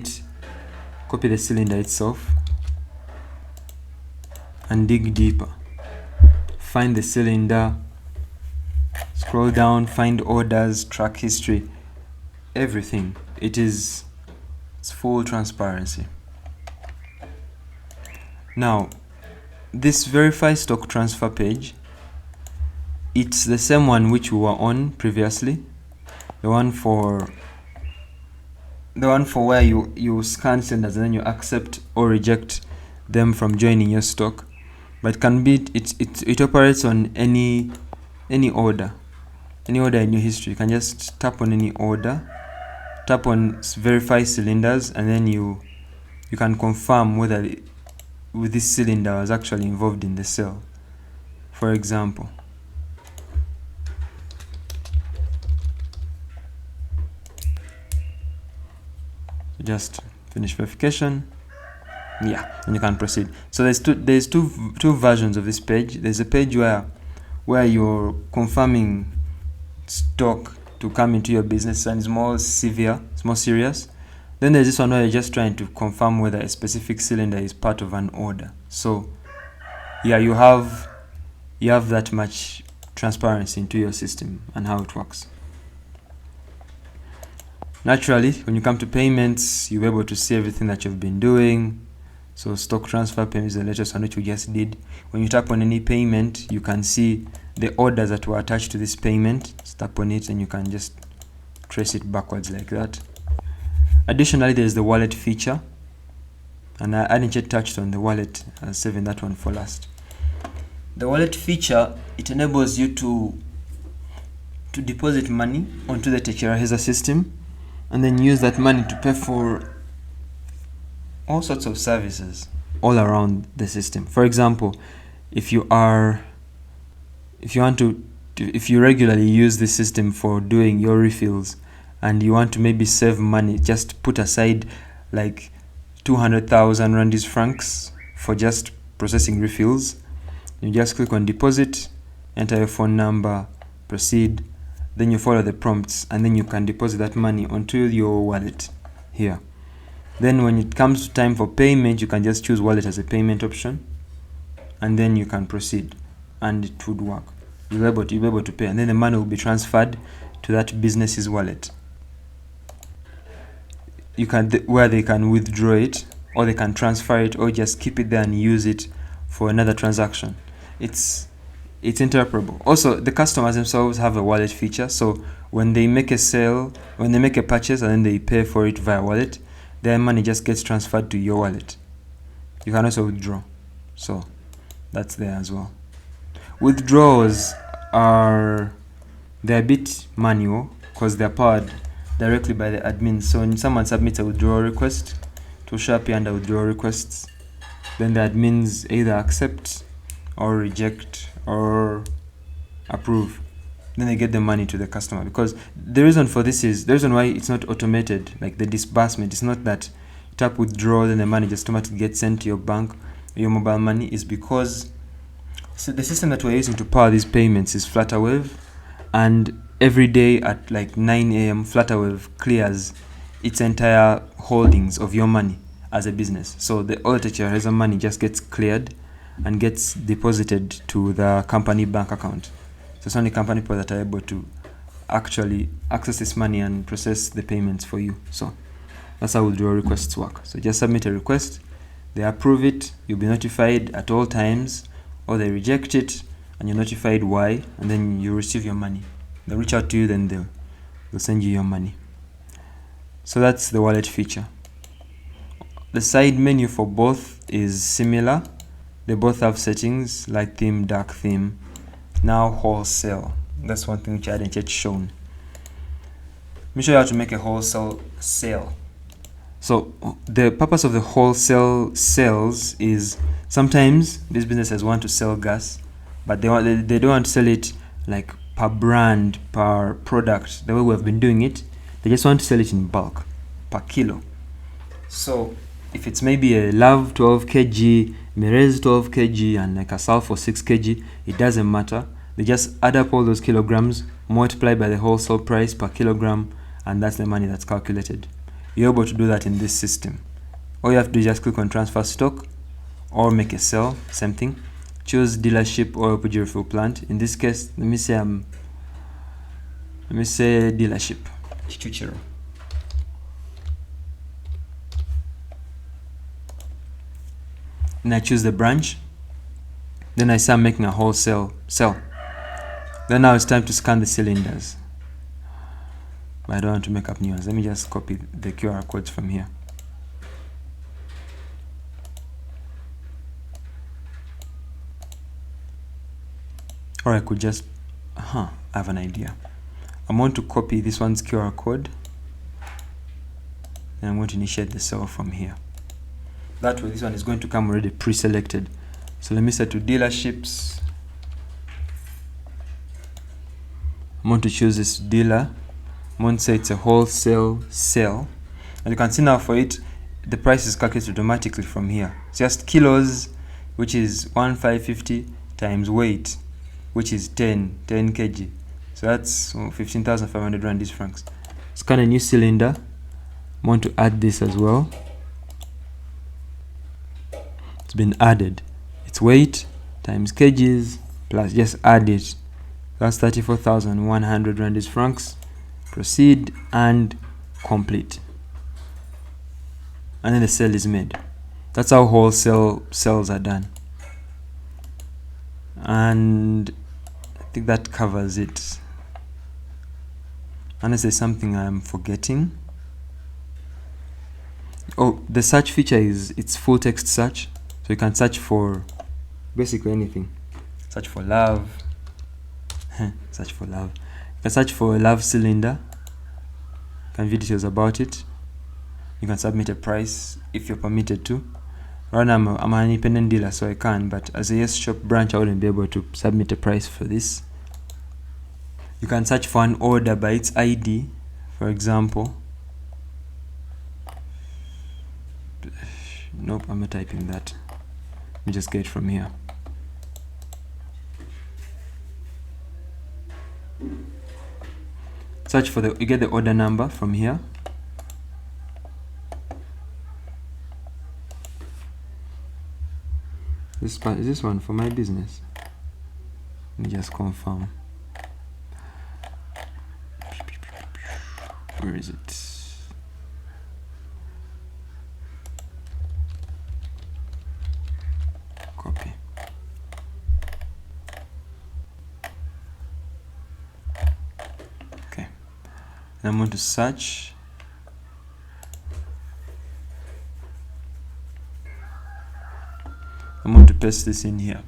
the cylinder itself and dig deeper. Find the cylinder, scroll down, find orders, track history, everything. It's full transparency. Now, this verify stock transfer page, it's the same one which we were on previously. The one for where you scan cylinders and then you accept or reject them from joining your stock. But it operates on any order in your history. You can just tap on any order, tap on verify cylinders, and then you can confirm whether with this cylinder was actually involved in the sale. For example, just finish verification. Yeah, and you can proceed. So there's two versions of this page. There's a page where you're confirming stock to come into your business, and it's more severe, it's more serious. Then there's this one where you're just trying to confirm whether a specific cylinder is part of an order. So yeah, you have that much transparency into your system and how it works. Naturally, when you come to payments, you'll be able to see everything that you've been doing. So stock transfer payment is the latest one which we just did. When you tap on any payment, you can see the orders that were attached to this payment. Just tap on it and you can just trace it backwards like that. Additionally, there's the wallet feature, and I hadn't yet touched on the wallet. I'm saving that one for last. The wallet feature, it enables you to deposit money onto the Tekeraheza system and then use that money to pay for all sorts of services all around the system. For example, if you regularly use the system for doing your refills and you want to maybe save money, just put aside like 200,000 Rwandese francs for just processing refills. You just click on deposit, enter your phone number, proceed, then you follow the prompts, and then you can deposit that money onto your wallet here. Then when it comes to time for payment, you can just choose wallet as a payment option, and then you can proceed, and it would work. You'll be able to pay, and then the money will be transferred to that business's wallet. Where they can withdraw it, or they can transfer it, or just keep it there and use it for another transaction. It's it's interoperable. Also, the customers themselves have a wallet feature, so when they make a sale, when they make a purchase and then they pay for it via wallet, their money just gets transferred to your wallet. You can also withdraw, so that's there as well. Withdrawals they're a bit manual because they're powered directly by the admin. So when someone submits a withdrawal request, it will show up here under withdrawal requests. Then the admins either accept or reject or approve. Then they get the money to the customer, because the reason for this is, the reason why it's not automated, like the disbursement, it's not that you tap withdraw then the money just automatically gets sent to your bank or your mobile money, is because the system that we're using to power these payments is Flutterwave, and every day at like 9 a.m. Flutterwave clears its entire holdings of your money as a business. So all the Tekeraheza money just gets cleared and gets deposited to the company bank account. So it's only company people that are able to actually access this money and process the payments for you. So that's how withdrawal requests work. So just submit a request, they approve it, you'll be notified at all times, or they reject it and you're notified why, and then you receive your money. They'll reach out to you, then they'll send you your money. So that's the wallet feature. The side menu for both is similar. They both have settings, light theme, dark theme. Now wholesale, that's one thing which I hadn't yet shown. Let me show you how to make a wholesale sale. So the purpose of the wholesale sales is, sometimes these businesses want to sell gas, but they don't want to sell it like per brand, per product, the way we have been doing it. They just want to sell it in bulk, per kilo. So if it's maybe a Love 12 kg, Merez 12 kg, and like a Sulfur 6 kg, it doesn't matter. They just add up all those kilograms, multiply by the wholesale price per kilogram, and that's the money that's calculated. You're able to do that in this system. All you have to do is just click on transfer stock or make a sell, same thing. Choose dealership or LPG refill plant. In this case, let me say dealership, Chichuchiro. Then I choose the branch. Then I start making a wholesale sell. Then now it's time to scan the cylinders. But I don't want to make up new ones. Let me just copy the QR codes from here. Or I could just, I have an idea. I'm going to copy this one's QR code. And I'm going to initiate the sell from here. That way this one is going to come already pre-selected. So let me set to dealerships. I'm going to choose this dealer. I'm going to say it's a wholesale sale. And you can see now for it, the price is calculated automatically from here. It's just kilos, which is 1550 times weight, which is 10 kg. So that's 15,500 Rwandese francs. Scan a new cylinder. I want to add this as well. It's been added. It's weight times kgs plus, just add it. That's 34,100 Rwandese francs. Proceed and complete. And then the sale is made. That's how wholesale sales are done. And I think that covers it. Unless there's something I'm forgetting. Oh, the search feature it's full text search. So you can search for basically anything. Search for love. Search for love. You can search for a love cylinder. You can view details about it. You can submit a price if you're permitted to. Right now I'm an independent dealer, so I can, but as a Yes Shop branch I wouldn't be able to submit a price for this. You can search for an order by its ID, for example. Nope, I'm not typing that. Let me just get it from here. Search for you get the order number from here. Is this one for my business? Let me just confirm. Where is it? Copy. and I'm going to search. I'm going to paste this in here.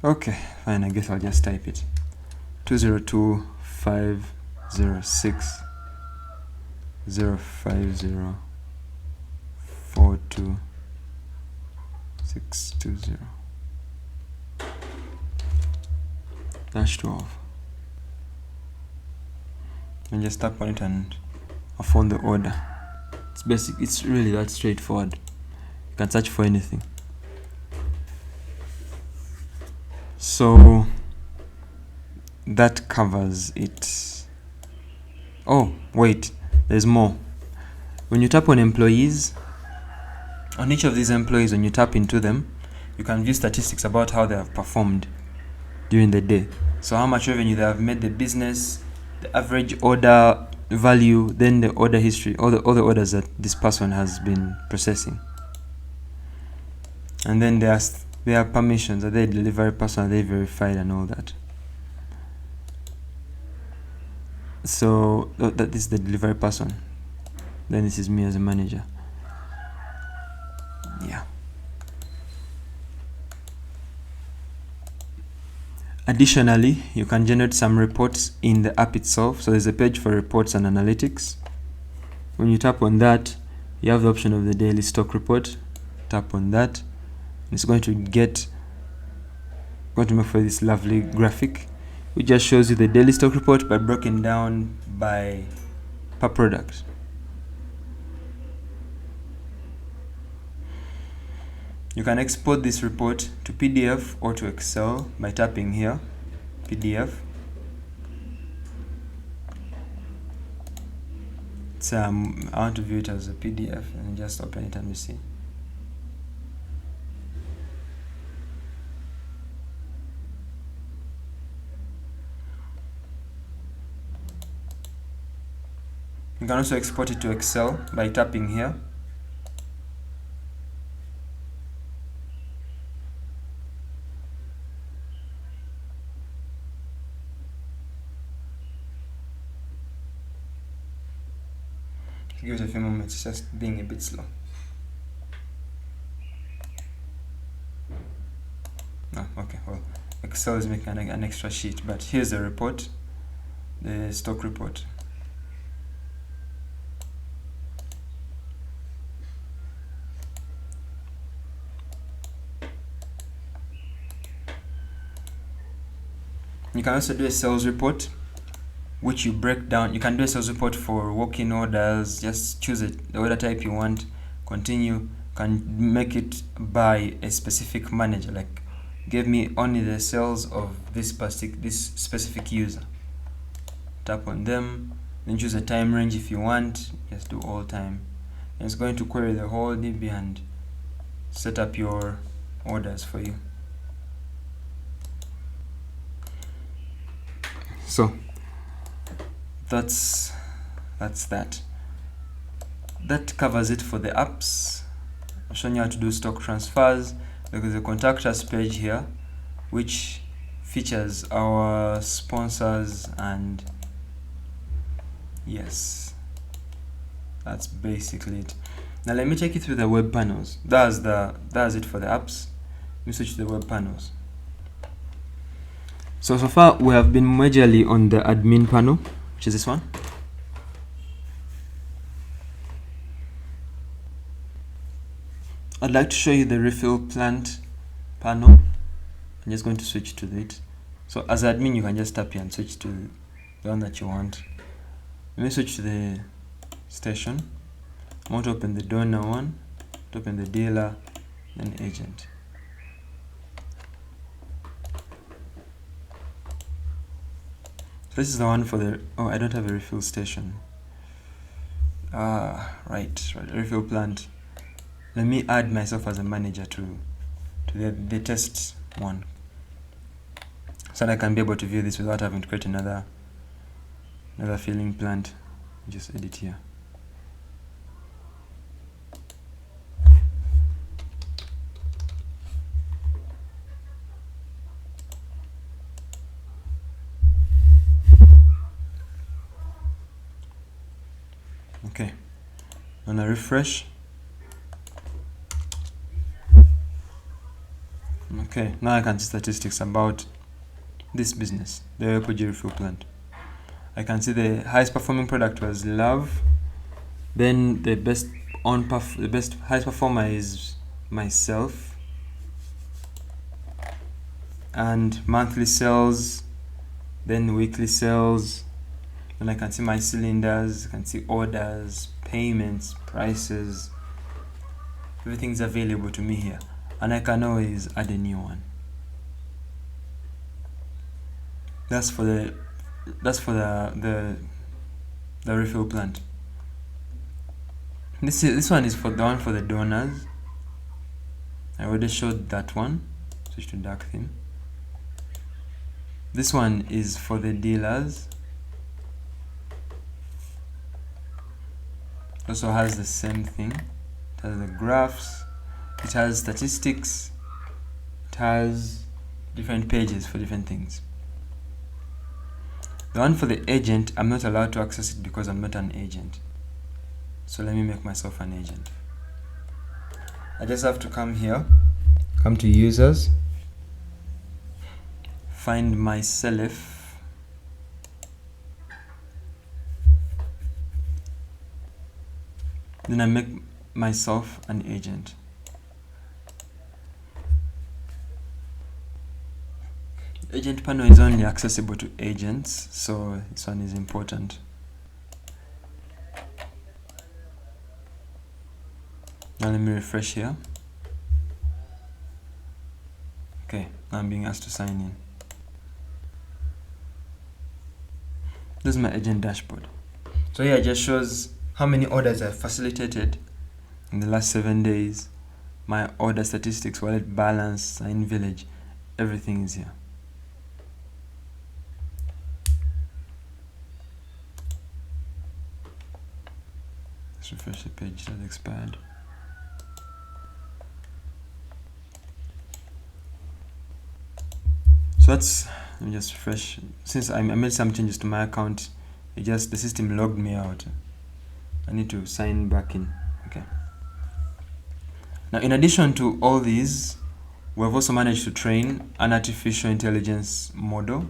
Okay, fine, I guess I'll just type it. 202.506 05042.620 -12. And just tap on it and I found the order. It's basic, it's really that straightforward. You can search for anything. So that covers it. Oh, wait, there's more. When you tap on employees, on each of these employees, when you tap into them, you can view statistics about how they have performed during the day. So how much revenue they have made the business, the average order value, then the order history, all the orders that this person has been processing. And then there are permissions. Are they a delivery person? Are they verified and all that? So that is the delivery person. Then this is me as a manager. Yeah. Additionally, you can generate some reports in the app itself. So there's a page for reports and analytics. When you tap on that, you have the option of the daily stock report. Tap on that. It's going to make for this lovely graphic, which just shows you the daily stock report but broken down per product. You can export this report to PDF or to Excel by tapping here, PDF. I want to view it as a PDF and just open it and we see. You can also export it to Excel by tapping here. Give it a few moments, it's just being a bit slow. Oh, okay, well, Excel is making an extra sheet, but here's the report, the stock report. You can also do a sales report, which you break down. You can do a sales report for walk-in orders. Just choose the order type you want. Continue. Can make it by a specific manager. Like, give me only the sales of this specific user. Tap on them. Then choose a time range if you want. Just do all time. And it's going to query the whole DB and set up your orders for you. So that's that. That covers it for the apps. I've shown you how to do stock transfers. There's a contact us page here, which features our sponsors, and yes, that's basically it. Now let me take you through the web panels. That's it for the apps. Let me switch to the web panels. So far we have been majorly on the admin panel, which is this one. I'd like to show you the refill plant panel. I'm just going to switch to it. So as admin, you can just tap here and switch to the one that you want. Let me switch to the station. I want to open the donor one, to open the dealer, then agent. This is the one for the, oh, I don't have a refill station. Right, refill plant. Let me add myself as a manager to the test one, so that I can be able to view this without having to create another filling plant. Just edit here. Okay, I'm gonna refresh. Okay, now I can see statistics about this business, the LPG refill plant. I can see the highest performing product was Love. Then the best highest performer is myself. And monthly sales, then weekly sales. Then I can see my cylinders, I can see orders, payments, prices. Everything's available to me here, and I can always add a new one. That's for the refill plant. This one is for the one for the donors. I already showed that one. Switch to dark theme. This one is for the dealers. Also has the same thing. It has the graphs, it has statistics, it has different pages for different things. The one for the agent, I'm not allowed to access it because I'm not an agent. So let me make myself an agent. I just have to come here, come to users, find myself, then I make myself an agent. Agent panel is only accessible to agents, so this one is important. Now let me refresh here. Okay, now I'm being asked to sign in. This is my agent dashboard. So here it just shows how many orders I've facilitated in the last 7 days, my order statistics, wallet balance, sign village, everything is here. Let's refresh the page that expired. So let me just refresh. Since I made some changes to my account, the system logged me out. I need to sign back in. Okay. Now, in addition to all these, we've also managed to train an artificial intelligence model.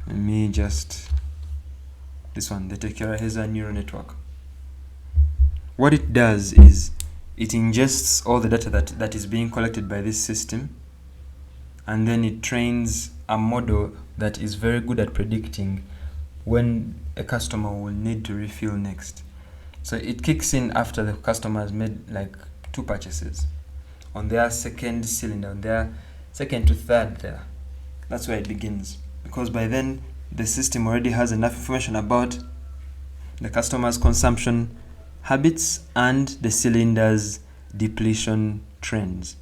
Let me just this one, the Tekeraheza neural network. What it does is it ingests all the data that is being collected by this system, and then it trains a model that is very good at predicting when a customer will need to refill next. So it kicks in after the customer has made like 2 purchases on their second cylinder, on their second to third there. That's where it begins, because by then the system already has enough information about the customer's consumption habits and the cylinder's depletion trends.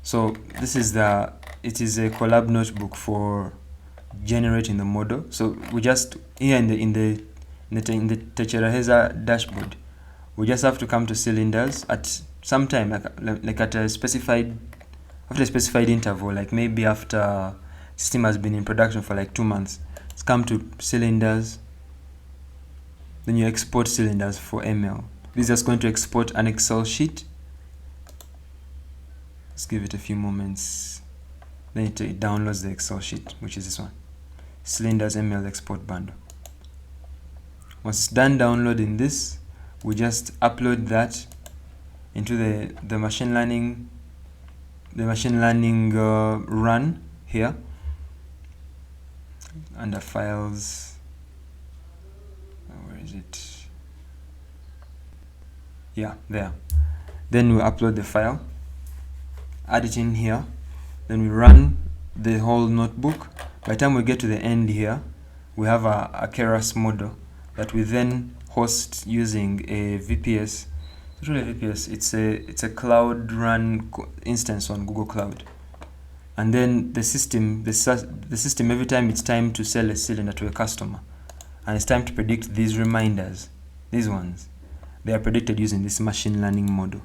So this is it is a collab notebook for generating the model. So we just here in the Tekeraheza dashboard, we just have to come to cylinders at some time, like at a specified interval, like maybe after system has been in production for like 2 months. Let's come to cylinders. Then you export cylinders for ML. This is just going to export an Excel sheet. Let's give it a few moments. Then it downloads the Excel sheet, which is this one. Cylinders ML export bundle. Once it's done downloading this, we just upload that into the machine learning run here under files. Where is it? Yeah, there. Then we upload the file, add it in here, then we run the whole notebook. By the time we get to the end here, we have a Keras model that we then host using a VPS. It's not really a VPS, it's a cloud run instance on Google Cloud. And then the system every time it's time to sell a cylinder to a customer, and it's time to predict these reminders, these ones, they are predicted using this machine learning model.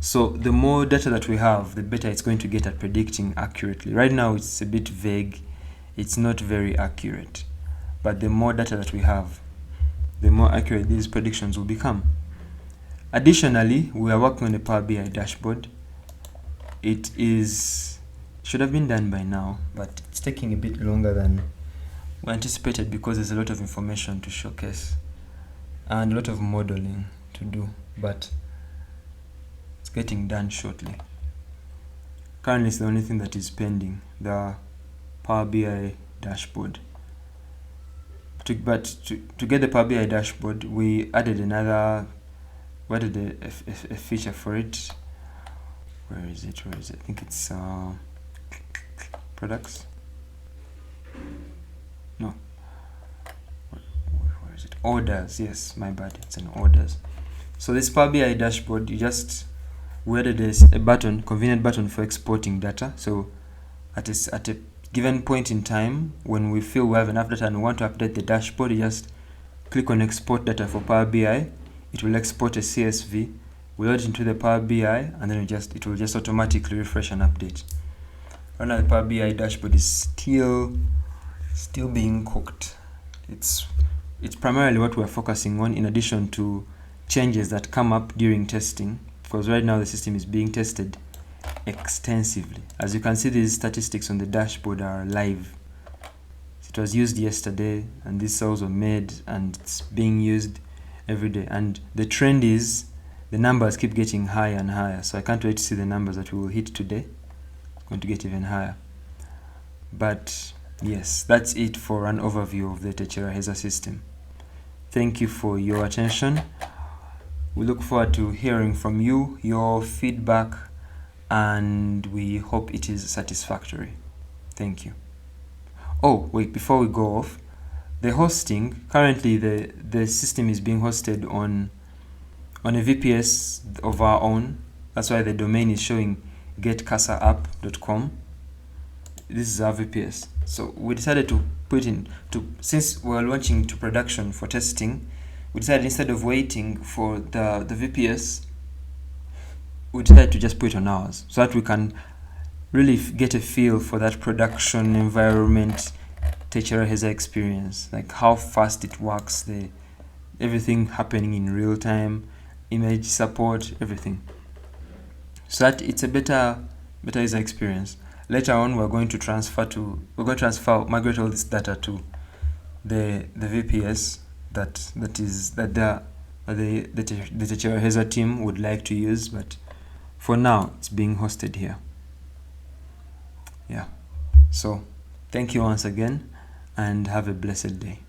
So the more data that we have, the better it's going to get at predicting accurately. Right now it's a bit vague, it's not very accurate, but the more data that we have, the more accurate these predictions will become. Additionally, we are working on a Power BI dashboard. It should have been done by now, but it's taking a bit longer than we anticipated because there's a lot of information to showcase and a lot of modeling to do, but it's getting done shortly. Currently, it's the only thing that is pending, the Power BI dashboard. To get the Power BI dashboard, we added a feature for it. Where is it? I think it's products. No. Where is it? Orders. Yes, my bad. It's in orders. So this Power BI dashboard, we added a button, convenient button for exporting data. So at a given point in time, when we feel we have enough data and we want to update the dashboard, you just click on export data for Power BI. It will export a CSV. We load it into the Power BI, and then it will just automatically refresh and update. Right now, the Power BI dashboard is still being cooked. It's primarily what we're focusing on, in addition to changes that come up during testing, because right now the system is being tested extensively. As you can see, these statistics on the dashboard are live. It was used yesterday, and these cells were made, and it's being used every day. And the trend is the numbers keep getting higher and higher. So I can't wait to see the numbers that we will hit today. It's going to get even higher. But yes, that's it for an overview of the Tekeraheza system. Thank you for your attention. We look forward to hearing from you, your feedback, and we hope it is satisfactory. Thank you. Oh, wait, before we go off, the hosting, currently the system is being hosted on a VPS of our own. That's why the domain is showing getcasaapp.com. This is our VPS. So we decided to since we're launching to production for testing, we decided instead of waiting for the VPS, we decided to just put it on ours, so that we can really get a feel for that production environment Tekeraheza experience, like how fast it works, everything happening in real time, image support, everything, so that it's a better user experience. Later on, we're going to migrate all this data to the VPS that the Tekeraheza team would like to use, but for now it's being hosted here. Yeah. So thank you once again, and have a blessed day.